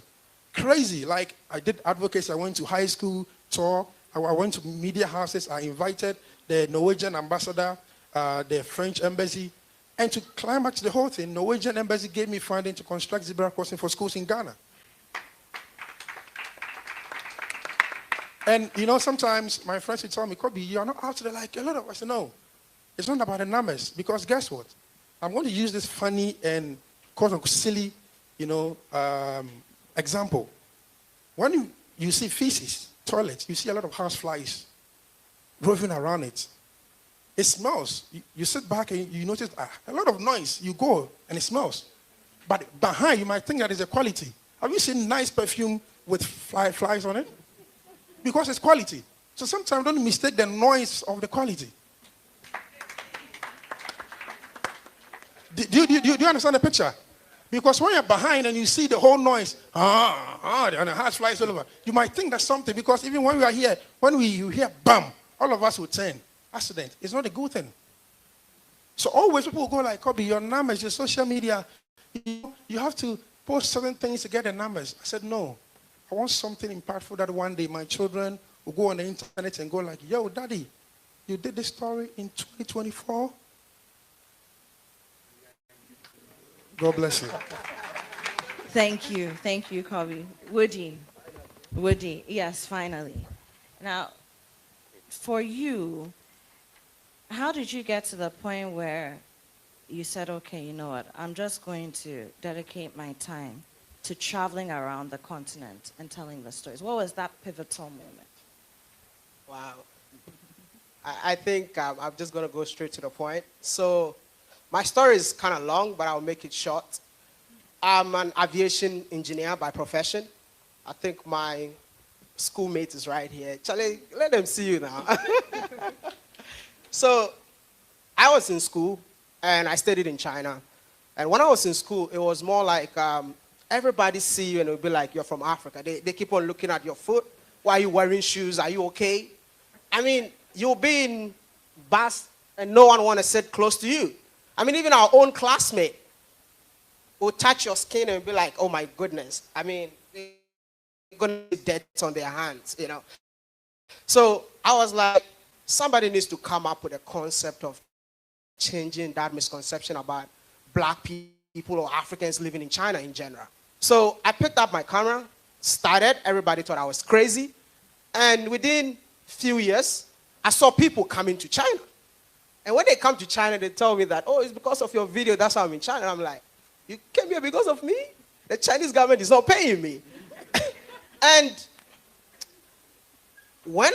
Crazy. Like I did advocacy, I went to high school tour, I went to media houses, I invited the Norwegian ambassador, the French embassy, and to climax the whole thing, Norwegian embassy gave me funding to construct zebra crossing for schools in Ghana. And sometimes my friends would tell me, Kobby, you're not out there like a lot of us. No, it's not about the numbers, because guess what? I'm going to use this funny and quote-unquote silly, example. When you see feces, toilets, you see a lot of house flies roving around it. It smells. You sit back and you notice a lot of noise. You go and it smells. But behind, you might think that is a quality. Have you seen nice perfume with flies on it? Because it's quality. So sometimes don't mistake the noise of the quality. Do you understand the picture? Because when you're behind and you see the whole noise, and the house flies all over, you might think that's something, because even when we are here, you hear bam, all of us will turn. Accident. It's not a good thing. So always people will go like, Kobby, your numbers, your social media, you have to post certain things to get the numbers. I said, no. I want something impactful that one day my children will go on the internet and go like, yo, daddy, you did this story in 2024? God bless you. Thank you, Kobby. Woody, yes, finally. Now, for you, how did you get to the point where you said, okay, you know what, I'm just going to dedicate my time to traveling around the continent and telling the stories? What was that pivotal moment? Wow. I think I'm just going to go straight to the point. So my story is kind of long, but I'll make it short. I'm an aviation engineer by profession. I think my schoolmate is right here. Charlie, let them see you now. So I was in school, and I studied in China. And when I was in school, it was more like everybody see you and it'll be like, you're from Africa. They keep on looking at your foot. Why are you wearing shoes? Are you okay? I mean, you'll be in bus and no one want to sit close to you. I mean, even our own classmate will touch your skin and be like, oh my goodness. I mean, they're going to get dirt on their hands, So I was like, somebody needs to come up with a concept of changing that misconception about black people or Africans living in China in general. So I picked up my camera, started, everybody thought I was crazy, and within a few years, I saw people coming to China. And when they come to China, they tell me that, oh, it's because of your video, that's why I'm in China. And I'm like, you came here because of me? The Chinese government is not paying me. And when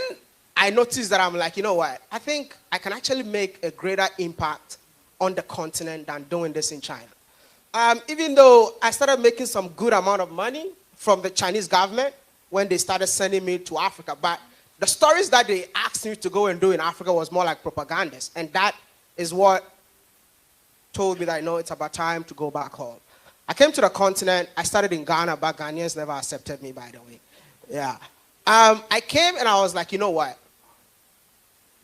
I noticed that, I'm like, you know what? I think I can actually make a greater impact on the continent than doing this in China. Even though I started making some good amount of money from the Chinese government when they started sending me to Africa, but the stories that they asked me to go and do in Africa was more like propagandas. And that is what told me that, I know it's about time to go back home. I came to the continent. I started in Ghana, but Ghanaians never accepted me, by the way. Yeah. I came and I was like, you know what?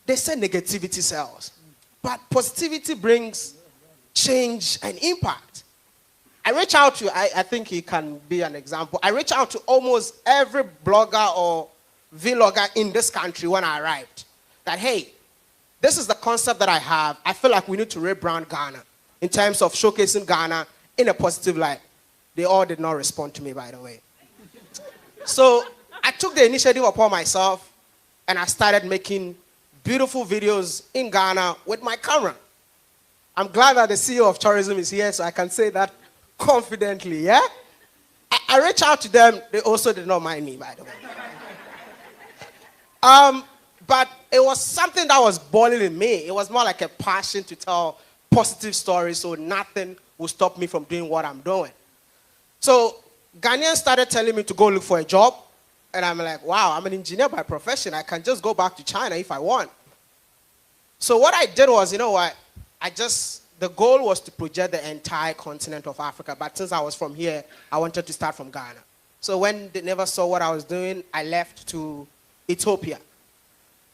They said negativity sells, but positivity brings change and impact. I reach out to, I think he can be an example. I reach out to almost every blogger or vlogger in this country when I arrived. That, hey, this is the concept that I have. I feel like we need to rebrand Ghana in terms of showcasing Ghana in a positive light. They all did not respond to me, by the way. So I took the initiative upon myself and I started making beautiful videos in Ghana with my camera. I'm glad that the CEO of tourism is here, so I can say that confidently, yeah? I reached out to them. They also did not mind me, by the way. But it was something that was boiling in me. It was more like a passion to tell positive stories, so nothing would stop me from doing what I'm doing. So Ghanaians started telling me to go look for a job. And I'm like, wow, I'm an engineer by profession. I can just go back to China if I want. So what I did was, you know what, the goal was to project the entire continent of Africa. But since I was from here, I wanted to start from Ghana. So when they never saw what I was doing, I left to Ethiopia.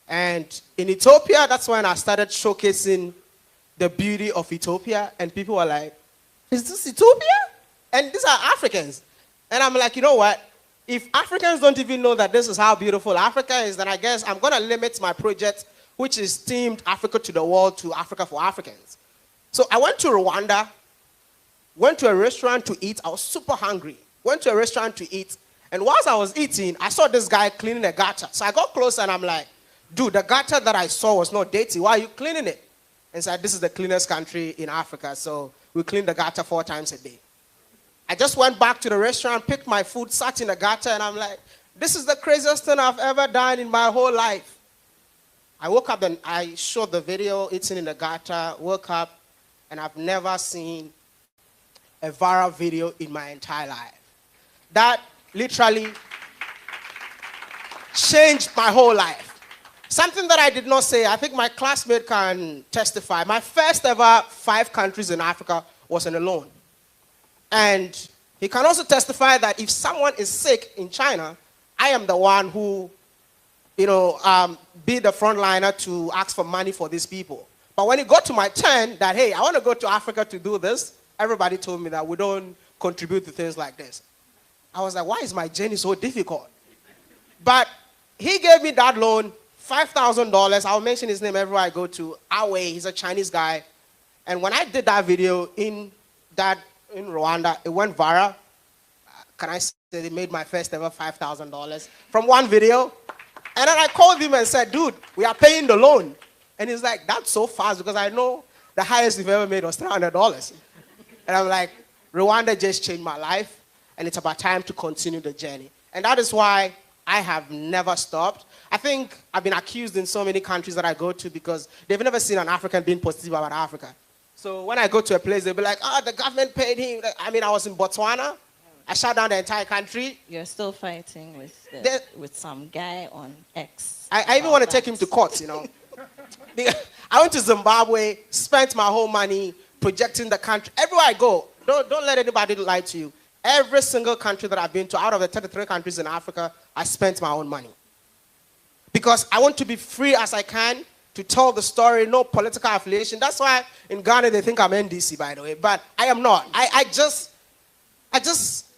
And in Ethiopia, that's when I started showcasing the beauty of Ethiopia. And people were like, is this Ethiopia? And these are Africans. And I'm like, you know what? If Africans don't even know that this is how beautiful Africa is, then I guess I'm going to limit my project, which is themed Africa to the world, to Africa for Africans. So I went to Rwanda, went to a restaurant to eat. I was super hungry. Went to a restaurant to eat. And whilst I was eating, I saw this guy cleaning a gutter. So I got close and I'm like, dude, the gutter that I saw was not dirty. Why are you cleaning it? And said, this is the cleanest country in Africa, so we clean the gutter 4 times a day. I just went back to the restaurant, picked my food, sat in the gutter, and I'm like, this is the craziest thing I've ever done in my whole life. I woke up and I showed the video, eating in the gutter, woke up, and I've never seen a viral video in my entire life. That literally changed my whole life. Something that I did not say, I think my classmate can testify. My first ever 5 countries in Africa was on a loan. And he can also testify that if someone is sick in China, I am the one who, be the frontliner to ask for money for these people. But when it got to my turn that, hey, I want to go to Africa to do this, everybody told me that we don't contribute to things like this. I was like, why is my journey so difficult? But he gave me that loan, $5,000. I'll mention his name everywhere I go to. Kyei, he's a Chinese guy. And when I did that video in Rwanda, it went viral. Can I say they made my first ever $5,000 from one video? And then I called him and said, dude, we are paying the loan. And he's like, that's so fast because I know the highest we've ever made was $300. And I'm like, Rwanda just changed my life, and it's about time to continue the journey. And that is why I have never stopped. I think I've been accused in so many countries that I go to because they've never seen an African being positive about Africa. So when I go to a place, they'll be like, oh, the government paid him. I mean, I was in Botswana. I shut down the entire country. You're still fighting with some guy on X. I even want to take him to court, I went to Zimbabwe, spent my whole money projecting the country. Everywhere I go, don't let anybody lie to you. Every single country that I've been to, out of the 33 countries in Africa, I spent my own money. Because I want to be free as I can to tell the story, no political affiliation. That's why in Ghana they think I'm NDC, by the way, but I am not. I just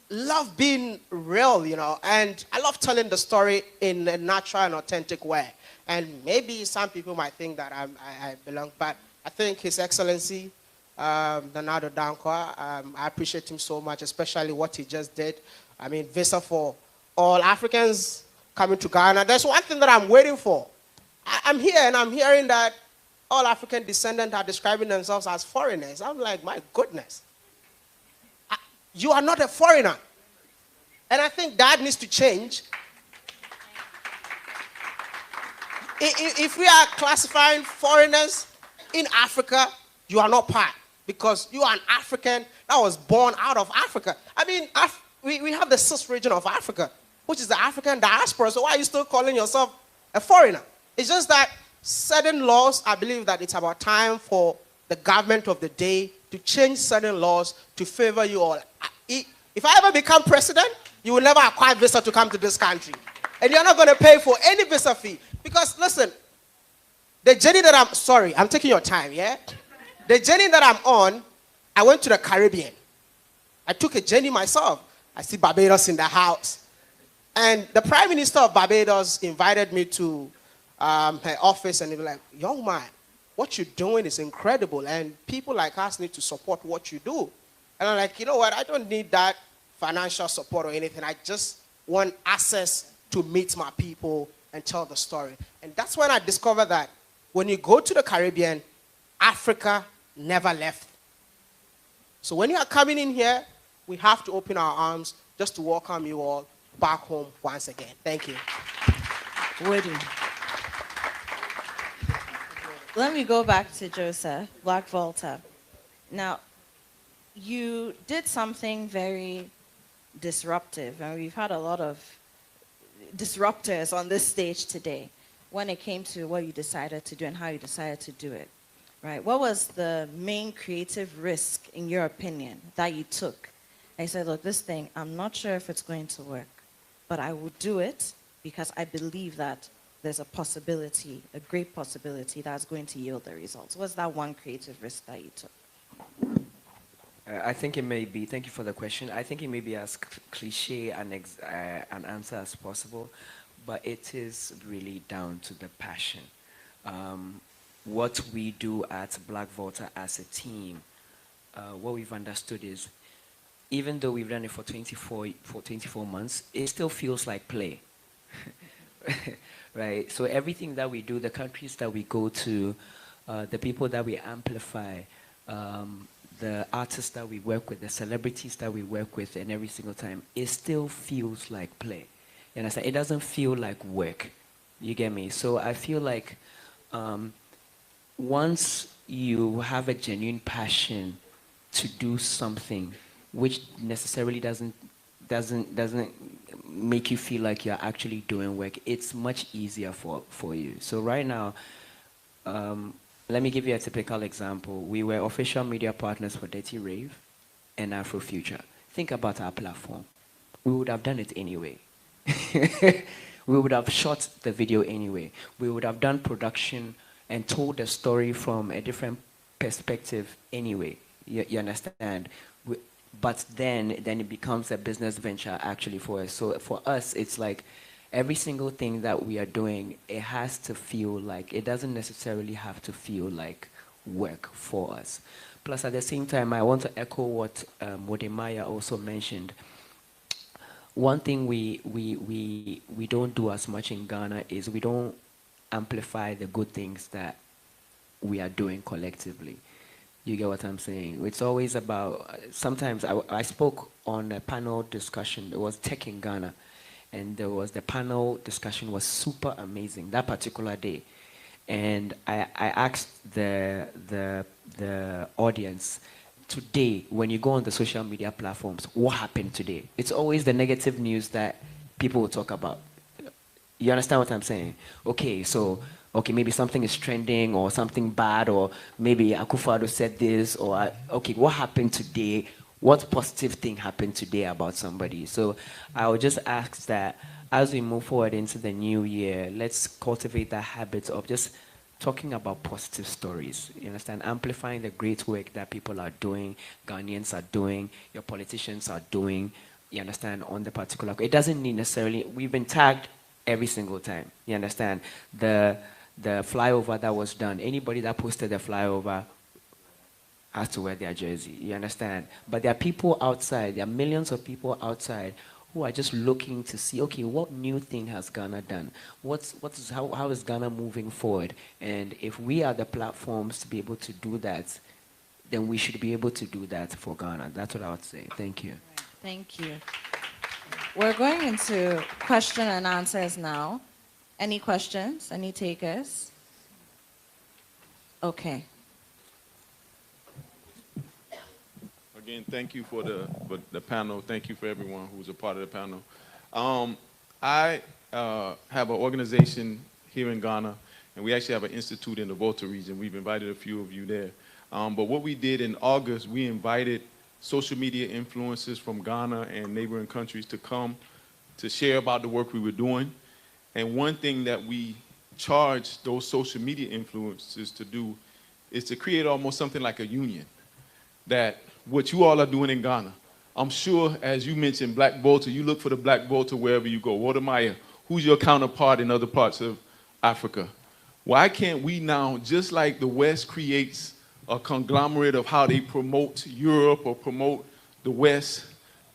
love being real, you know, and I love telling the story in a natural and authentic way. And maybe some people might think that I belong, but I think His Excellency, Donaldo Dankwa, I appreciate him so much, especially what he just did. I mean, visa for all Africans coming to Ghana. There's one thing that I'm waiting for. I'm here and I'm hearing that all African descendants are describing themselves as foreigners. I'm like, my goodness. You are not a foreigner. And I think that needs to change. If we are classifying foreigners in Africa, you are not part, because you are an African that was born out of Africa. I mean, we have the 6th region of Africa, which is the African diaspora. So why are you still calling yourself a foreigner? It's just that certain laws, I believe that it's about time for the government of the day to change certain laws to favor you all. If I ever become president, you will never acquire visa to come to this country. And you're not going to pay for any visa fee. Because, listen, the journey that I'm taking your time, yeah? The journey that I'm on, I went to the Caribbean. I took a journey myself. I see Barbados in the house. And the Prime Minister of Barbados invited me to her office, and they were like, young man, what you're doing is incredible, and people like us need to support what you do. And I'm like, you know what, I don't need that financial support or anything. I just want access to meet my people and tell the story. And that's when I discovered that when you go to the Caribbean, Africa never left. So when you are coming in here, we have to open our arms just to welcome you all back home once again. Thank you. Wode. Let me go back to Joseph, Black Volta. Now, you did something very disruptive, and we've had a lot of disruptors on this stage today when it came to what you decided to do and how you decided to do it, right? What was the main creative risk, in your opinion, that you took? I said, look, this thing, I'm not sure if it's going to work, but I will do it because I believe that there's a possibility, a great possibility that's going to yield the results. What's that one creative risk that you took? I think it may be, thank you for the question, I think it may be as cliche an answer as possible, but it is really down to the passion. What we do at Black Volta as a team, what we've understood is, even though we've done it for 24 months, it still feels like play. Right? So everything that we do, the countries that we go to, the people that we amplify, the artists that we work with, the celebrities that we work with, and every single time, it still feels like play. You understand? It doesn't feel like work. You get me? So I feel like once you have a genuine passion to do something, which necessarily doesn't make you feel like you're actually doing work, it's much easier for you. So right now, let me give you a typical example. We were official media partners for Dirty Rave and Afrofuture. Think about our platform. We would have done it anyway. We would have shot the video anyway. We would have done production and told the story from a different perspective anyway. You understand? But then it becomes a business venture actually for us. So for us, it's like every single thing that we are doing, it has to feel like, it doesn't necessarily have to feel like work for us. Plus, at the same time, I want to echo what Wode also mentioned. One thing we don't do as much in Ghana is we don't amplify the good things that we are doing collectively. You get what I'm saying? It's always about, sometimes I spoke on a panel discussion. It was Tech in Ghana. And the panel discussion was super amazing that particular day. And I asked the audience, today, when you go on the social media platforms, what happened today? It's always the negative news that people will talk about. You understand what I'm saying? Okay, so, maybe something is trending or something bad, or maybe Akufo-Addo said this, or, okay, what happened today? What positive thing happened today about somebody? So I would just ask that as we move forward into the new year, let's cultivate that habit of just talking about positive stories. You understand? Amplifying the great work that people are doing, Ghanaians are doing, your politicians are doing, You understand, on the particular, it doesn't need necessarily, we've been tagged every single time. You understand? The flyover that was done, anybody that posted the flyover has to wear their jersey. You understand? But there are people outside, there are millions of people outside who are just looking to see, okay, what new thing has Ghana done? How is Ghana moving forward? And if we are the platforms to be able to do that, then we should be able to do that for Ghana. That's what I would say. Thank you. Thank you. We're going into question and answers now. Any questions? Any takers? Okay. Again, thank you for the panel. Thank you for everyone who's a part of the panel. I have an organization here in Ghana, and we actually have an institute in the Volta region. We've invited a few of you there. But what we did in August, we invited social media influencers from Ghana and neighboring countries to come to share about the work we were doing. And one thing that we charged those social media influencers to do is to create almost something like a union. That what you all are doing in Ghana, I'm sure, as you mentioned, Black Volta, you look for the Black Volta wherever you go. Wode, who's your counterpart in other parts of Africa? Why can't we now, just like the West creates a conglomerate of how they promote Europe or promote the West,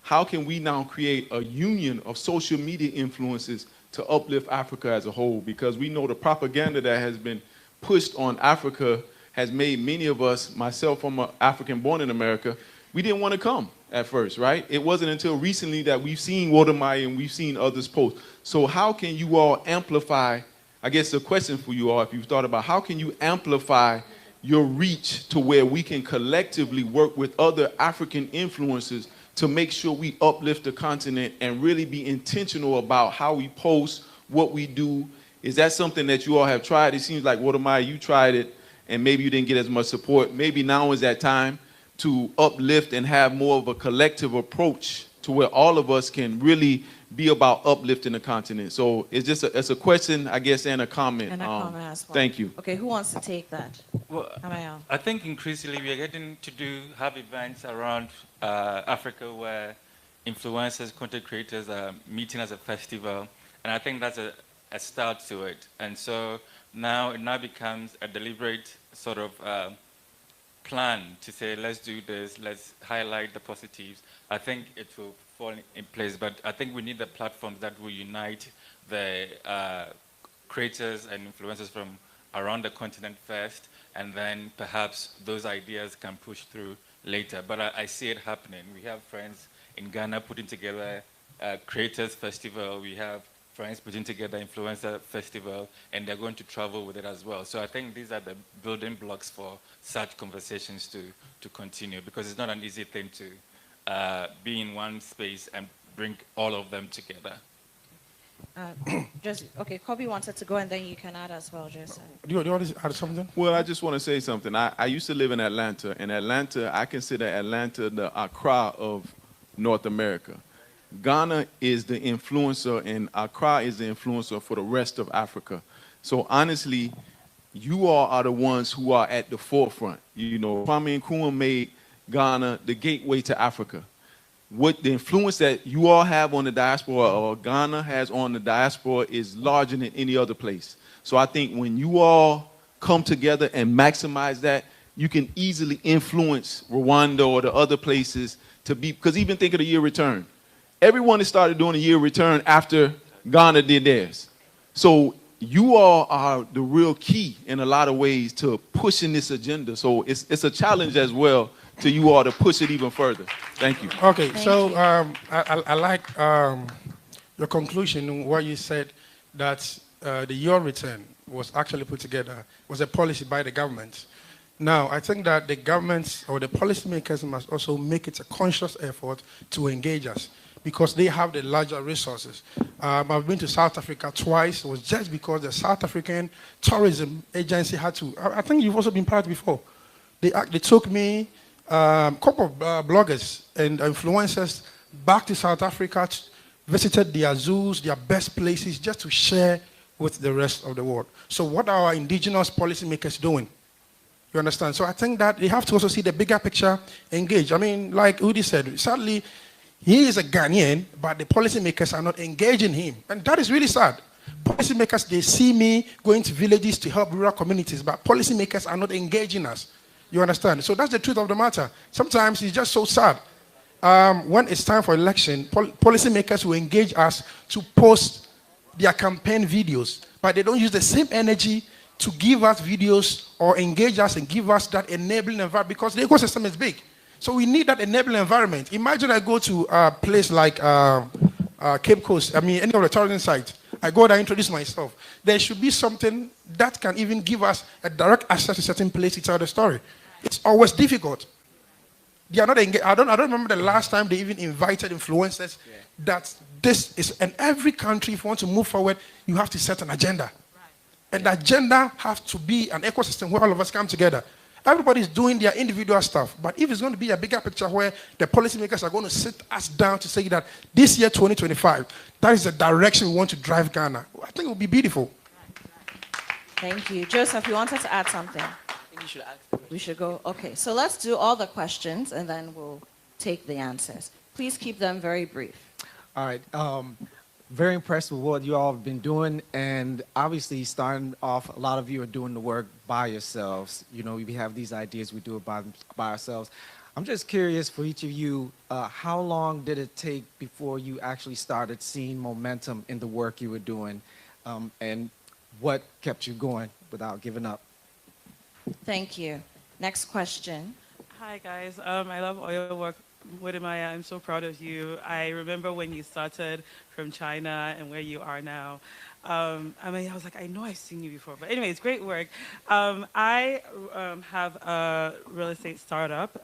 how can we now create a union of social media influences to uplift Africa as a whole? Because we know the propaganda that has been pushed on Africa has made many of us, myself, I'm an African born in America, we didn't want to come at first, right? It wasn't until recently that we've seen Wode and we've seen others post. So how can you all amplify, I guess the question for you all, if you've thought about, how can you amplify your reach to where we can collectively work with other African influencers to make sure we uplift the continent and really be intentional about how we post, what we do? Is that something that you all have tried? It seems like, Wode, you tried it and maybe you didn't get as much support. Maybe now is that time to uplift and have more of a collective approach to where all of us can really be about uplifting the continent. So it's just it's a question, I guess, and a comment. And a comment as well. Thank you. Okay, who wants to take that? Well, I think increasingly we are getting to have events around Africa where influencers, content creators are meeting as a festival, and I think that's a start to it. And so now it becomes a deliberate sort of plan to say, let's do this, let's highlight the positives. I think it will fall in place, but I think we need the platforms that will unite the creators and influencers from around the continent first, and then perhaps those ideas can push through later. But I see it happening. We have friends in Ghana putting together a Creators Festival. We have friends putting together Influencer Festival, and they're going to travel with it as well. So I think these are the building blocks for such conversations to continue, because it's not an easy thing to be in one space and bring all of them together. Okay, Kobby wanted to go, and then you can add as well, Jason. Do you want to add something? Well, I just want to say something. I used to live in Atlanta. In Atlanta, I consider Atlanta the Accra of North America. Ghana is the influencer, and Accra is the influencer for the rest of Africa. So honestly, you all are the ones who are at the forefront. You know, Kwame Nkrumah made Ghana the gateway to Africa. What the influence that you all have on the diaspora, or Ghana has on the diaspora, is larger than any other place. So I think when you all come together and maximize that, you can easily influence Rwanda or the other places to be, because even think of the year return. Everyone has started doing a year return after Ghana did theirs. So you all are the real key in a lot of ways to pushing this agenda. So it's a challenge as well to you all to push it even further. Thank you. Okay, so I like your conclusion where you said that the year return was actually put together, was a policy by the government. Now, I think that the governments or the policymakers must also make it a conscious effort to engage us, because they have the larger resources. I've been to South Africa twice. It was just because the South African Tourism Agency had to. I think you've also been part before. They took me, a couple of bloggers and influencers back to South Africa, visited their zoos, their best places, just to share with the rest of the world. So what are our indigenous policymakers doing? You understand? So I think that they have to also see the bigger picture, engage. I mean, like Udi said, sadly, He is a Ghanaian, but the policymakers are not engaging him. And that is really sad. Policymakers, they see me going to villages to help rural communities, but policymakers are not engaging us. You understand? So that's the truth of the matter. Sometimes it's just so sad. When it's time for election, policymakers will engage us to post their campaign videos, but they don't use the same energy to give us videos or engage us and give us that enabling environment, because the ecosystem is big. So we need that enabling environment. Imagine I go to a place like Cape Coast, any of the tourism sites. I go there, introduce myself. There should be something that can even give us a direct access to certain places to tell the story. It's always difficult. They are not engaged. I don't remember the last time they even invited influencers. That this is, and every country, if you want to move forward, you have to set an agenda. Right. And the agenda has to be an ecosystem where all of us come together. Everybody is doing their individual stuff, but if it's going to be a bigger picture where the policymakers are going to sit us down to say that this year, 2025, that is the direction we want to drive Ghana, I think it would be beautiful. Thank you. Joseph, you wanted to add something? You should ask. We should go. Okay, so let's do all the questions and then we'll take the answers. Please keep them very brief. All right. Very impressed with what you all have been doing, and obviously starting off, a lot of you are doing the work by yourselves. You know, we have these ideas, we do it by ourselves. I'm just curious for each of you, how long did it take before you actually started seeing momentum in the work you were doing, and what kept you going without giving up? Thank you. Next question. Hi guys, I love all your work. Wodemaya, I'm so proud of you. I remember when you started from China and where you are now. I was like, I know I've seen you before, but anyways, great work. I have a real estate startup.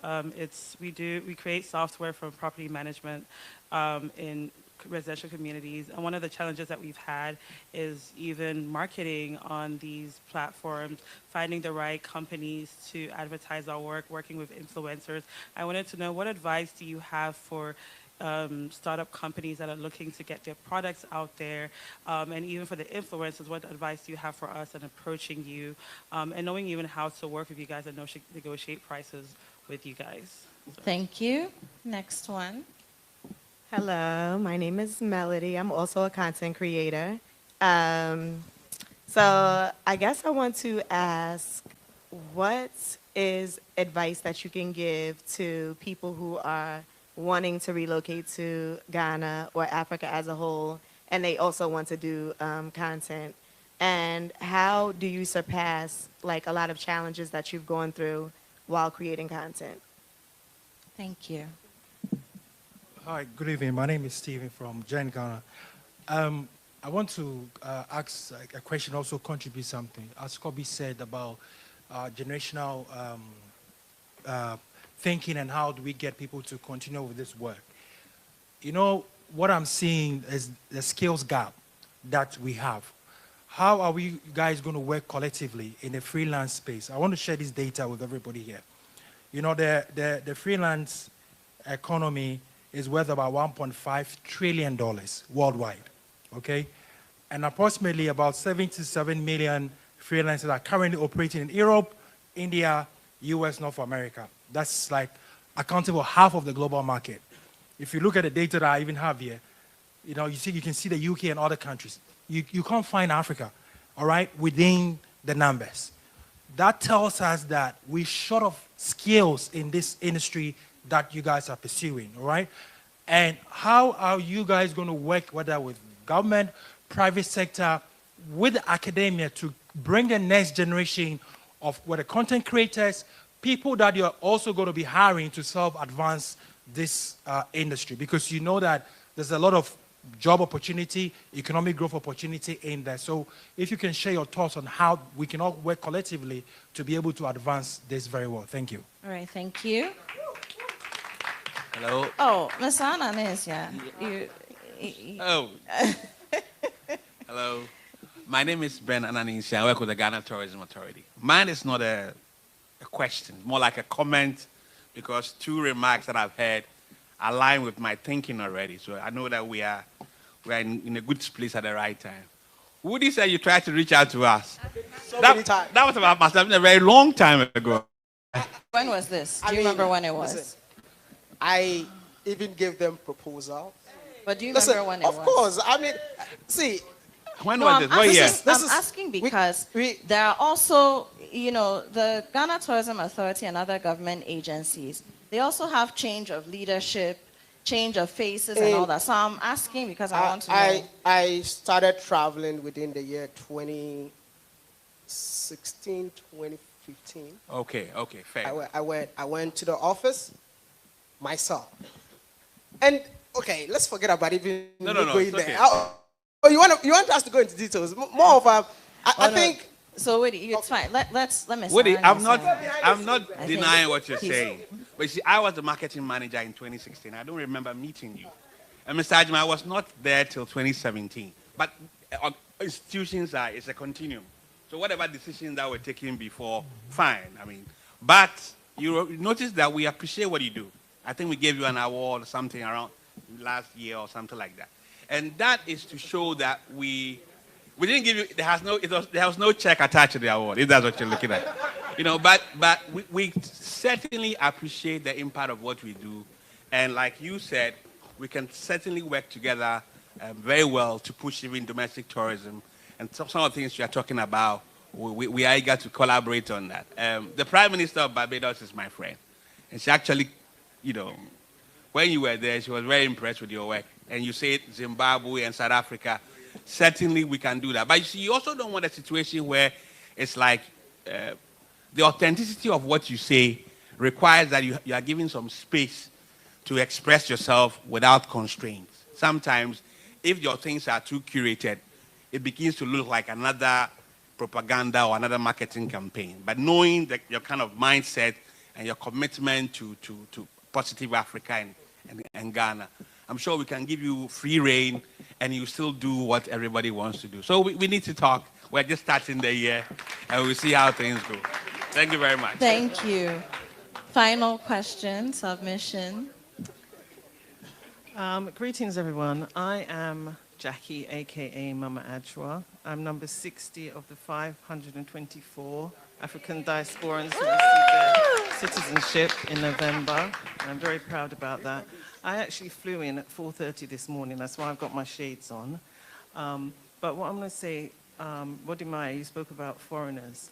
We create software for property management in residential communities, and one of the challenges that we've had is even marketing on these platforms, finding the right companies to advertise our work, working with influencers. I wanted to know, what advice do you have for startup companies that are looking to get their products out there, and even for the influencers, what advice do you have for us in approaching you, and knowing even how to work with you guys and negotiate prices with you guys? So. Thank you. Next one. Hello, my name is Melody. I'm also a content creator. So I guess I want to ask, what is advice that you can give to people who are wanting to relocate to Ghana or Africa as a whole, and they also want to do content? And how do you surpass like a lot of challenges that you've gone through while creating content? Thank you. Hi, good evening. My name is Stephen from Gen Ghana. I want to ask a question, also contribute something. As Kobby said about generational thinking and how do we get people to continue with this work. You know, what I'm seeing is the skills gap that we have. How are we guys going to work collectively in a freelance space? I want to share this data with everybody here. You know, the freelance economy is worth about $1.5 trillion worldwide, okay? And approximately about 77 million freelancers are currently operating in Europe, India, US, North America. That's like accounting for half of the global market. If you look at the data that I even have here, you know, you can see the UK and other countries. You can't find Africa, all right, within the numbers. That tells us that we're short of skills in this industry that you guys are pursuing, all right? And how are you guys going to work, whether with government, private sector, with academia, to bring the next generation of what the content creators, people that you're also going to be hiring to help advance this industry? Because you know that there's a lot of job opportunity, economic growth opportunity in there. So if you can share your thoughts on how we can all work collectively to be able to advance this very well. Thank you. All right, thank you. Hello. Oh, Miss Anna is, yeah. Oh. Hello. My name is Ben Ananisha. I work with the Ghana Tourism Authority. Mine is not a question, more like a comment, because two remarks that I've heard align with my thinking already. So I know that we are in a good place at the right time. Woody said you tried to reach out to us. Many times. That was about myself a very long time ago. When was this? Do you remember when it was? Listen, I even give them proposal. But do you Listen, remember when it of was? course, I mean, see. When No, was I'm this? What asking, year? I'm asking because there are also, you know, the Ghana Tourism Authority and other government agencies, they also have change of leadership, change of faces and all that. So I'm asking because I want to know. I started traveling within the year 2016, 2015. Okay, fair. I went to the office myself. And okay, let's forget about even No, going it's there. okay. Oh, you want us to go into details? More of a, I think. So Woody, it's fine. Let me. Woody, I'm not I denying think what you're he's- saying. But you see, I was the marketing manager in 2016. I don't remember meeting you. And Mr. Ajima, I was not there till 2017. But institutions it's a continuum. So whatever decisions that were taken before, fine. I mean, but you notice that we appreciate what you do. I think we gave you an award or something around last year or something like that. And that is to show that we didn't give you, there was no check attached to the award, if that's what you're looking at. You know, but we certainly appreciate the impact of what we do. And like you said, we can certainly work together very well to push even domestic tourism. And some of the things you are talking about, we are eager to collaborate on that. The Prime Minister of Barbados is my friend. And she actually, you know, when you were there, she was very impressed with your work. And you said Zimbabwe and South Africa, certainly we can do that. But you see, you also don't want a situation where it's like the authenticity of what you say requires that you are giving some space to express yourself without constraints. Sometimes, if your things are too curated, it begins to look like another propaganda or another marketing campaign. But knowing that your kind of mindset and your commitment to positive Africa and Ghana, I'm sure we can give you free reign and you still do what everybody wants to do. So we need to talk. We're just starting the year and we'll see how things go. Thank you very much. Thank you. Final question, submission. Greetings, everyone. I am Jackie, aka Mama Ajwa. I'm number 60 of the 524 African diasporans who received their citizenship in November. I'm very proud about that. I actually flew in at 4:30 this morning. That's why I've got my shades on. But what I'm going to say, Wode, you spoke about foreigners.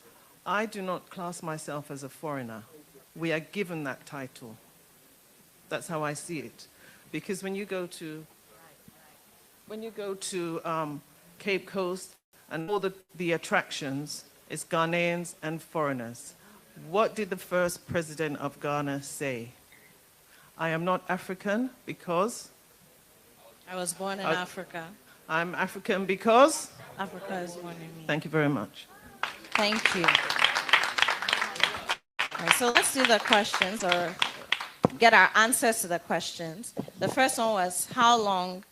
I do not class myself as a foreigner. We are given that title. That's how I see it. Because when you go to Cape Coast and all the attractions, it's Ghanaians and foreigners. What did the first president of Ghana say? I am not African because? I was born in Africa. I'm African because? Africa is one in me. Thank you very much. Thank you. All right, so let's do the questions or get our answers to the questions. The first one was, how long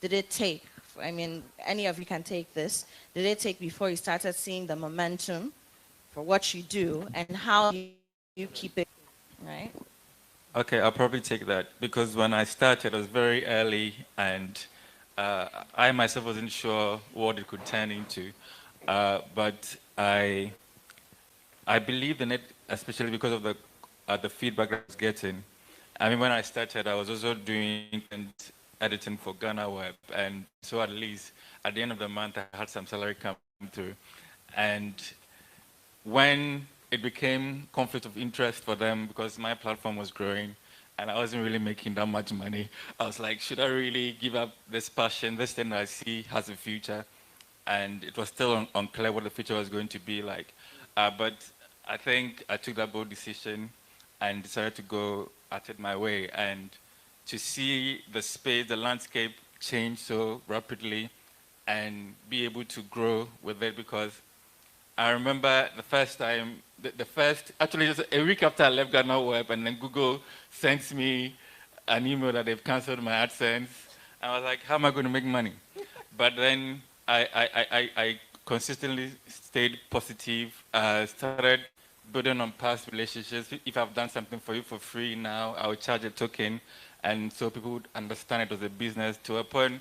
did it take? I mean, any of you can take this. Did it take before you started seeing the momentum for what you do, and how you keep it, right? Okay, I'll probably take that because when I started, it was very early, and I myself wasn't sure what it could turn into. But I believed in it, especially because of the feedback I was getting. I mean, when I started, I was also doing editing for Ghana Web, and so at least at the end of the month, I had some salary come through. And when it became conflict of interest for them because my platform was growing and I wasn't really making that much money, I was like, should I really give up this passion, this thing that I see has a future? And it was still unclear what the future was going to be like. But I think I took that bold decision and decided to go at it my way. And to see the space, the landscape change so rapidly and be able to grow with it, because I remember the first time, actually just a week after I left Ghana Web, and then Google sent me an email that they've canceled my AdSense. I was like, how am I going to make money? But then I consistently stayed positive, started building on past relationships. If I've done something for you for free now, I would charge a token. And so people would understand it was a business, to a point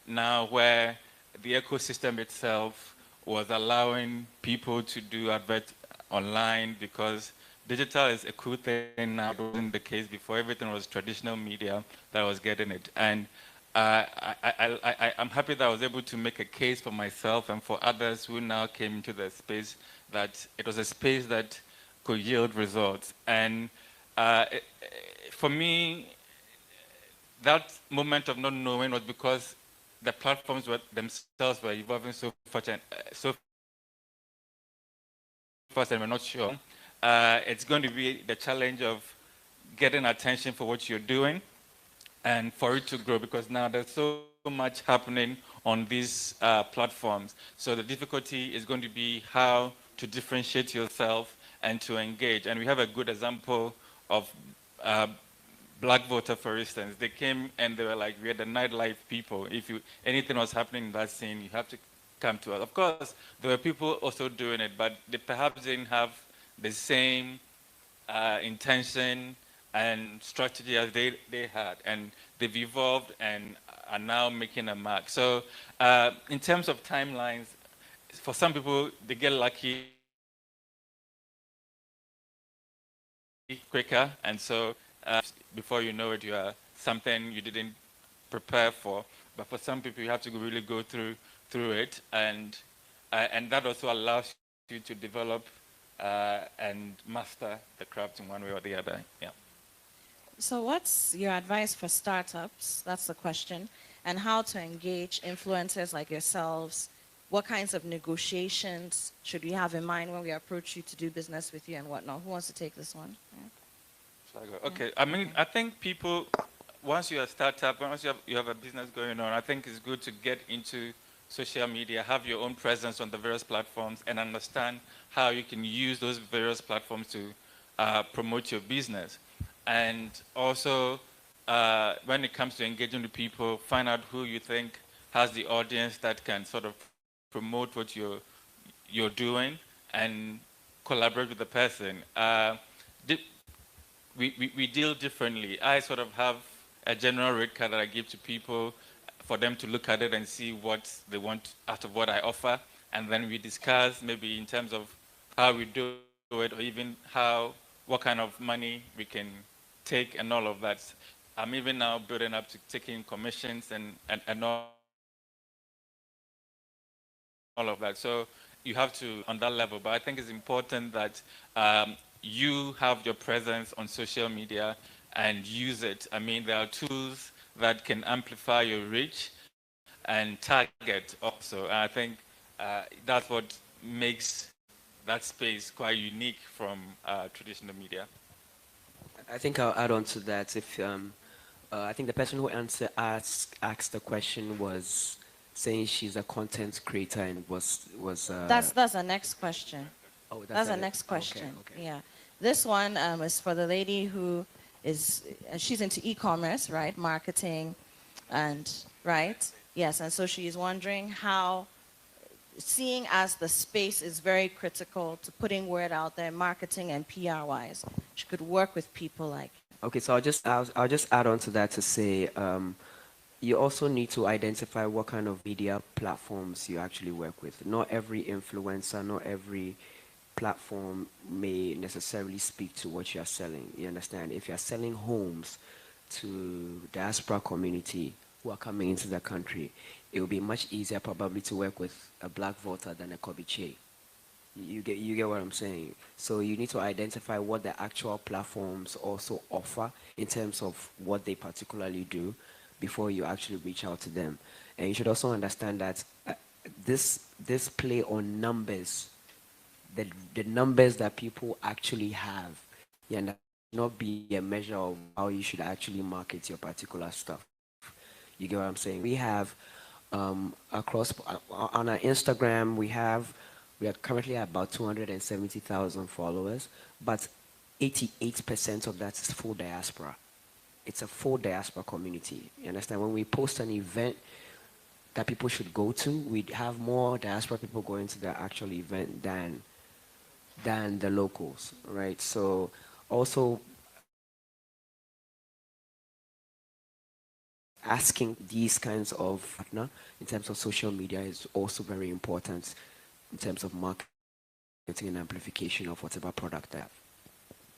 now where the ecosystem itself was allowing people to do adverts online because digital is a cool thing now. It wasn't the case before. Everything was traditional media that was getting it. And I'm happy that I was able to make a case for myself and for others who now came into the space, that it was a space that could yield results. And for me, that moment of not knowing was because the platforms themselves were evolving so fast and we're not sure. It's going to be the challenge of getting attention for what you're doing and for it to grow, because now there's so much happening on these platforms. So the difficulty is going to be how to differentiate yourself and to engage. And we have a good example of Black Voter, for instance. They came and they were like, we're the nightlife people. If anything was happening in that scene, you have to come to us. Of course, there were people also doing it, but they perhaps didn't have the same intention and strategy as they had. And they've evolved and are now making a mark. So in terms of timelines, for some people, they get lucky quicker. And so before you know it, you are something you didn't prepare for. But for some people, you have to really go through it. And that also allows you to develop and master the craft in one way or the other. Yeah. So what's your advice for startups? That's the question. And how to engage influencers like yourselves? What kinds of negotiations should we have in mind when we approach you to do business with you and whatnot? Who wants to take this one? Yeah. Okay. I mean, I think people, once you're a startup, once you have a business going on, I think it's good to get into social media, have your own presence on the various platforms, and understand how you can use those various platforms to promote your business. And also, when it comes to engaging with people, find out who you think has the audience that can sort of promote what you're doing and collaborate with the person. We deal differently. I sort of have a general rate card that I give to people for them to look at it and see what they want out of what I offer. And then we discuss maybe in terms of how we do it, or even what kind of money we can take and all of that. I'm even now building up to taking commissions and all of that. So you have to, on that level, but I think it's important that you have your presence on social media and use it. I mean, there are tools that can amplify your reach and target also. And I think that's what makes that space quite unique from traditional media. I think I'll add on to that. If I think the person who asked the question was saying she's a content creator and was. That's the next question. Oh, that's the next question. Okay. Yeah, this one is for the lady who is she's into e-commerce, right? Marketing, and right. Yes, and so she's wondering how, seeing as the space is very critical to putting word out there, marketing and PR wise, she could work with people like. Okay, so I'll just add on to that to say you also need to identify what kind of media platforms you actually work with. Not every influencer, not every platform may necessarily speak to what you're selling. You understand? If you're selling homes to diaspora community who are coming into the country, it will be much easier probably to work with a Black voter than a Kobby. You get what I'm saying? So you need to identify what the actual platforms also offer in terms of what they particularly do before you actually reach out to them. And you should also understand that this play on numbers, the numbers that people actually have, not be a measure of how you should actually market your particular stuff. You get what I'm saying? We have across on our Instagram, we are currently at about 270,000 followers, but 88% of that is full diaspora. It's a full diaspora community. You understand? When we post an event that people should go to, we have more diaspora people going to the actual event than the locals, right? So also asking these kinds of, in terms of social media, is also very important in terms of marketing and amplification of whatever product they have.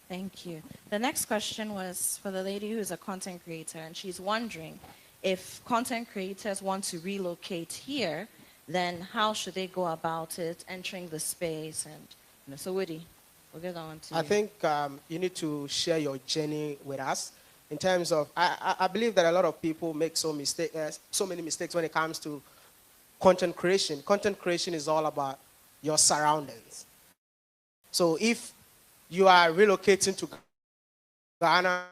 Thank you. The next question was for the lady who is a content creator, and she's wondering if content creators want to relocate here, then how should they go about it, entering the space? And so Woody, we'll get on to you. I think you need to share your journey with us. In terms of, I believe that a lot of people make so many mistakes when it comes to content creation. Content creation is all about your surroundings. So if you are relocating to Ghana,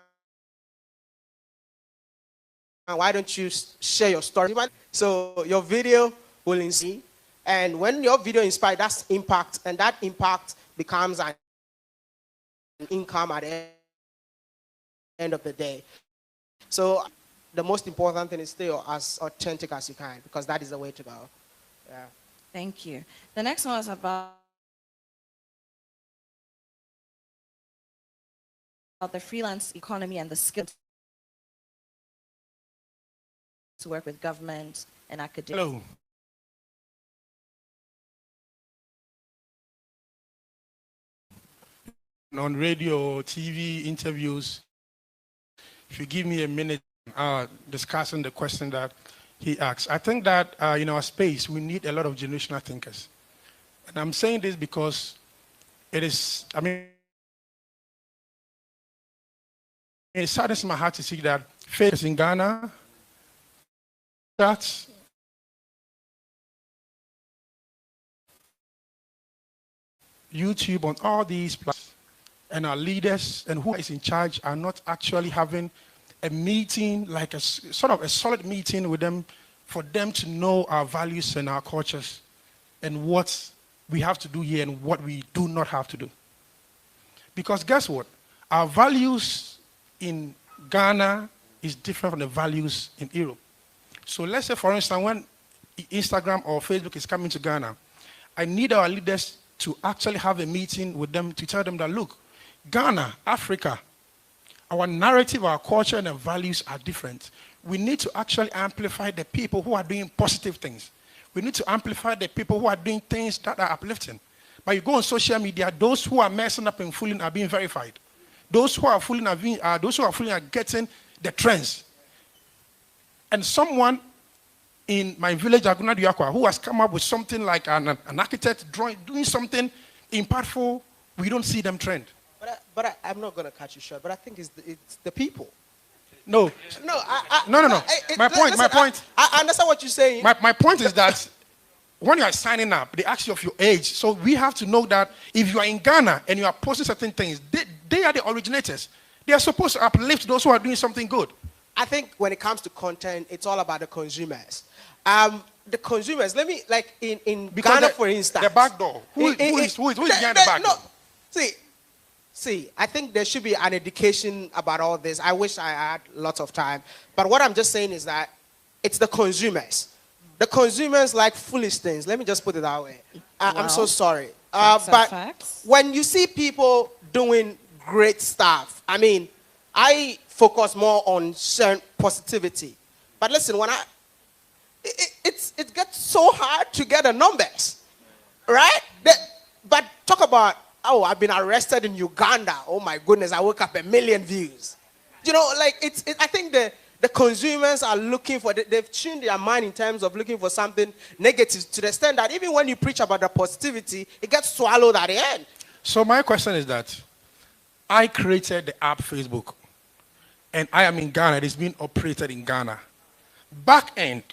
why don't you share your story? So your video will inspire, and when your video inspires, that's impact, and that impact becomes an income at the end of the day. So the most important thing is stay as authentic as you can, because that is the way to go. Yeah. Thank you. The next one is about the freelance economy and the skill to work with government and academia. Hello. On radio, TV, interviews, if you give me a minute discussing the question that he asked. I think that in our space, we need a lot of generational thinkers. And I'm saying this because it is, I mean, it saddens my heart to see that faith in Ghana, that's YouTube, on all these platforms, and our leaders and who is in charge are not actually having a meeting, like a sort of a solid meeting with them, for them to know our values and our cultures and what we have to do here and what we do not have to do. Because guess what? Our values in Ghana is different from the values in Europe. So let's say, for instance, when Instagram or Facebook is coming to Ghana, I need our leaders to actually have a meeting with them to tell them that, look, Ghana, Africa, our narrative, our culture, and our values are different. We need to actually amplify the people who are doing positive things. We need to amplify the people who are doing things that are uplifting. But you go on social media, those who are messing up and fooling are being verified. Those who are fooling are getting the trends. And someone in my village, Aguna Diakwa, who has come up with something like an architect doing something impactful, we don't see them trend. But I'm not going to cut you short, but I think it's the people. No. No. My point. I understand what you're saying. My point is that when you are signing up, they ask you of your age. So we have to know that if you are in Ghana and you are posting certain things, they are the originators. They are supposed to uplift those who are doing something good. I think when it comes to content, it's all about the consumers. The consumers, let me, like in Ghana, for instance. The back door. Who is behind the back door? See, I think there should be an education about all this. I wish I had lots of time. But what I'm just saying is that it's the consumers. The consumers like foolish things. Let me just put it that way. I'm so sorry. But when you see people doing great stuff, I mean, I focus more on certain positivity. But listen, when it gets so hard to get the numbers, right? But talk about, oh, I've been arrested in Uganda. Oh my goodness, I woke up 1 million views. You know, like I think the consumers are looking for, they've tuned their mind in terms of looking for something negative, to the extent that even when you preach about the positivity, it gets swallowed at the end. So my question is that I created the app Facebook, and I am in Ghana. It is being operated in Ghana. Back end.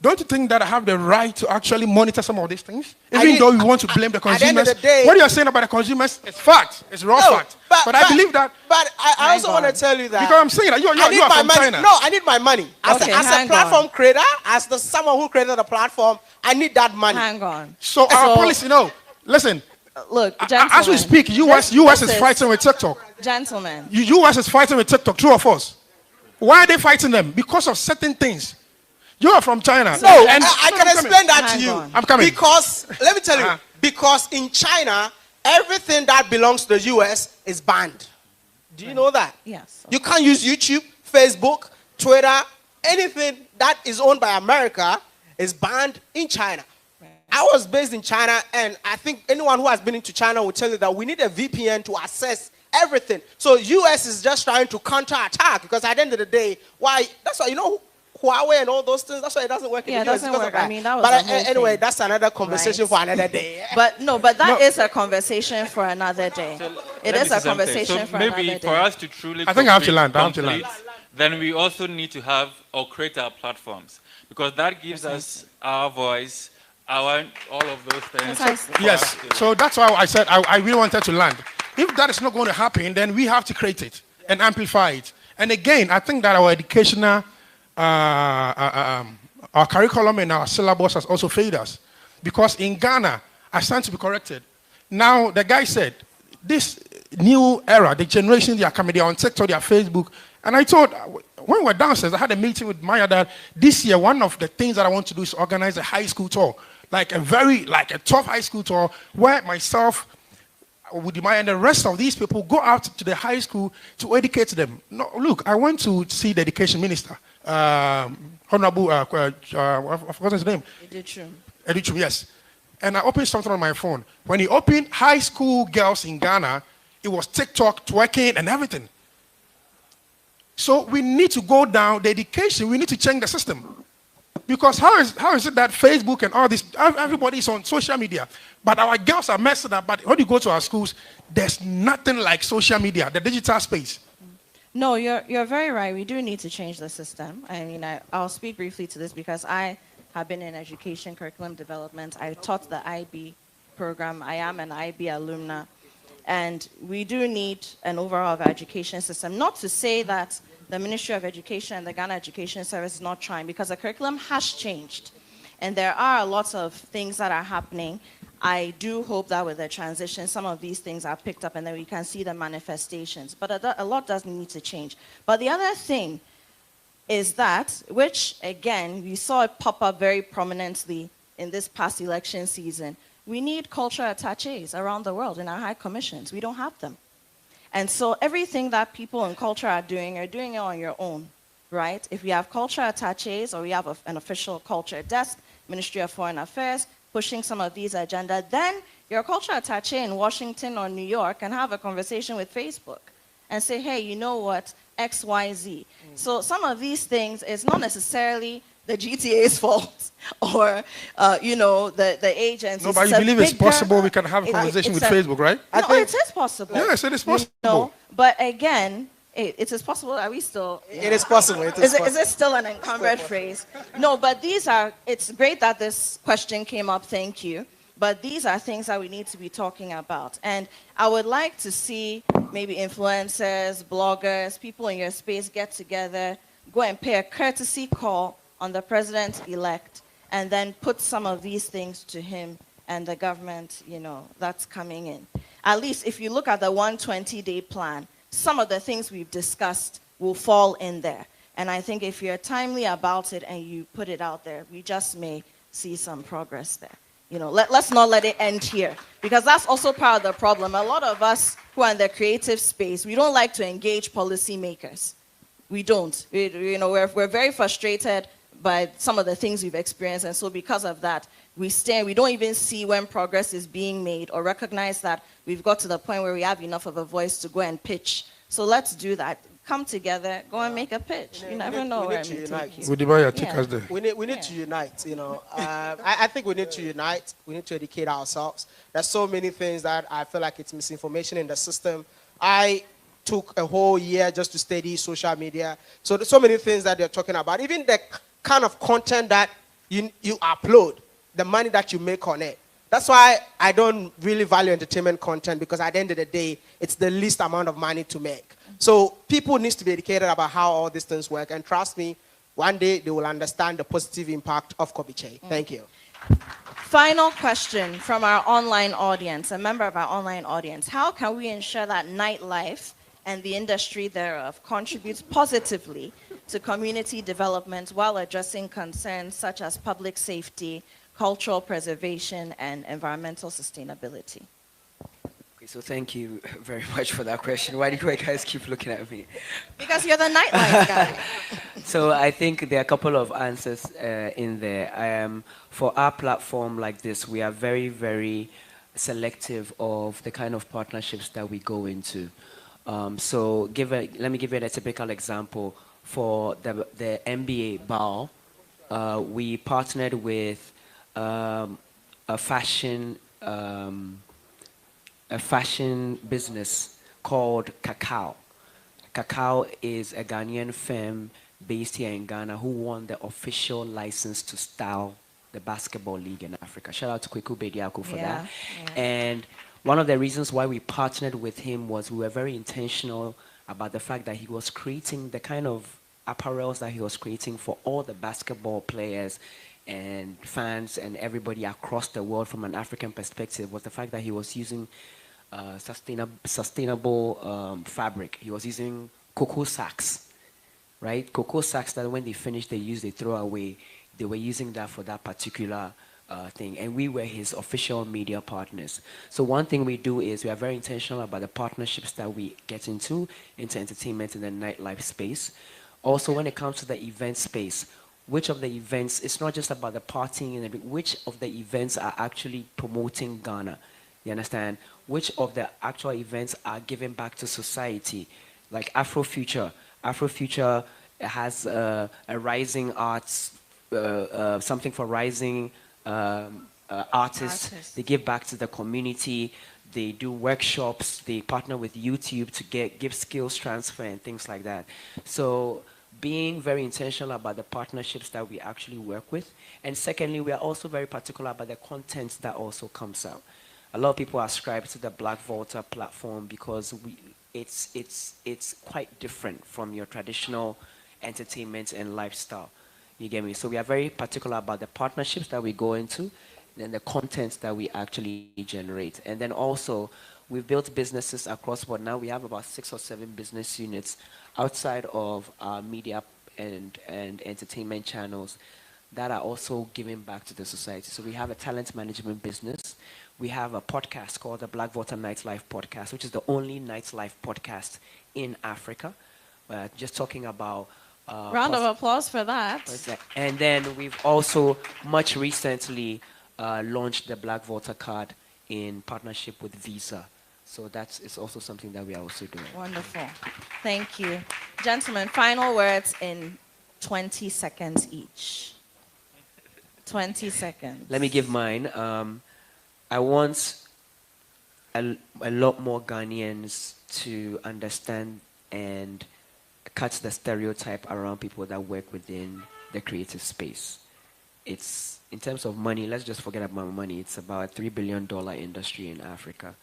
Don't you think that I have the right to actually monitor some of these things? Even though we want to blame the consumers. What you're saying about the consumers is fact. It's raw fact. But I believe that. But I also want to tell you that. Because I'm saying that you are from China. No, I need my money. As a platform creator, as someone who created the platform, I need that money. Hang on. So our policy, no. Listen. Look, as we speak, US is fighting with TikTok. Gentlemen. US is fighting with TikTok, true or false? Why are they fighting them? Because of certain things. You are from China. No, I can explain that to you. I'm coming. Because, let me tell you, because in China, everything that belongs to the US is banned. Do you know that? Yes. You can't use YouTube, Facebook, Twitter, anything that is owned by America is banned in China. I was based in China, and I think anyone who has been into China will tell you that we need a VPN to access everything. So US is just trying to counterattack because at the end of the day, that's why, Huawei and all those things, that's why it doesn't work in the US. It doesn't work. I mean, that was but the whole anyway, thing. that's another conversation for another day. But that is a conversation for another day. It is a conversation for another day. So maybe for us to truly I think I have to land. Then we also need to have or create our platforms, because that gives us our voice, all of those things. Yes, so that's why I said I really wanted to land. If that is not going to happen, then we have to create it and amplify it. And again, I think that our educational, our curriculum and our syllabus has also failed us. Because in Ghana, I stand to be corrected. Now, the guy said, this new era, the generation, they are coming, they are on TikTok, they are Facebook. And I thought, when we were downstairs, I had a meeting with Maya that this year, one of the things that I want to do is organize a high school tour. Like a tough high school tour where myself, with Maya and the rest of these people go out to the high school to educate them. No, look, I went to see the education minister, Honorable, I forgot his name. Edichum, yes. And I opened something on my phone. When he opened high school girls in Ghana, it was TikTok, twerking, and everything. So we need to go down the education. We need to change the system. Because how is it that Facebook and all this, everybody is on social media, but our girls are messed up. But when you go to our schools, there's nothing like social media, the digital space. No, you're very right. We do need to change the system. I mean, I'll speak briefly to this because I have been in education curriculum development. I taught the IB program. I am an IB alumna. And we do need an overall education system. Not to say that the Ministry of Education and the Ghana Education Service is not trying, because the curriculum has changed. And there are lots of things that are happening. I do hope that with the transition, some of these things are picked up and then we can see the manifestations. But a lot does need to change. But the other thing is that, which again, we saw it pop up very prominently in this past election season, we need cultural attaches around the world in our high commissions. We don't have them. And so everything that people in culture are doing it on your own, right? If we have cultural attaches or we have an official culture desk, Ministry of Foreign Affairs, pushing some of these agendas, then your cultural attaché in Washington or New York can have a conversation with Facebook and say, hey, you know what, X, Y, Z. So some of these things is not necessarily the GTA's fault or, the agencies. No, but you believe it's possible we can have a conversation with Facebook, right? No, it is possible. Yes, it is possible. No, but again, it is possible. Are we still? It is possible. Is it still an encumbered phrase? No, but it's great that this question came up. Thank you. But these are things that we need to be talking about. And I would like to see maybe influencers, bloggers, people in your space get together, go and pay a courtesy call on the president-elect, and then put some of these things to him and the government, that's coming in. At least if you look at the 120-day plan, some of the things we've discussed will fall in there. And I think if you're timely about it and you put it out there, we just may see some progress there. Let's not let it end here, because that's also part of the problem. A lot of us who are in the creative space, we don't like to engage policymakers. We don't. We're very frustrated by some of the things we've experienced, and so because of that, we don't even see when progress is being made or recognize that we've got to the point where we have enough of a voice to go and pitch. So let's do that. Come together, go and make a pitch. You never know where it may take you. We need to unite, I think we need to unite. We need to educate ourselves. There's so many things that I feel like it's misinformation in the system. I took a whole year just to study social media. So there's so many things that they're talking about. Even the kind of content that you upload, the money that you make on it. That's why I don't really value entertainment content, because at the end of the day, it's the least amount of money to make. So people need to be educated about how all these things work. And trust me, one day they will understand the positive impact of Kobby. Thank you. Final question from our online audience, a member of our online audience. How can we ensure that nightlife and the industry thereof contributes positively to community development while addressing concerns such as public safety, cultural preservation, and environmental sustainability? Okay, so thank you very much for that question. Why do you guys keep looking at me? Because you're the nightlife guy. So I think there are a couple of answers in there. For our platform like this, we are very, very selective of the kind of partnerships that we go into. So let me give you a typical example. For the NBA ball, we partnered with a fashion business called Cacao. Cacao is a Ghanaian firm based here in Ghana who won the official license to style the basketball league in Africa. Shout out to Kweku Bediako for that. Yeah. And one of the reasons why we partnered with him was we were very intentional about the fact that he was creating the kind of apparels that he was creating for all the basketball players and fans and everybody across the world from an African perspective was the fact that he was using sustainable fabric. He was using cocoa sacks, right? Cocoa sacks that when they finish, they throw away. They were using that for that particular thing. And we were his official media partners. So one thing we do is we are very intentional about the partnerships that we get into entertainment and the nightlife space. Also, when it comes to the event space, which of the events, it's not just about the partying, and which of the events are actually promoting Ghana? You understand? Which of the actual events are giving back to society? Like Afrofuture. Afrofuture has a rising arts, something for rising artists. They give back to the community. They do workshops. They partner with YouTube to give skills transfer and things like that. So being very intentional about the partnerships that we actually work with. And secondly, we are also very particular about the content that also comes out. A lot of people ascribe to the Black Volta platform because it's quite different from your traditional entertainment and lifestyle. You get me? So we are very particular about the partnerships that we go into, then the content that we actually generate. And then also, we've built businesses across board. Now we have about 6 or 7 business units outside of our media and entertainment channels that are also giving back to the society. So we have a talent management business. We have a podcast called the Black Water Nightlife Podcast, which is the only nightlife podcast in Africa. Just talking about... Round of applause for that. And then we've also much recently launched the Black Water card in partnership with Visa. So it's also something that we are also doing. Wonderful. Thank you. Gentlemen, final words in 20 seconds each. 20 seconds. Let me give mine. I want a lot more Ghanaians to understand and cut the stereotype around people that work within the creative space. It's, in terms of money, let's just forget about money. It's about a $3 billion industry in Africa.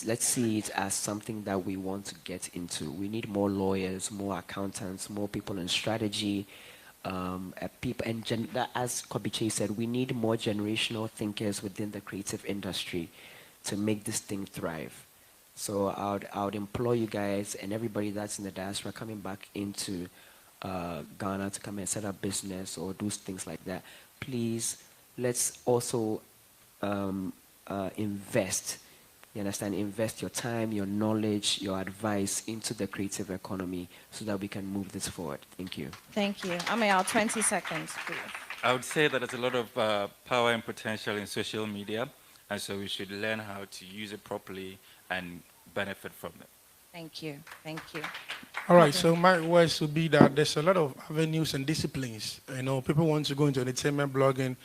Let's see it as something that we want to get into. We need more lawyers, more accountants, more people in strategy, people, and as Kobby said, we need more generational thinkers within the creative industry to make this thing thrive. So I would implore you guys and everybody that's in the diaspora coming back into Ghana to come and set up business or do things like that. Please, let's also invest. You understand? Invest your time, your knowledge, your advice into the creative economy so that we can move this forward. Thank you. Thank you. Ameyal, 20 seconds, please. I would say that there's a lot of power and potential in social media, and so we should learn how to use it properly and benefit from it. Thank you. Thank you. All right, so my words would be that there's a lot of avenues and disciplines. You know, people want to go into entertainment blogging,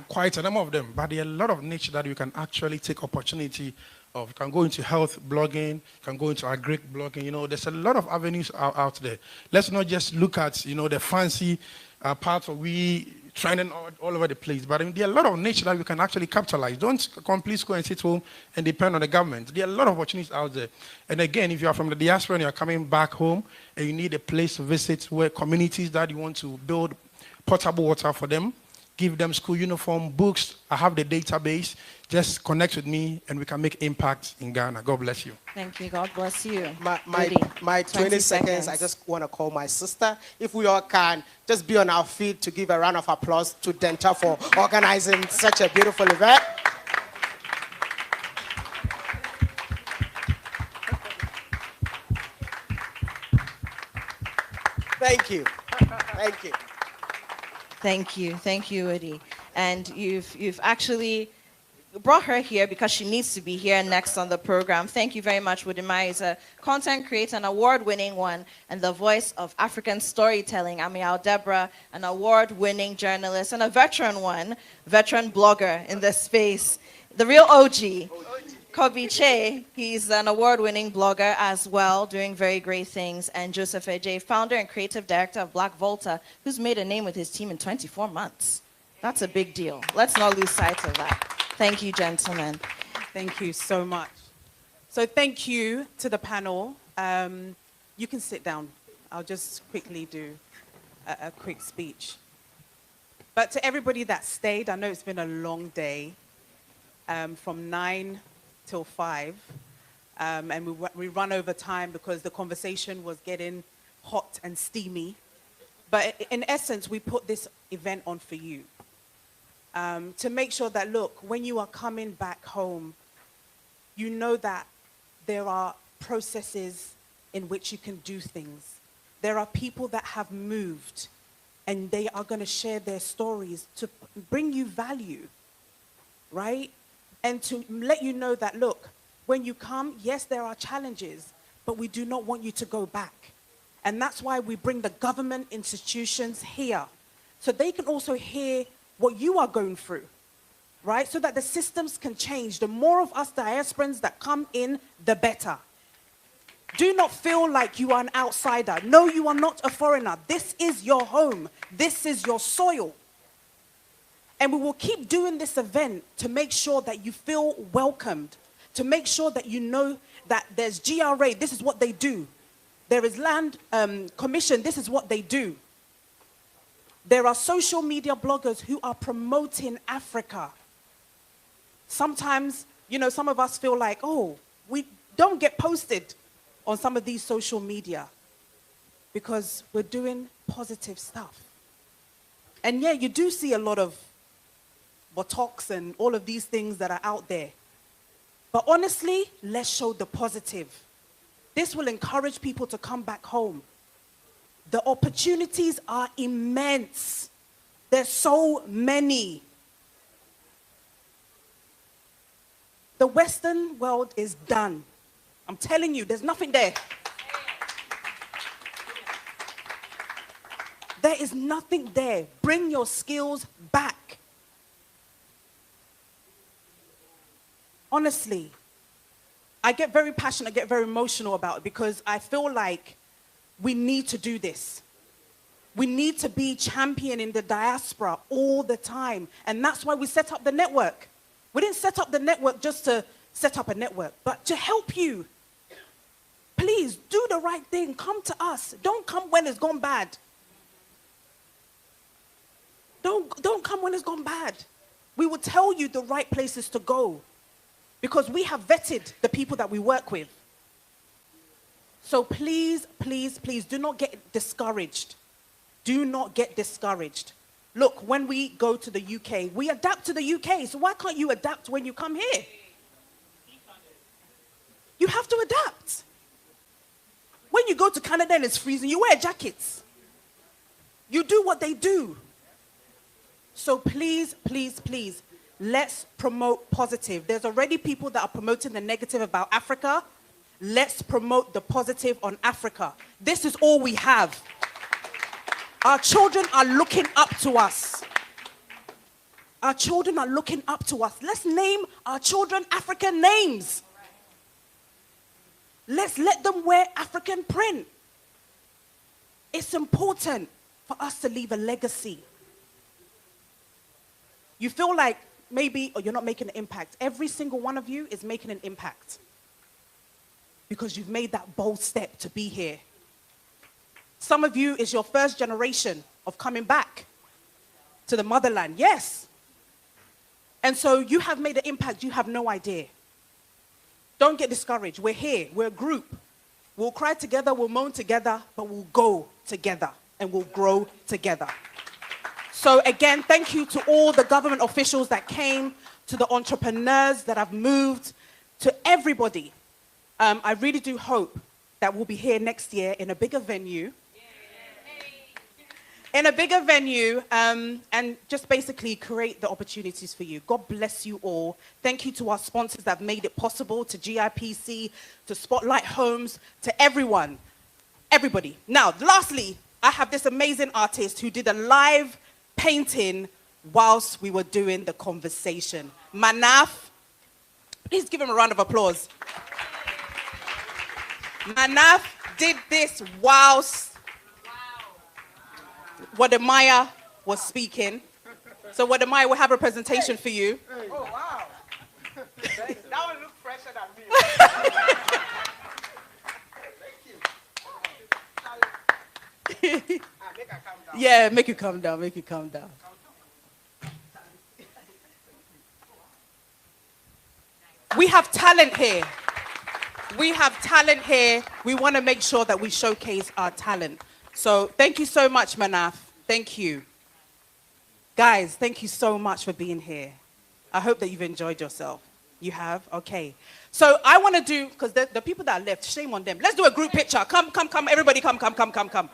quite a number of them, but there are a lot of niche that you can actually take opportunity of. You can go into health blogging, you can go into agri blogging. You know, there's a lot of avenues out there. Let's not just look at, you know, the fancy parts of we trending all over the place. But I mean, there are a lot of niche that you can actually capitalize. Don't please go and sit home and depend on the government. There are a lot of opportunities out there. And again, if you are from the diaspora and you are coming back home and you need a place to visit where communities that you want to build potable water for them, give them school uniform, books, I have the database. Just connect with me and we can make impact in Ghana. God bless you. Thank you. God bless you. My 20 seconds, I just want to call my sister. If we all can, just be on our feet to give a round of applause to Dentaa for organizing such a beautiful event. Thank you. Thank you. Thank you. Thank you, Wode. And you've actually brought her here because she needs to be here next on the program. Thank you very much, Wudimai. Is a content creator, an award-winning one, and the voice of African storytelling. Amial Deborah, an award-winning journalist and a veteran blogger in this space. The real OG. Kobby, he's an award-winning blogger as well, doing very great things. And Joseph Ejay, founder and creative director of Black Volta, who's made a name with his team in 24 months. That's a big deal. Let's not lose sight of that. Thank you, gentlemen. Thank you so much. So thank you to the panel. You can sit down. I'll just quickly do a quick speech. But to everybody that stayed, I know it's been a long day, from 9 till 5. And we run over time because the conversation was getting hot and steamy. But in essence, we put this event on for you. To make sure that, look, when you are coming back home, you know that there are processes in which you can do things. There are people that have moved, and they are going to share their stories to bring you value, right? And to let you know that, look, when you come, yes, there are challenges, but we do not want you to go back. And that's why we bring the government institutions here, so they can also hear what you are going through, right? So that the systems can change. The more of us diasporans that come in, the better. Do not feel like you are an outsider. No, you are not a foreigner. This is your home. This is your soil. And we will keep doing this event to make sure that you feel welcomed, to make sure that you know that there's GRA, this is what they do. There is Land Commission, this is what they do. There are social media bloggers who are promoting Africa. Sometimes, you know, some of us feel like, oh, we don't get posted on some of these social media because we're doing positive stuff. And yeah, you do see a lot of Botox and all of these things that are out there. But honestly, let's show the positive. This will encourage people to come back home. The opportunities are immense. There's so many. The Western world is done. I'm telling you, there's nothing there. There is nothing there. Bring your skills back. Honestly, I get very passionate, I get very emotional about it because I feel like we need to do this. We need to be championing the diaspora all the time. And that's why we set up the network. We didn't set up the network just to set up a network, but to help you. Please do the right thing. Come to us. Don't come when it's gone bad. Don't come when it's gone bad. We will tell you the right places to go because we have vetted the people that we work with. So please, please, please do not get discouraged. Do not get discouraged. Look, when we go to the UK, we adapt to the UK. So why can't you adapt when you come here? You have to adapt. When you go to Canada and it's freezing, you wear jackets. You do what they do. So please, please, please, let's promote positive. There's already people that are promoting the negative about Africa. Let's promote the positive on Africa. This is all we have. Our children are looking up to us. Our children are looking up to us. Let's name our children African names. Let's let them wear African print. It's important for us to leave a legacy. You feel like maybe you're not making an impact. Every single one of you is making an impact because you've made that bold step to be here. Some of you is your first generation of coming back to the motherland. Yes. And so you have made an impact you have no idea. Don't get discouraged. We're here. We're a group. We'll cry together, we'll moan together, but we'll go together and we'll grow together. So again, thank you to all the government officials that came, to the entrepreneurs that have moved, to everybody. I really do hope that we'll be here next year in a bigger venue. in a bigger venue, and just basically create the opportunities for you. God bless you all. Thank you to our sponsors that have made it possible, to GIPC, to Spotlight Homes, to everyone, everybody. Now, lastly, I have this amazing artist who did a live painting whilst we were doing the conversation. Manaf, please give him a round of applause. Manaf did this whilst Wademaya was speaking. So Wademaya will have a presentation for you. Oh, wow. That one look fresher than me. Thank you. Make her calm down. Yeah, make you calm down, make you calm down. We have talent here. We have talent here. We want to make sure that we showcase our talent. So thank you so much, Manaf. Thank you. Guys, thank you so much for being here. I hope that you've enjoyed yourself. You have? Okay. So I want to do, because the people that are left, shame on them. Let's do a group picture. Come, come, come. Everybody come, come, come, come, come.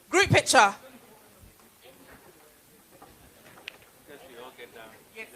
Group picture. Yes.